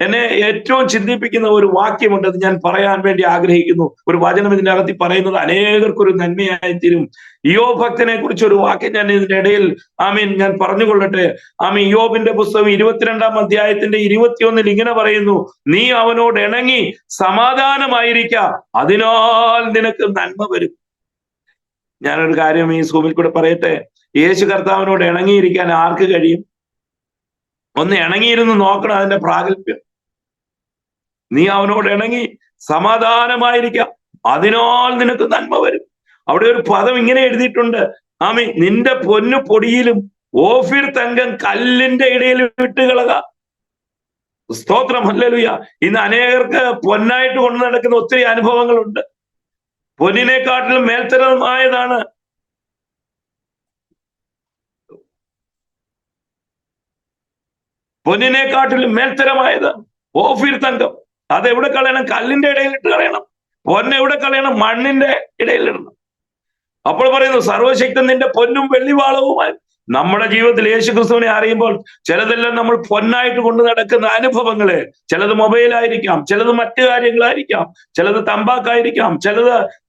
എന്നെ ഏറ്റവും ചിന്തിപ്പിക്കുന്ന ഒരു വാക്യമുണ്ട്. അത് ഞാൻ പറയാൻ വേണ്ടി ആഗ്രഹിക്കുന്നു. ഒരു വചനം ഇതിന്റെ അകത്ത് പറയുന്നത് അനേകർക്കൊരു നന്മയായി തീരും. യോബ് ഭക്തനെ കുറിച്ച് ഒരു വാക്യം ഞാൻ ഇതിന്റെ ഇടയിൽ ഞാൻ പറഞ്ഞുകൊള്ളട്ടെ. യോബിന്റെ പുസ്തകം 22-ാം അധ്യായത്തിന്റെ 21 ഇങ്ങനെ പറയുന്നു, നീ അവനോട് ഇണങ്ങി സമാധാനമായിരിക്ക, അതിനാൽ നിനക്ക് നന്മ വരും. ഞാനൊരു കാര്യം ഈ സൂമിൽ കൂടെ പറയട്ടെ. യേശു കർത്താവിനോട് ഇണങ്ങിയിരിക്കാൻ ആർക്ക് കഴിയും? ഒന്ന് ഇണങ്ങിയിരുന്ന് നോക്കണം അതിന്റെ പ്രാഗൽഭ്യം. നീ അവനോട് ഇണങ്ങി സമാധാനമായിരിക്കാം, അതിനാൽ നിനക്ക് നന്മ വരും. അവിടെ ഒരു പദം ഇങ്ങനെ എഴുതിയിട്ടുണ്ട്, നിന്റെ പൊന്നു പൊടിയിലും ഓഫീർ തങ്കം കല്ലിന്റെ ഇടയിൽ വിട്ടുകളക. സ്തോത്രം. ഹല്ലേലൂയ. ഇന്ന് അനേകർക്ക് പൊന്നായിട്ട് കൊണ്ടു നടക്കുന്ന ഒത്തിരി അനുഭവങ്ങളുണ്ട്. പൊന്നിനെക്കാട്ടിലും മേൽത്തരമായതാണ് പൊന്നിനെക്കാട്ടിലും മേൽത്തരമായത് ഓഫീർ തങ്കം. അതെവിടെ കളയണം? കല്ലിന്റെ ഇടയിലിട്ട് കളയണം. പൊന്നെവിടെ കളയണം? മണ്ണിന്റെ ഇടയിലിടണം. അപ്പോൾ പറയുന്നു, സർവശക്തൻ നിന്റെ പൊന്നും വെള്ളിവാളവുമായി. നമ്മുടെ ജീവിതത്തിൽ യേശു ക്രിസ്തുവിനെ അറിയുമ്പോൾ ചിലതെല്ലാം നമ്മൾ പൊന്നായിട്ട് കൊണ്ടു നടക്കുന്ന അനുഭവങ്ങള്, ചിലത് മൊബൈലായിരിക്കാം, ചിലത് മറ്റു കാര്യങ്ങളായിരിക്കാം, ചിലത് തമ്പാക്കായിരിക്കാം,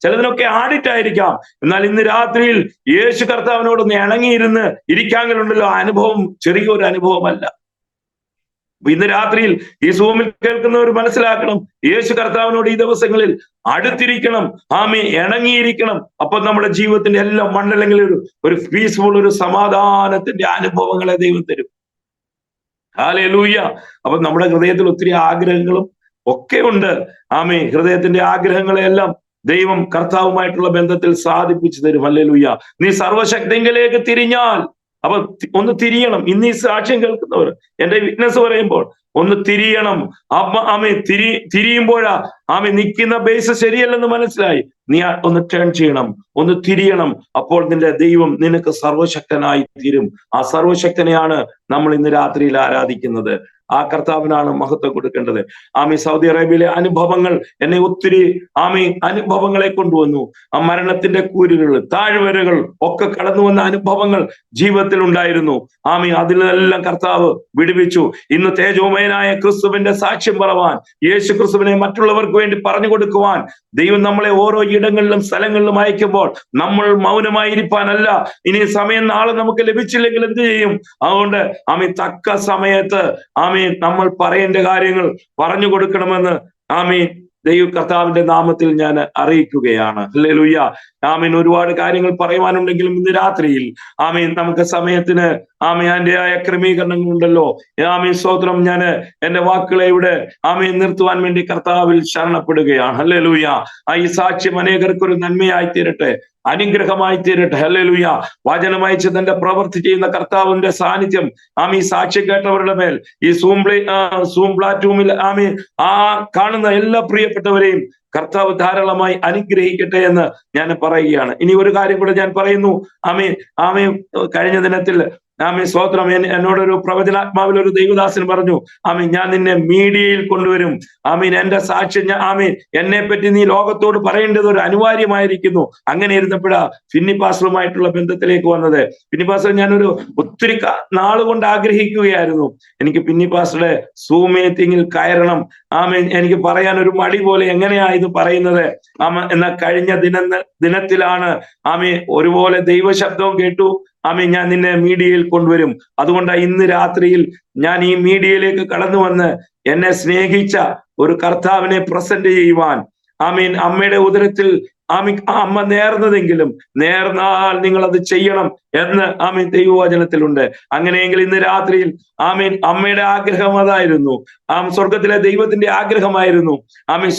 ചിലതിനൊക്കെ ആഡിറ്റായിരിക്കാം. എന്നാൽ ഇന്ന് രാത്രിയിൽ യേശു കർത്താവിനോടൊന്ന് ഇണങ്ങിയിരുന്ന് ഇരിക്കാങ്ങളുണ്ടല്ലോ, അനുഭവം ചെറിയൊരു അനുഭവമല്ല. ഇന്ന് രാത്രിയിൽ ഈ സൂമിൽ കേൾക്കുന്നവർ മനസ്സിലാക്കണം, യേശു കർത്താവിനോട് ഈ ദിവസങ്ങളിൽ അടുത്തിരിക്കണം, ഇണങ്ങിയിരിക്കണം. അപ്പൊ നമ്മുടെ ജീവിതത്തിന്റെ എല്ലാ മണ്ഡലങ്ങളിലും ഒരു പീസ്ഫുൾ, ഒരു സമാധാനത്തിന്റെ അനുഭവങ്ങളെ ദൈവം തരും. ഹല്ലേലൂയ. അപ്പൊ നമ്മുടെ ഹൃദയത്തിൽ ഒത്തിരി ആഗ്രഹങ്ങളും ഒക്കെ ഉണ്ട്. ഹൃദയത്തിന്റെ ആഗ്രഹങ്ങളെല്ലാം ദൈവം കർത്താവുമായിട്ടുള്ള ബന്ധത്തിൽ സാധിപ്പിച്ചു തരും. ഹല്ലേലൂയ. നീ സർവശക്തിയിലേക്ക് തിരിഞ്ഞാൽ അപ്പൊ ഒന്ന് തിരിയണം. ഇന്ന് ഈ സാക്ഷ്യം കേൾക്കുന്നവർ, എന്റെ വിറ്റ്നസ് പറയുമ്പോൾ ഒന്ന് തിരിയണം. ആമേ തിരിയുമ്പോഴാ നിൽക്കുന്ന ബേസ് ശരിയല്ലെന്ന് മനസ്സിലായി. നീ ഒന്ന് ടേൺ ചെയ്യണം, ഒന്ന് തിരിയണം. അപ്പോൾ നിന്റെ ദൈവം നിനക്ക് സർവശക്തനായി തീരും. ആ സർവശക്തനെയാണ് നമ്മൾ ഇന്ന് രാത്രിയിൽ ആരാധിക്കുന്നത്. ആ കർത്താവിനാണ് മഹത്വം കൊടുക്കേണ്ടത്. സൗദി അറേബ്യയിലെ അനുഭവങ്ങൾ എന്നെ ഒത്തിരി അനുഭവങ്ങളെ കൊണ്ടുവന്നു. ആ മരണത്തിന്റെ കൂരുകൾ, താഴ്വരകൾ ഒക്കെ കടന്നു വന്ന അനുഭവങ്ങൾ ജീവിതത്തിൽ ഉണ്ടായിരുന്നു. അതിലെല്ലാം കർത്താവ് വിടുവിച്ചു. ഇന്ന് തേജോമയനായ ക്രിസ്തുവിന്റെ സാക്ഷ്യം പറവാൻ, യേശു ക്രിസ്തുവിനെ മറ്റുള്ളവർക്ക് വേണ്ടി പറഞ്ഞു കൊടുക്കുവാൻ ദൈവം നമ്മളെ ഓരോ ഇടങ്ങളിലും സ്ഥലങ്ങളിലും അയക്കുമ്പോൾ നമ്മൾ മൗനമായിരിക്കാനല്ല. ഇനി സമയം നാളെ നമുക്ക് ലഭിച്ചില്ലെങ്കിൽ എന്ത് ചെയ്യും? അതുകൊണ്ട് തക്ക സമയത്ത് നമ്മൾ പറയേണ്ട കാര്യങ്ങൾ പറഞ്ഞു കൊടുക്കണമെന്ന് ദൈവ കർത്താവിന്റെ നാമത്തിൽ ഞാൻ അറിയിക്കുകയാണ്. ഹല്ലേലൂയ. ഒരുപാട് കാര്യങ്ങൾ പറയുവാനുണ്ടെങ്കിലും ഇന്ന് രാത്രിയിൽ നമുക്ക് സമയത്തിന് അതിൻ്റെതായ ക്രമീകരണങ്ങളുണ്ടല്ലോ. സ്തോത്രം. ഞാൻ എന്റെ വാക്കുകളെ ഇവിടെ നിർത്തുവാൻ വേണ്ടി കർത്താവിൽ ശരണപ്പെടുകയാണ്. ഹല്ലേലൂയ. ഈ സാക്ഷ്യം അനേകർക്കൊരു നന്മയായി തീരട്ടെ, അനുഗ്രഹമായി തീരട്ടെ. ഹല്ലേലൂയ. വചനം അയച്ച് തന്റെ പ്രവൃത്തി ചെയ്യുന്ന കർത്താവിന്റെ സാന്നിധ്യം ഈ സാക്ഷ്യം കേട്ടവരുടെ മേൽ, ഈ സൂം പ്ലാറ്റ്ഫോമിൽ കാണുന്ന എല്ലാ പ്രിയപ്പെട്ടവരെയും കർത്താവ് ധാരാളമായി അനുഗ്രഹിക്കട്ടെ എന്ന് ഞാൻ പറയുകയാണ്. ഇനി ഒരു കാര്യം കൂടെ ഞാൻ പറയുന്നു. കഴിഞ്ഞ ദിനത്തിൽ സ്തോത്രം, എന്നോടൊരു പ്രവചനാത്മാവിൽ ഒരു ദൈവദാസൻ പറഞ്ഞു, ഞാൻ നിന്നെ മീഡിയയിൽ കൊണ്ടുവരും. എന്റെ സാക്ഷ്യം എന്നെ പറ്റി നീ ലോകത്തോട് പറയേണ്ടത് ഒരു അനിവാര്യമായിരിക്കുന്നു. അങ്ങനെ ഇരുന്നപ്പോഴാ ഫിന്നി പാസ്റ്ററുമായിട്ടുള്ള ബന്ധത്തിലേക്ക് വന്നത്. ഫിന്നി പാസ്റ്റർ ഞാനൊരു ഒത്തിരി നാളുകൊണ്ട് ആഗ്രഹിക്കുകയായിരുന്നു. എനിക്ക് ഫിന്നി പാസ്റ്ററുടെ സൂം മീറ്റിംഗിൽ കയറണം. എനിക്ക് പറയാൻ ഒരു മടി പോലെ, എങ്ങനെയാ ഇത് പറയുന്നത്? എന്നാൽ കഴിഞ്ഞ ദിനത്തിലാണ് ഒരുപോലെ ദൈവശബ്ദവും കേട്ടു. ഞാൻ നിന്നെ മീഡിയയിൽ കൊണ്ടുവരും. അതുകൊണ്ട് ഇന്ന് രാത്രിയിൽ ഞാൻ ഈ മീഡിയയിലേക്ക് കടന്നു വന്ന് എന്നെ സ്നേഹിച്ച ഒരു കർത്താവിനെ പ്രസന്റ് ചെയ്യുവാൻ, അമ്മയുടെ ഉദരത്തിൽ അമ്മ നേർന്നതെങ്കിലും നേർന്നാൽ നിങ്ങൾ അത് ചെയ്യണം എന്ന് ദൈവവചനത്തിലുണ്ട്. അങ്ങനെയെങ്കിൽ ഇന്ന് രാത്രിയിൽ അമ്മയുടെ ആഗ്രഹം അതായിരുന്നു. സ്വർഗത്തിലെ ദൈവത്തിന്റെ ആഗ്രഹമായിരുന്നു.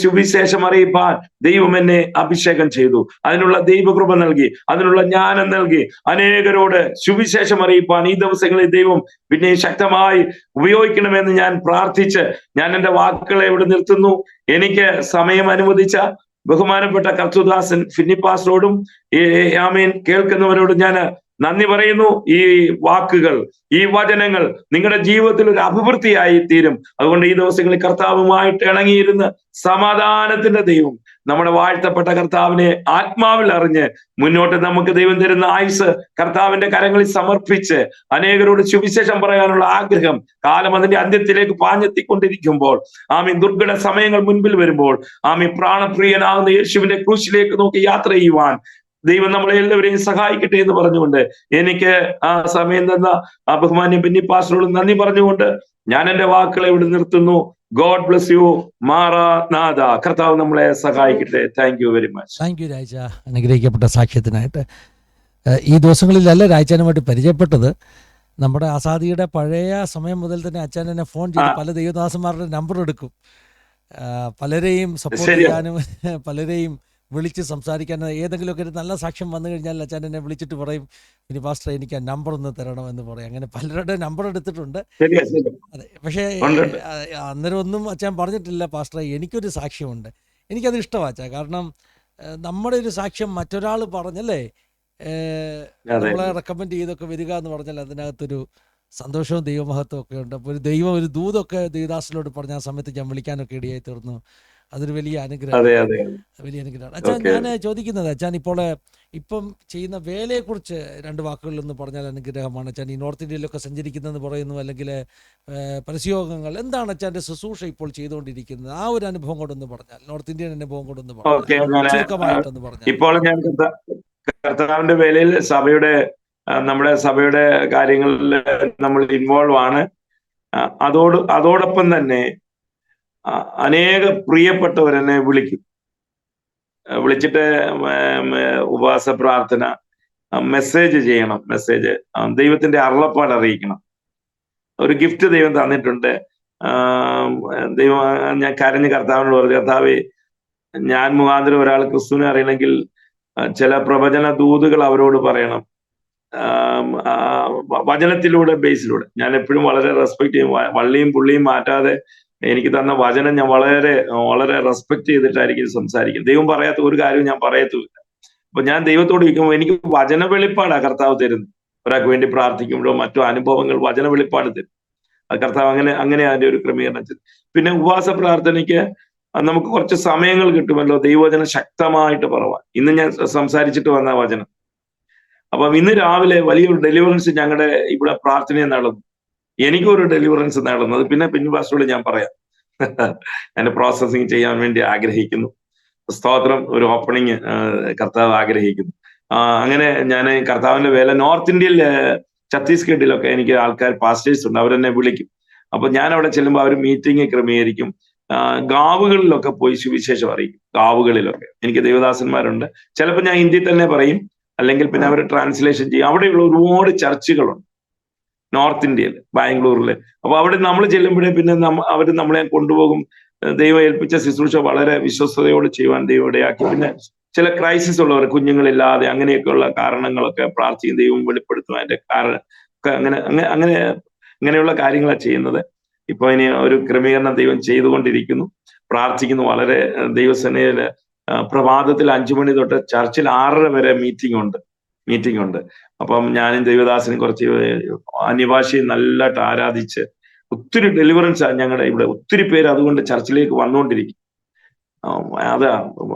സുവിശേഷം അറിയിപ്പാൻ ദൈവം എന്നെ അഭിഷേകം ചെയ്തു. അതിനുള്ള ദൈവകൃപ നൽകി, അതിനുള്ള ജ്ഞാനം നൽകി. അനേകരോട് സുവിശേഷം അറിയിപ്പാൻ ഈ ദിവസങ്ങളിൽ ദൈവം പിന്നെ ശക്തമായി ഉപയോഗിക്കണമെന്ന് ഞാൻ പ്രാർത്ഥിച്ച് ഞാൻ എന്റെ വാക്കുകളെ ഇവിടെ നിർത്തുന്നു. എനിക്ക് സമയം അനുവദിച്ച ബഹുമാനപ്പെട്ട കർത്തൃദാസൻ ഫിന്നി പാസ്റ്ററോടും കേൾക്കുന്നവരോടും ഞാൻ നന്ദി പറയുന്നു. ഈ വാക്കുകൾ, ഈ വചനങ്ങൾ നിങ്ങളുടെ ജീവിതത്തിൽ ഒരു അഭിവൃദ്ധിയായി തീരും. അതുകൊണ്ട് ഈ ദിവസങ്ങളിൽ കർത്താവുമായിട്ട് ഇണങ്ങിയിരുന്ന് സമാധാനത്തിന്റെ ദൈവം, നമ്മുടെ വാഴ്ത്തപ്പെട്ട കർത്താവിനെ ആത്മാവിൽ അറിഞ്ഞ് മുന്നോട്ട് നമുക്ക് ദൈവം തരുന്ന ആയുസ് കർത്താവിന്റെ കരങ്ങളിൽ സമർപ്പിച്ച് അനേകരോട് സുവിശേഷം പറയാനുള്ള ആഗ്രഹം കാലം അതിന്റെ അന്ത്യത്തിലേക്ക് പാഞ്ഞെത്തിക്കൊണ്ടിരിക്കുമ്പോൾ, ദുർഘട സമയങ്ങൾ മുൻപിൽ വരുമ്പോൾ, പ്രാണപ്രിയനാകുന്ന യേശുവിന്റെ ക്രൂശിലേക്ക് നോക്കി യാത്ര ചെയ്യുവാൻ ദൈവം നമ്മളെ എല്ലാവരെയും സഹായിക്കട്ടെ എന്ന് പറഞ്ഞുകൊണ്ട് എനിക്ക് ആ സമയം തന്ന ബഹുമാന്യ ബെന്നി പാസ്റ്ററോട് നന്ദി പറഞ്ഞുകൊണ്ട് ഞാൻ എന്റെ വാക്കുകളെ ഇവിടെ നിർത്തുന്നു. God bless you. മാറാനാഥ. കർത്താവ് നമ്മളെ സഹായിക്കട്ടെ. Thank you very much. Thank you Raja, അനുഗ്രഹിക്കപ്പെട്ട സാക്ഷ്യത്തിനായിട്ട്. ഈ ദിവസങ്ങളിലല്ല രാജാനുമായിട്ട് പരിചയപ്പെട്ടത്. നമ്മുടെ ആസാദിയുടെ പഴയ സമയം മുതൽ തന്നെ അച്ഛൻ എന്നെ ഫോൺ ചെയ്ത് പല ദൈവദാസന്മാരുടെ നമ്പർ എടുക്കും. പലരെയും സപ്പോർട്ട് ചെയ്യാനും പലരെയും വിളിച്ച് സംസാരിക്കാൻ, ഏതെങ്കിലുമൊക്കെ ഒരു നല്ല സാക്ഷ്യം വന്നു കഴിഞ്ഞാൽ അച്ഛൻ എന്നെ വിളിച്ചിട്ട് പറയും, ഇനി പാസ്റ്റർ എനിക്ക് ആ നമ്പർ ഒന്ന് തരണം എന്ന് പറയും. അങ്ങനെ പലരുടെ നമ്പർ എടുത്തിട്ടുണ്ട്. അതെ, പക്ഷേ അന്നേരം ഒന്നും അച്ഛൻ പറഞ്ഞിട്ടില്ല, പാസ്റ്റർ എനിക്കൊരു സാക്ഷ്യമുണ്ട്. എനിക്കത് ഇഷ്ടമാണ് അച്ഛാ. കാരണം നമ്മുടെ ഒരു സാക്ഷ്യം മറ്റൊരാൾ പറഞ്ഞല്ലേ, നമ്മളെ റെക്കമെൻഡ് ചെയ്തൊക്കെ വരിക എന്ന് പറഞ്ഞാൽ അതിനകത്തൊരു സന്തോഷവും ദൈവമഹത്വം ഒക്കെ ഉണ്ട്. അപ്പോൾ ഒരു ദൂതൊക്കെ ദേവദാസിനോട് പറഞ്ഞ ആ സമയത്ത് ഞാൻ വിളിക്കാനൊക്കെ ഇടയായി തീർന്നു. അതൊരു വലിയ അനുഗ്രഹം, വലിയ അനുഗ്രഹമാണ്. അച്ഛാ, ഞാൻ ചോദിക്കുന്നത്, അച്ഛൻ ഇപ്പം ചെയ്യുന്ന വേലയെക്കുറിച്ച് രണ്ട് വാക്കുകളിലൊന്ന് പറഞ്ഞാൽ അനുഗ്രഹമാണ്. അച്ഛൻ ഈ നോർത്ത് ഇന്ത്യയിലൊക്കെ സഞ്ചരിക്കുന്നതെന്ന് പറയുന്നു, അല്ലെങ്കിൽ പരസ്യയോഗങ്ങൾ, എന്താണ് അച്ഛൻ്റെ ശുശ്രൂഷ ഇപ്പോൾ ചെയ്തുകൊണ്ടിരിക്കുന്നത്? ആ ഒരു അനുഭവം കൊണ്ടൊന്ന് പറഞ്ഞാൽ, നോർത്ത് ഇന്ത്യൻ അനുഭവം കൊണ്ടൊന്ന് പറഞ്ഞാൽ, ചുരുക്കമായിട്ടൊന്ന് പറഞ്ഞാൽ. ഇപ്പോൾ ഞാൻ കർത്താവിന്റെ വേലയിൽ നമ്മുടെ സഭയുടെ കാര്യങ്ങളിൽ നമ്മൾ ഇൻവോൾവ് ആണ്. അതോടൊപ്പം തന്നെ അനേക പ്രിയപ്പെട്ടവരെന്നെ വിളിച്ചിട്ട് ഉപവാസ പ്രാർത്ഥന, മെസ്സേജ് ചെയ്യണം. ദൈവത്തിന്റെ അരുളപ്പാട് അറിയിക്കണം. ഒരു ഗിഫ്റ്റ് ദൈവം തന്നിട്ടുണ്ട്. ദൈവം, ഞാൻ കരഞ്ഞ് കർത്താവിനോട് പറഞ്ഞു, കർത്താവേ, ഞാൻ മുഖാന്തരം ഒരാൾ ക്രിസ്തുവിനെ അറിയണമെങ്കിൽ ചില പ്രവചന ദൂതുകൾ അവരോട് പറയണം. വചനത്തിലൂടെ ബേസിലൂടെ ഞാൻ എപ്പോഴും വളരെ റെസ്പെക്ട് ചെയ്യും. വള്ളിയും പുള്ളിയും മാറ്റാതെ എനിക്ക് തന്ന വചനം ഞാൻ വളരെ വളരെ റെസ്പെക്ട് ചെയ്തിട്ടായിരിക്കും സംസാരിക്കുന്നത്. ദൈവം പറയാത്ത ഒരു കാര്യവും ഞാൻ പറയത്തുമില്ല. അപ്പൊ ഞാൻ ദൈവത്തോട് ഇരിക്കുമ്പോൾ എനിക്ക് വചന വെളിപ്പാടാ കർത്താവ് തരുന്നത്. ഒരാൾക്ക് വേണ്ടി പ്രാർത്ഥിക്കുമ്പോഴോ മറ്റോ അനുഭവങ്ങൾ വചന വെളിപ്പാട് തരും. അത് കർത്താവ് അങ്ങനെ അതിന്റെ ഒരു ക്രമീകരണം ചെയ്തു. പിന്നെ ഉപവാസ പ്രാർത്ഥനയ്ക്ക് നമുക്ക് കുറച്ച് സമയങ്ങൾ കിട്ടുമല്ലോ ദൈവവചനം ശക്തമായിട്ട് പറവാൻ. ഇന്ന് ഞാൻ സംസാരിച്ചിട്ട് വന്ന വചനം. അപ്പം ഇന്ന് രാവിലെ വലിയൊരു ഡെലിവറൻസ് ഞങ്ങളുടെ ഇവിടെ പ്രാർത്ഥനയെ നടന്നു. എനിക്കൊരു ഡെലിവറൻസ് നടന്നത് പിന്നെ പാസ്റ്ററോട് ഞാൻ പറയാം. അതിന്റെ പ്രോസസ്സിങ് ചെയ്യാൻ വേണ്ടി ആഗ്രഹിക്കുന്നു. സ്തോത്രം. ഒരു ഓപ്പണിങ് കർത്താവ് ആഗ്രഹിക്കുന്നു. അങ്ങനെ ഞാൻ കർത്താവിന്റെ വേല നോർത്ത് ഇന്ത്യയിൽ ഛത്തീസ്ഗഡിലൊക്കെ എനിക്ക് ആൾക്കാർ പാസ്റ്റേഴ്സ് ഉണ്ട്, അവരെന്നെ വിളിക്കും. അപ്പൊ ഞാൻ അവിടെ ചെല്ലുമ്പോൾ അവർ മീറ്റിംഗ് ക്രമീകരിക്കും. ഗാവുകളിലൊക്കെ പോയി സുവിശേഷം അറിയിക്കും. ഗാവുകളിലൊക്കെ എനിക്ക് ദേവദാസന്മാരുണ്ട്. ചിലപ്പോൾ ഞാൻ ഹിന്ദി തന്നെ പറയും, അല്ലെങ്കിൽ പിന്നെ അവർ ട്രാൻസ്ലേഷൻ ചെയ്യും. അവിടെയുള്ള ഒരുപാട് ചർച്ചുകളുണ്ട് നോർത്ത് ഇന്ത്യയിൽ, ബാംഗ്ലൂരിൽ. അപ്പൊ അവിടെ നമ്മൾ ചെല്ലുമ്പോഴേ പിന്നെ അവർ നമ്മളെ കൊണ്ടുപോകും. ദൈവം ഏൽപ്പിച്ച ശുശ്രൂഷ വളരെ വിശ്വസ്തയോട് ചെയ്യുവാൻ ദൈവം ഇടയാക്കി. പിന്നെ ചില ക്രൈസിസ് ഉള്ളവർ, കുഞ്ഞുങ്ങളില്ലാതെ അങ്ങനെയൊക്കെയുള്ള കാരണങ്ങളൊക്കെ പ്രാർത്ഥിക്കും, ദൈവം വെളിപ്പെടുത്തും അതിന്റെ കാരണം. അങ്ങനെയുള്ള കാര്യങ്ങളാണ് ചെയ്യുന്നത്. ഇപ്പൊ ഇനി ഒരു ക്രമീകരണം ദൈവം ചെയ്തുകൊണ്ടിരിക്കുന്നു, പ്രാർത്ഥിക്കുന്നു. വളരെ ദൈവസേനയില് പ്രഭാതത്തിൽ 5 മണി തൊട്ട് ചർച്ചിൽ 6:30 വരെ മീറ്റിംഗ് ഉണ്ട്. അപ്പം ഞാനും ദൈവദാസനും കുറച്ച് അന്യഭാഷയെ നല്ലതായിട്ട് ആരാധിച്ച് ഒത്തിരി ഡെലിവറൻസ് ഞങ്ങളുടെ ഇവിടെ ഒത്തിരി പേര് അതുകൊണ്ട് ചർച്ചിലേക്ക് വന്നുകൊണ്ടിരിക്കും. അതാ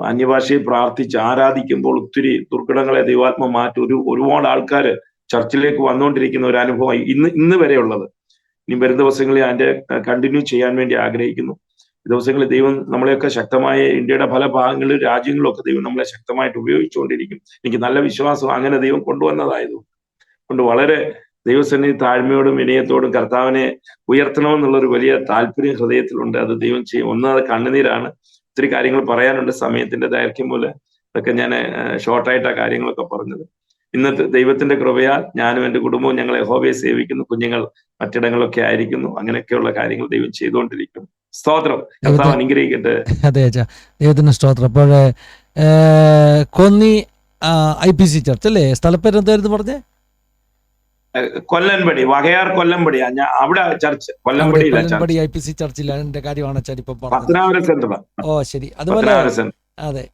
അന്യഭാഷയെ പ്രാർത്ഥിച്ച് ആരാധിക്കുമ്പോൾ ഒത്തിരി ദുർഘടങ്ങളെ ദൈവാത്മ മാറ്റി ഒരുപാട് ആൾക്കാർ ചർച്ചിലേക്ക് വന്നുകൊണ്ടിരിക്കുന്ന ഒരു അനുഭവം ഇന്ന് വരെ ഉള്ളത്. ഇനി വരും ദിവസങ്ങളിൽ അതിന്റെ കണ്ടിന്യൂ ചെയ്യാൻ വേണ്ടി ആഗ്രഹിക്കുന്നു. ദിവസങ്ങളിൽ ദൈവം നമ്മളെയൊക്കെ ശക്തമായ ഇന്ത്യയുടെ പല ഭാഗങ്ങളിലും രാജ്യങ്ങളിലും ഒക്കെ ദൈവം നമ്മളെ ശക്തമായിട്ട് ഉപയോഗിച്ചുകൊണ്ടിരിക്കും. എനിക്ക് നല്ല വിശ്വാസം അങ്ങനെ ദൈവം കൊണ്ടുവന്നതായതുകൊണ്ട് വളരെ ദൈവസന്നിധി താഴ്മയോടും വിനയത്തോടും കർത്താവിനെ ഉയർത്തണമെന്നുള്ളൊരു വലിയ താല്പര്യം ഹൃദയത്തിലുണ്ട്. അത് ദൈവം ചെയ്യും. ഒന്നത് കണ്ണുനീരാണ്. ഒത്തിരി കാര്യങ്ങൾ പറയാനുണ്ട്, സമയത്തിന്റെ ദൈർഘ്യം പോലെ അതൊക്കെ ഞാൻ ഷോർട്ടായിട്ട് ആ കാര്യങ്ങളൊക്കെ പറഞ്ഞത്. ഇന്നത്തെ ദൈവത്തിന്റെ കൃപയാൽ ഞാനും എൻ്റെ കുടുംബവും ഞങ്ങൾ യഹോവയെ സേവിക്കുന്നു. കുഞ്ഞുങ്ങൾ മറ്റിടങ്ങളിലൊക്കെ ആയിരിക്കുന്നു. അങ്ങനെയൊക്കെയുള്ള കാര്യങ്ങൾ ദൈവം ചെയ്തുകൊണ്ടിരിക്കുന്നു. സ്തോത്രം. കർത്താവ് അനുഗ്രഹിക്കട്ടെ. അതെ അച്ഛാ, ദൈവത്തിന് സ്തോത്രം. അപ്പോൾ കോന്നി IPC ചർച്ച് അല്ലേ? സ്ഥലപ്പേര് എന്തായിരുന്നു പറഞ്ഞേ? കൊല്ലൻപടി, വകയാർ കൊല്ലംപടി. അവിടെ ചർച്ച് കൊല്ലംപടി IPC ചർച്ചിലാണ് എന്റെ കാര്യമാണ് അച്ഛൻ ഇപ്പൊ പത്തനാപുരം സെന്റർ. ഓ ശരി. അതുപോലെ അതെ,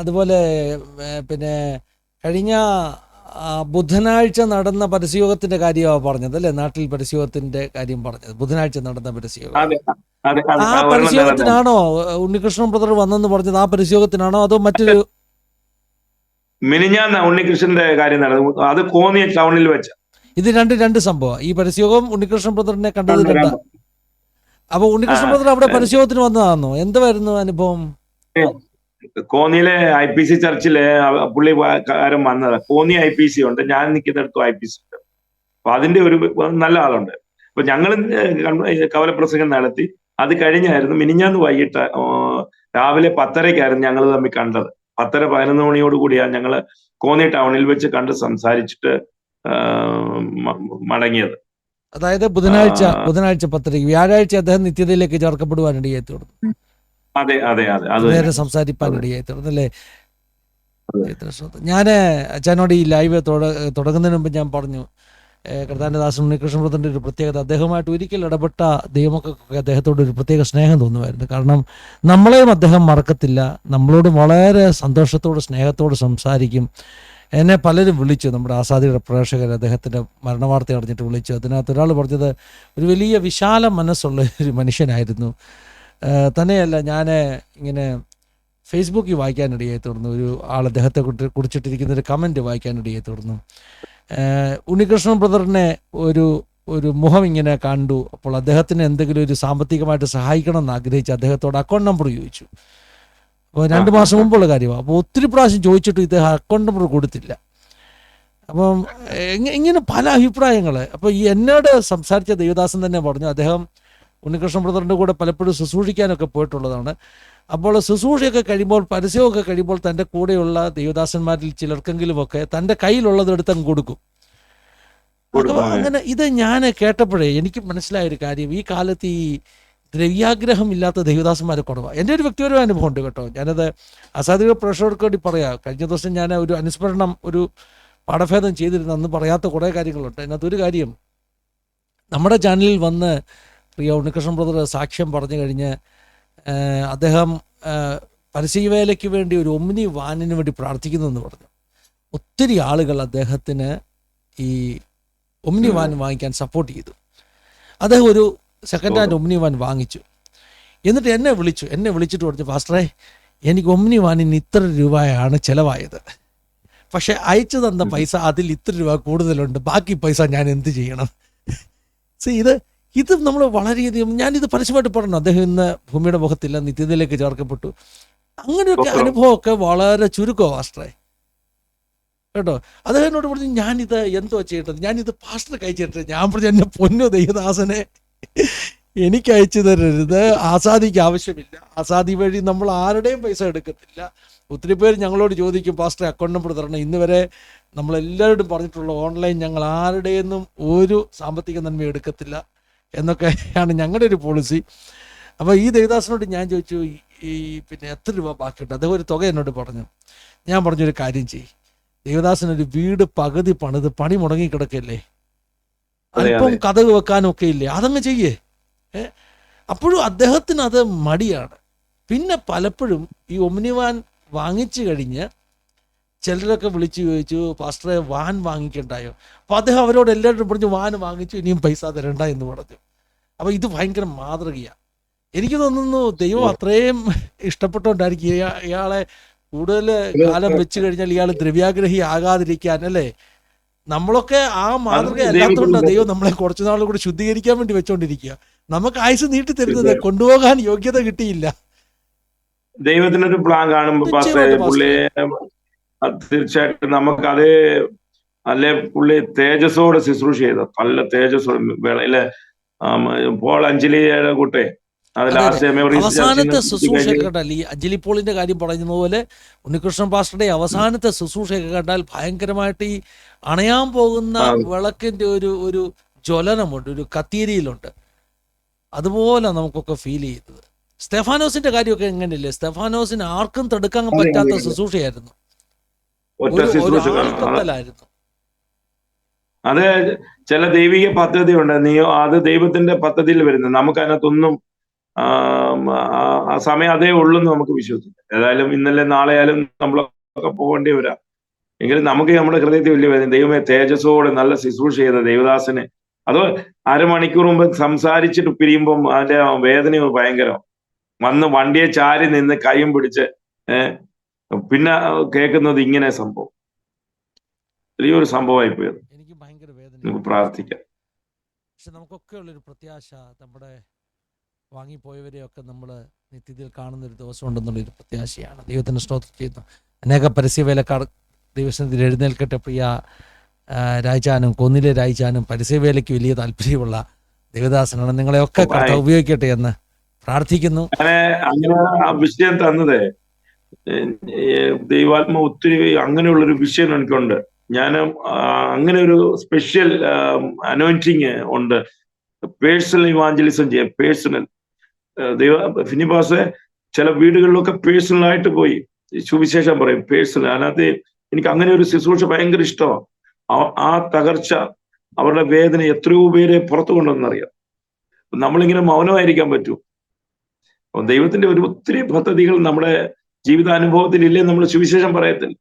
അതുപോലെ പിന്നെ കഴിഞ്ഞ ബുധനാഴ്ച നടന്ന പരസ്യയോഗത്തിന്റെ കാര്യമാണ് പറഞ്ഞത് അല്ലേ? നാട്ടിൽ പരസ്യയോഗത്തിന്റെ കാര്യം പറഞ്ഞത്, ബുധനാഴ്ച നടന്ന പരസ്യയോഗം. ആ പരസ്യയോഗത്തിനാണോ ഉണ്ണികൃഷ്ണൻ ബ്രദർ വന്നെന്ന് പറഞ്ഞത്? ആ പരസ്യയോഗത്തിനാണോ അതോ മറ്റൊരു? മിനിഞ്ഞാന്ന് ഉണ്ണികൃഷ്ണന്റെ കാര്യം നടന്നു, അത് കോന്നി ടൗണിൽ വെച്ച. ഇത് രണ്ട് സംഭവം. ഈ പരസ്യയോഗം ഉണ്ണികൃഷ്ണൻ ബ്രദറിനെ കണ്ടത് രണ്ടാ. അപ്പൊ ഉണ്ണികൃഷ്ണൻ ബ്രദർ അവിടെ പരസ്യയോഗത്തിന് വന്നതാണോ? എന്തായിരുന്നു അനുഭവം? കോന്നിയിലെ IPC ചർച്ചിലെ പുള്ളിക്കാരൻ വന്നത്. കോന്നി IPC ഉണ്ട്, ഞാൻ നിൽക്കുന്നിടത്തും IPC ഉണ്ട്. അപ്പൊ അതിന്റെ ഒരു നല്ല ആളുണ്ട്. അപ്പൊ ഞങ്ങൾ കവലപ്രസംഗം നടത്തി. അത് കഴിഞ്ഞായിരുന്നു മിനിഞ്ഞാന്ന് വൈകിട്ട് രാവിലെ 10:30 ഞങ്ങൾ തമ്മിൽ കണ്ടത്. 10:11 മണിയോടുകൂടിയാണ് ഞങ്ങൾ കോന്നി ടൗണിൽ വെച്ച് കണ്ട് സംസാരിച്ചിട്ട് മടങ്ങിയത്. അതായത് ബുധനാഴ്ച 10:30. വ്യാഴാഴ്ച അദ്ദേഹം നിത്യതയിലേക്ക് ചേർക്കപ്പെടുവാനിടയായി തീർന്നു. അതെ, നേരെ സംസാരിപ്പാനിടയായി തീർന്നല്ലേ? ഞാൻ അച്ഛനോട് ഈ ലൈവ് തുടങ്ങുന്നതിന് മുമ്പ് ഞാൻ പറഞ്ഞു, കർത്താവിന്റെ ദാസൻ ഉണ്ണികൃഷ്ണൻ ബ്രദറിന്റെ ഒരു പ്രത്യേകത, അദ്ദേഹമായിട്ട് ഒരിക്കൽ ഇടപെട്ട ദൈവമക്കൾക്കൊക്കെ അദ്ദേഹത്തോട് ഒരു പ്രത്യേക സ്നേഹം തോന്നുമായിരുന്നു. കാരണം നമ്മളെയും അദ്ദേഹം മറക്കത്തില്ല, നമ്മളോട് വളരെ സന്തോഷത്തോട് സ്നേഹത്തോട് സംസാരിക്കും. എന്നെ പലരും വിളിച്ചു, നമ്മുടെ ആസാദിയുടെ പ്രേക്ഷകർ അദ്ദേഹത്തിൻ്റെ മരണവാർത്ത അറിഞ്ഞിട്ട് വിളിച്ചു. അതിനകത്ത് ഒരാൾ പറഞ്ഞത് ഒരു വലിയ വിശാല മനസ്സുള്ള ഒരു മനുഷ്യനായിരുന്നു. തന്നെയല്ല, ഞാൻ ഇങ്ങനെ ഫേസ്ബുക്കിൽ വായിക്കാനിടയായി തീർന്നു. ഒരു ആൾ അദ്ദേഹത്തെ കുറിച്ചിട്ടിരിക്കുന്ന ഒരു കമൻറ്റ് വായിക്കാനിടയായി തീർന്നു. ഉണ്ണികൃഷ്ണൻ ബ്രദറിനെ ഒരു മുഖം ഇങ്ങനെ കണ്ടു. അപ്പോൾ അദ്ദേഹത്തിന് എന്തെങ്കിലും ഒരു സാമ്പത്തികമായിട്ട് സഹായിക്കണം എന്ന് ആഗ്രഹിച്ച് അദ്ദേഹത്തോട് അക്കൗണ്ട് നമ്പർ ചോദിച്ചു. അപ്പോൾ 2 മാസം മുമ്പുള്ള കാര്യമാണ്. അപ്പോൾ ഒത്തിരി പ്രാവശ്യം ചോദിച്ചിട്ട് ഇദ്ദേഹം അക്കൗണ്ട് നമ്പർ കൊടുത്തില്ല. അപ്പം ഇങ്ങനെ പല അഭിപ്രായങ്ങൾ. അപ്പോൾ ഈ എന്നോട് സംസാരിച്ച ദേവദാസൻ തന്നെ പറഞ്ഞു, അദ്ദേഹം ഉണ്ണികൃഷ്ണൻ ബ്രദറിൻ്റെ കൂടെ പലപ്പോഴും ശുശ്രൂഷിക്കാനൊക്കെ പോയിട്ടുള്ളതാണ്. അപ്പോൾ ശുശ്രൂഷയൊക്കെ കഴിയുമ്പോൾ, പരസ്യമൊക്കെ കഴിയുമ്പോൾ തൻ്റെ കൂടെയുള്ള ദേവദാസന്മാരിൽ ചിലർക്കെങ്കിലുമൊക്കെ തൻ്റെ കയ്യിലുള്ളത് എടുത്തങ്ങ് കൊടുക്കും. അപ്പോൾ അങ്ങനെ ഇത് ഞാൻ കേട്ടപ്പോഴേ എനിക്ക് മനസ്സിലായൊരു കാര്യം, ഈ കാലത്ത് ഈ ദ്രവ്യാഗ്രഹം ഇല്ലാത്ത ദേവദാസന്മാരെ കുറവാണ്. എൻ്റെ ഒരു വ്യക്തിപരമായ അനുഭവം ഉണ്ട് കേട്ടോ. ഞാനത് അസാധിക പ്രേക്ഷകർക്ക് വേണ്ടി പറയാം. കഴിഞ്ഞ ദിവസം ഞാൻ ഒരു അനുസ്മരണം ഒരു പാഠഭേദം ചെയ്തിരുന്ന അന്ന് പറയാത്ത കുറേ കാര്യങ്ങളുണ്ട്. അതിനകത്തൊരു കാര്യം, നമ്മുടെ ചാനലിൽ വന്ന് പ്രിയ ഉണ്ണികൃഷ്ണൻ ബ്രദർ സാക്ഷ്യം പറഞ്ഞു കഴിഞ്ഞ് അദ്ദേഹം പരസ്യവേലയ്ക്ക് വേണ്ടി ഒരു ഒമ്നി വാനിന് വേണ്ടി പ്രാർത്ഥിക്കുന്നെന്ന് പറഞ്ഞു. ഒത്തിരി ആളുകൾ അദ്ദേഹത്തിന് ഈ ഒമ്നി വാൻ വാങ്ങിക്കാൻ സപ്പോർട്ട് ചെയ്തു. അദ്ദേഹം ഒരു സെക്കൻഡ് ഹാൻഡ് ഒമ്നി വാൻ വാങ്ങിച്ചു. എന്നിട്ട് എന്നെ വിളിച്ചിട്ട് പറഞ്ഞു, പാസ്റ്ററെ, എനിക്ക് ഒമ്നി വാനിന് ഇത്ര രൂപയാണ് ചിലവായത്, പക്ഷെ അയച്ചു തന്ന പൈസ അതിൽ ഇത്ര രൂപ കൂടുതലുണ്ട്, ബാക്കി പൈസ ഞാൻ എന്ത് ചെയ്യണം? ഇത് നമ്മൾ വളരെയധികം, ഞാനിത് പരസ്യമായിട്ട് പറഞ്ഞു, അദ്ദേഹം ഇന്ന് ഭൂമിയുടെ മുഖത്തില്ല, നിത്യതയിലേക്ക് ചേർക്കപ്പെട്ടു. അങ്ങനെയൊക്കെ അനുഭവമൊക്കെ വളരെ ചുരുക്കമാണ് പാസ്റ്ററെ കേട്ടോ. അദ്ദേഹം എന്നോട് പറഞ്ഞു, ഞാനിത് എന്തോ ചെയ്യേണ്ടത്, ഞാനിത് പാസ്റ്റർ അയച്ചിട്ട്. ഞാൻ പറഞ്ഞു, എന്നെ പൊന്നു ദൈവദാസനെ, എനിക്ക് അയച്ചു തരരുത്, ആസാദിക്ക് ആവശ്യമില്ല. ആസാദി വഴി നമ്മൾ ആരുടെയും പൈസ എടുക്കത്തില്ല. ഒത്തിരി പേര് ഞങ്ങളോട് ചോദിക്കും, പാസ്റ്റർ അക്കൗണ്ട് നമ്പർ തരണം. ഇന്ന് വരെ നമ്മളെല്ലാവരോടും പറഞ്ഞിട്ടുള്ള ഓൺലൈൻ ഞങ്ങൾ ആരുടെയൊന്നും ഒരു സാമ്പത്തിക നന്മ എടുക്കത്തില്ല എന്നൊക്കെയാണ് ഞങ്ങളുടെ ഒരു പോളിസി. അപ്പോൾ ഈ ദേവദാസനോട് ഞാൻ ചോദിച്ചു, പിന്നെ എത്ര രൂപ ബാക്കിയുണ്ട്? അദ്ദേഹം ഒരു തുക എന്നോട് പറഞ്ഞു. ഞാൻ പറഞ്ഞൊരു കാര്യം ചെയ്യ്, ദേവദാസനൊരു വീട് പകുതി പണിത് പണി മുടങ്ങി കിടക്കല്ലേ, അല്പം കതക് വെക്കാനൊക്കെ ഇല്ലേ, അതങ്ങ് ചെയ്യേ. അപ്പോഴും അദ്ദേഹത്തിന് അത് മടിയാണ്. പിന്നെ പലപ്പോഴും ഈ ഒമ്നിവാൻ വാങ്ങിച്ചു കഴിഞ്ഞ് ചിലരൊക്കെ വിളിച്ചു ചോദിച്ചു, പാസ്റ്ററെ വാൻ വാങ്ങിക്കണ്ടായോ? അപ്പോൾ അദ്ദേഹം അവരോട് എല്ലാവരും പറഞ്ഞു, വാൻ വാങ്ങിച്ചു, ഇനിയും പൈസ തരണ്ട എന്ന് പറഞ്ഞു. അപ്പോൾ ഇത് ഭയങ്കര മാതൃകയാണ്. എനിക്ക് തോന്നുന്നു ദൈവം അത്രയും ഇഷ്ടപ്പെട്ടുകൊണ്ടായിരിക്കും ഇയാളെ കൂടുതൽ കാലം വെച്ച് കഴിഞ്ഞാൽ ഇയാൾ ദ്രവ്യാഗ്രഹി ആകാതിരിക്കാൻ, അല്ലേ? നമ്മളൊക്കെ ആ മാതൃക അല്ലാത്തതുകൊണ്ടാണ് ദൈവം നമ്മളെ കുറച്ചു നാളും കൂടി ശുദ്ധീകരിക്കാൻ വേണ്ടി വെച്ചോണ്ടിരിക്കുക. നമുക്ക് ആയുസ് നീട്ടി തരുന്നത് കൊണ്ടുപോകാൻ യോഗ്യത കിട്ടിയില്ല. ദൈവത്തിനൊരു പ്ലാൻ കാണുമ്പോൾ തീർച്ചയായിട്ടും നമുക്ക് അതേ അല്ലെ, പുള്ളി തേജസ്സോടെ ശുശ്രൂഷ ചെയ്ത നല്ല തേജസ്സോടെ അല്ലെ. പോൾ അഞ്ജലിയുടെ കൂട്ടെ അവസാനത്തെ ശുശ്രൂഷയൊക്കെ കണ്ടാൽ, ഈ അഞ്ജലി പോളിന്റെ കാര്യം പറയുന്ന പോലെ ഉണ്ണികൃഷ്ണൻ പാസ്റ്ററുടെ അവസാനത്തെ ശുശ്രൂഷയൊക്കെ കണ്ടാൽ ഭയങ്കരമായിട്ട് ഈ അണയാൻ പോകുന്ന വിളക്കിന്റെ ഒരു ജ്വലനമുണ്ട്, ഒരു കത്തീരിയിലുണ്ട്. അതുപോലെ നമുക്കൊക്കെ ഫീൽ ചെയ്തത്. സ്തെഫാനോസിന്റെ കാര്യമൊക്കെ എങ്ങനെയല്ലേ? സ്തെഫാനോസിന് ആർക്കും തടുക്കാൻ പറ്റാത്ത ശുശ്രൂഷയായിരുന്നു, ആൾക്കത്തലായിരുന്നു. അത് ചില ദൈവിക പദ്ധതി ഉണ്ട്, അത് ദൈവത്തിന്റെ പദ്ധതിയിൽ വരുന്നത്. നമുക്ക് അതിനകത്തൊന്നും ആ സമയം അതേ ഉള്ളൂ എന്ന് നമുക്ക് വിശ്വസിക്കാം. ഏതായാലും ഇന്നലെ നാളെ ആയാലും നമ്മളൊക്കെ പോകേണ്ടി വരാം. എങ്കിലും നമുക്ക് നമ്മുടെ ഹൃദയത്തിൽ വലിയ വേദന, ദൈവമേ തേജസ്സോടെ നല്ല ശുശ്രൂഷ ചെയ്ത ദേവദാസനെ അത് അരമണിക്കൂർ മുമ്പ് സംസാരിച്ചിട്ട് പിരിയുമ്പം അതിന്റെ വേദന ഭയങ്കരം. വന്ന് വണ്ടിയെ ചാരി നിന്ന് കൈയും പിടിച്ച് പിന്നെ കേൾക്കുന്നത് ഇങ്ങനെ സംഭവം, വലിയൊരു സംഭവമായി പോയത്. എനിക്ക് ഭയങ്കര വേദന. നമുക്ക് പ്രാർത്ഥിക്കാം. പക്ഷെ നമുക്കൊക്കെ ഉള്ളൊരു പ്രത്യാശ, നമ്മുടെ വാങ്ങിപ്പോയവരെയൊക്കെ നമ്മൾ നിത്യത്തിൽ കാണുന്നൊരു ദിവസം ഉണ്ടെന്നുള്ളൊരു പ്രത്യാശയാണ്. ദൈവത്തിന് സ്തോത്രം ചെയ്യുന്നു. അനേക പരസ്യവേലക്കാർ ദൈവസന്നിധിയിൽ എഴുന്നേൽക്കട്ടെ. പ്രിയ രായ്ചാനും കൊന്നിലെ രായ്ചാനും പരസ്യവേലയ്ക്ക് വലിയ താല്പര്യമുള്ള ദേവദാസനാണ്. നിങ്ങളെയൊക്കെ കർത്താവ് ഉപയോഗിക്കട്ടെ എന്ന് പ്രാർത്ഥിക്കുന്നു. അങ്ങനെ ആ വിഷയം തന്നത് ദൈവാത്മ ഒത്തിരി അങ്ങനെയുള്ളൊരു വിഷയം എനിക്കുണ്ട്. ഞാൻ അങ്ങനെ ഒരു സ്പെഷ്യൽ അനോയിന്റിങ് ഉണ്ട്. പേഴ്സണൽ ഇവാഞ്ചലിസം ചെയ്യാം. പേഴ്സണൽ ഫിനിബാസ് ചില വീടുകളിലൊക്കെ പേഴ്സണൽ ആയിട്ട് പോയി സുവിശേഷം പറയും. പേഴ്സണൽ അതിനകത്ത് എനിക്ക് അങ്ങനെ ഒരു ശുശ്രൂഷ ഭയങ്കര ഇഷ്ടമാണ്. ആ തകർച്ച, അവരുടെ വേദന എത്രയോ പേരെ പുറത്തു കൊണ്ടുവന്നറിയാം. നമ്മളിങ്ങനെ മൗനമായിരിക്കാൻ പറ്റൂ? ദൈവത്തിന്റെ ഒരു ഒത്തിരി പദ്ധതികൾ നമ്മുടെ ജീവിതാനുഭവത്തിൽ ഇല്ലേ, നമ്മൾ സുവിശേഷം പറയത്തില്ല.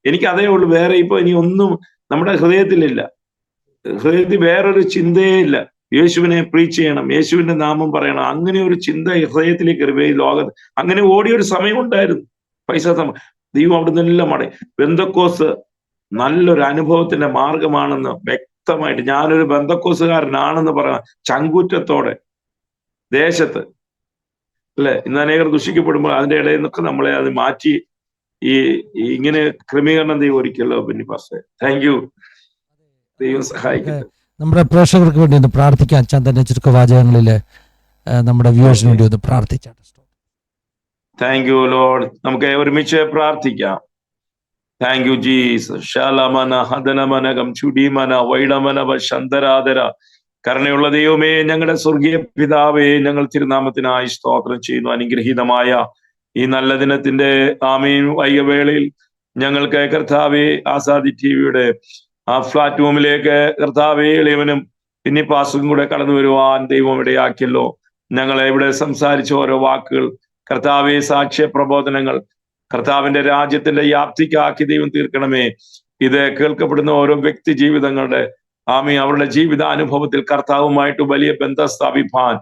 എനിക്ക് അതേ ഉള്ളൂ, വേറെ ഇപ്പൊ ഇനി ഒന്നും നമ്മുടെ ഹൃദയത്തിലില്ല. ഹൃദയത്തിൽ വേറൊരു ചിന്തയേ ഇല്ല. യേശുവിനെ പ്രീച്ച് ചെയ്യണം, യേശുവിന്റെ നാമം പറയണം, അങ്ങനെ ഒരു ചിന്ത ഹൃദയത്തിലേക്ക് കയറി. ലോകത്ത് അങ്ങനെ ഓടിയൊരു സമയം ഉണ്ടായിരുന്നു. പൈസ ദൈവം അവിടെ നിന്നെല്ലാം മടങ്ങി. ബെന്തക്കോസ് നല്ലൊരു അനുഭവത്തിന്റെ മാർഗമാണെന്ന് വ്യക്തമായിട്ട്, ഞാനൊരു ബെന്തക്കോസുകാരനാണെന്ന് പറയാം ചങ്കൂറ്റത്തോടെ ദേശത്ത്, അല്ലെ? ഇന്ന് അനേകർ ദുഷിക്കപ്പെടുമ്പോൾ അതിന്റെ ഇടയിൽ നിന്നൊക്കെ നമ്മളെ അത് മാറ്റി ഈ ഇങ്ങനെ ക്രമീകരണം ദൈവം ഒരിക്കലോ. പിന്നെ പാസ്റ്റർ താങ്ക് യു. ദൈവം സഹായിക്കട്ടെ. നമ്മുടെ പ്രേക്ഷകർക്ക് വേണ്ടി ഒന്ന് പ്രാർത്ഥിക്കാം. അച്ഛൻ തന്നെ ചുരുക്കവാചകങ്ങളിൽ നമ്മുടെ വ്യൂവേഴ്സിന് വേണ്ടി ഒന്ന് പ്രാർത്ഥിച്ചാട്ടെ. Thank you Lord. നമുക്ക് ഒരുമിച്ച് പ്രാർത്ഥിക്കാം. Thank you Jesus. ശാലമന ഹദനമനകം ചുടിമന വൈഡമനവ ശന്തരാധര. കരുണയുള്ള ദൈവമേ, ഞങ്ങളുടെ സ്വർഗീയ പിതാവേ, ഞങ്ങൾ തിരുനാമത്തിനായി സ്തോത്രം ചെയ്യുന്നു. അനുഗ്രഹീതമായ ഈ നല്ല ദിനത്തിന്റെ ആമേൻ വൈകവേളയിൽ ഞങ്ങൾക്ക് കർത്താവെ ആസാദി ടിവിയുടെ ആ പ്ലാറ്റ്ഫോമിലേക്ക് കർത്താവെ ഇളയവനും പിന്നെ പാസും കൂടെ കടന്നു വരുവാൻ ദൈവം ഇടയാക്കിയല്ലോ. ഞങ്ങളെ ഇവിടെ സംസാരിച്ച ഓരോ വാക്കുകൾ കർത്താവെ സാക്ഷ്യ പ്രബോധനങ്ങൾ കർത്താവിന്റെ രാജ്യത്തിന്റെ വ്യാപ്തിക്കാക്കി ദൈവം തീർക്കണമേ. ഇത് കേൾക്കപ്പെടുന്ന ഓരോ വ്യക്തി ജീവിതങ്ങളുടെ അവരുടെ ജീവിതാനുഭവത്തിൽ കർത്താവുമായിട്ട് വലിയ ബന്ധം സ്ഥാപിപ്പാൻ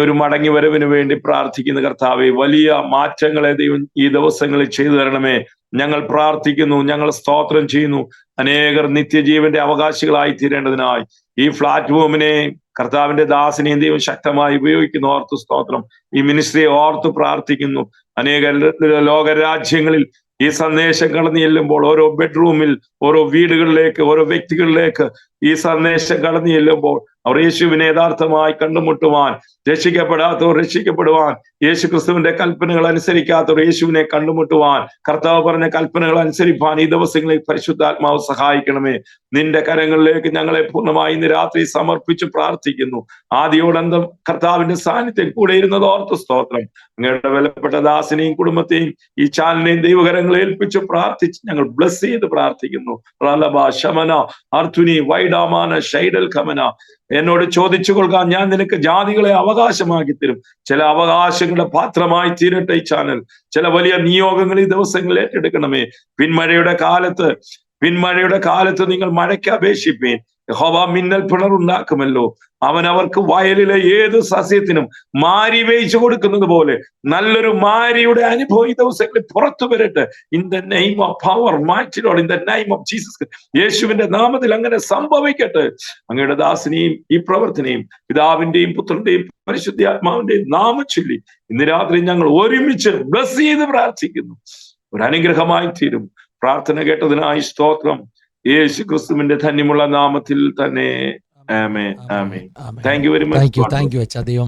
ഒരു മടങ്ങി വരവിന് വേണ്ടി പ്രാർത്ഥിക്കുന്ന കർത്താവെ, വലിയ മാറ്റങ്ങളെ ദൈവം ഈ ദിവസങ്ങളിൽ ചെയ്തു തരണമേ. ഞങ്ങൾ പ്രാർത്ഥിക്കുന്നു, ഞങ്ങൾ സ്തോത്രം ചെയ്യുന്നു. അനേകർ നിത്യജീവന്റെ അവകാശികളായി തീരേണ്ടതിനായി ഈ പ്ലാറ്റ്ഫോമിനെ കർത്താവിന്റെ ദാസനെയും ദൈവം ശക്തമായി ഉപയോഗിക്കുന്നു. ഓർത്തു സ്തോത്രം. ഈ മിനിസ്ട്രിയെ ഓർത്തു പ്രാർത്ഥിക്കുന്നു. അനേക ലോകരാജ്യങ്ങളിൽ ഈ സന്ദേശം കടന്നു ചെല്ലുമ്പോൾ ഓരോ ബെഡ്റൂമിൽ, ഓരോ വീടുകളിലേക്ക്, ഓരോ വ്യക്തികളിലേക്ക് ഈ സന്ദേശം കടന്നു ചെല്ലുമ്പോൾ അവർ യേശുവിനെ യഥാർത്ഥമായി കണ്ടുമുട്ടുവാൻ, രക്ഷിക്കപ്പെടാത്തവർ രക്ഷിക്കപ്പെടുവാൻ, യേശു ക്രിസ്തുവിന്റെ കൽപ്പനകൾ അനുസരിക്കാത്തവർ യേശുവിനെ കണ്ടുമുട്ടുവാൻ, കർത്താവ് പറഞ്ഞ കൽപ്പനകൾ അനുസരിപ്പാൻ ഈ ദിവസങ്ങളിൽ പരിശുദ്ധാത്മാവ് സഹായിക്കണമേ. നിന്റെ കരങ്ങളിലേക്ക് ഞങ്ങളെ പൂർണ്ണമായി ഇന്ന് രാത്രി സമർപ്പിച്ച് പ്രാർത്ഥിക്കുന്നു. ആദിയോടന്തം കർത്താവിന്റെ സാന്നിധ്യം കൂടെ ഇരുന്നത് ഓർത്ത് സ്തോത്രം. അങ്ങയുടെ വിലപ്പെട്ട ദാസനെയും കുടുംബത്തെയും ഈ ചാനലിനെയും ദൈവകരങ്ങളെ ഏൽപ്പിച്ച് പ്രാർത്ഥിച്ച് ഞങ്ങൾ ബ്ലസ് ചെയ്ത് പ്രാർത്ഥിക്കുന്നു. ശമന അർത്തുനി വൈഡാമാന ഷൈഡൽ ഖമന. എന്നോട് ചോദിച്ചു കൊള്ളുക, ഞാൻ നിനക്ക് ജാതികളെ അവകാശമാക്കി തരും. ചില അവകാശങ്ങളുടെ പാത്രമായി തീരട്ടെ ഈ ചാനൽ. ചില വലിയ നിയോഗങ്ങൾ ഈ ദിവസങ്ങളിൽ ഏറ്റെടുക്കണമേ. പിന്മഴയുടെ കാലത്ത് നിങ്ങൾ മഴയ്ക്ക് അപേക്ഷിപ്പീൻ. യഹോവ മിന്നൽ പിണറുണ്ടാക്കുമല്ലോ. അവൻ അവർക്ക് വയലിലെ ഏത് സസ്യത്തിനും മാരി വേയിച്ചു കൊടുക്കുന്നത് പോലെ നല്ലൊരു മാരിയുടെ അനുഭവം ഈ ദിവസങ്ങളിൽ പുറത്തു വരട്ടെ. In the name of power mighty Lord, in the name of Jesus. യേശുവിന്റെ നാമത്തിൽ അങ്ങനെ സംഭവിക്കട്ടെ. അങ്ങയുടെ ദാസനെയും ഈ പ്രവർത്തനയും പിതാവിന്റെയും പുത്രന്റെയും പരിശുദ്ധാത്മാവിന്റെയും നാമം ചൊല്ലി ഇന്ന് രാത്രി ഞങ്ങൾ ഒരുമിച്ച് ബ്ലസ് ചെയ്ത് പ്രാർത്ഥിക്കുന്നു. ഒരു അനുഗ്രഹമായി തീരും. പ്രാർത്ഥന കേട്ടതിനായി സ്തോത്രം. യേശു ക്രിസ്തുവിന്റെ ധന്യമുള്ള നാമത്തിൽ തന്നെ. Amen, amen. Thank you very much. Thank you അച്ഛാ. ദൈവം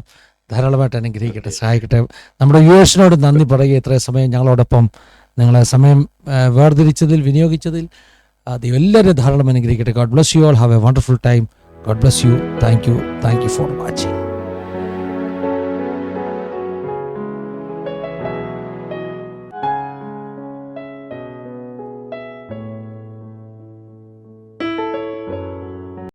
ധാരാളമായിട്ട് അനുഗ്രഹിക്കട്ടെ, സഹായിക്കട്ടെ. നമ്മുടെ വ്യൂവേഴ്സിനോട് നന്ദി പറയുക. ഇത്രയും സമയം ഞങ്ങളോടൊപ്പം നിങ്ങളെ സമയം വേർതിരിച്ചതിൽ, വിനിയോഗിച്ചതിൽ ദൈവം എല്ലാവരും ധാരാളം അനുഗ്രഹിക്കട്ടെ. God bless you all. Have A wonderful time. God bless U. Thank you for watching.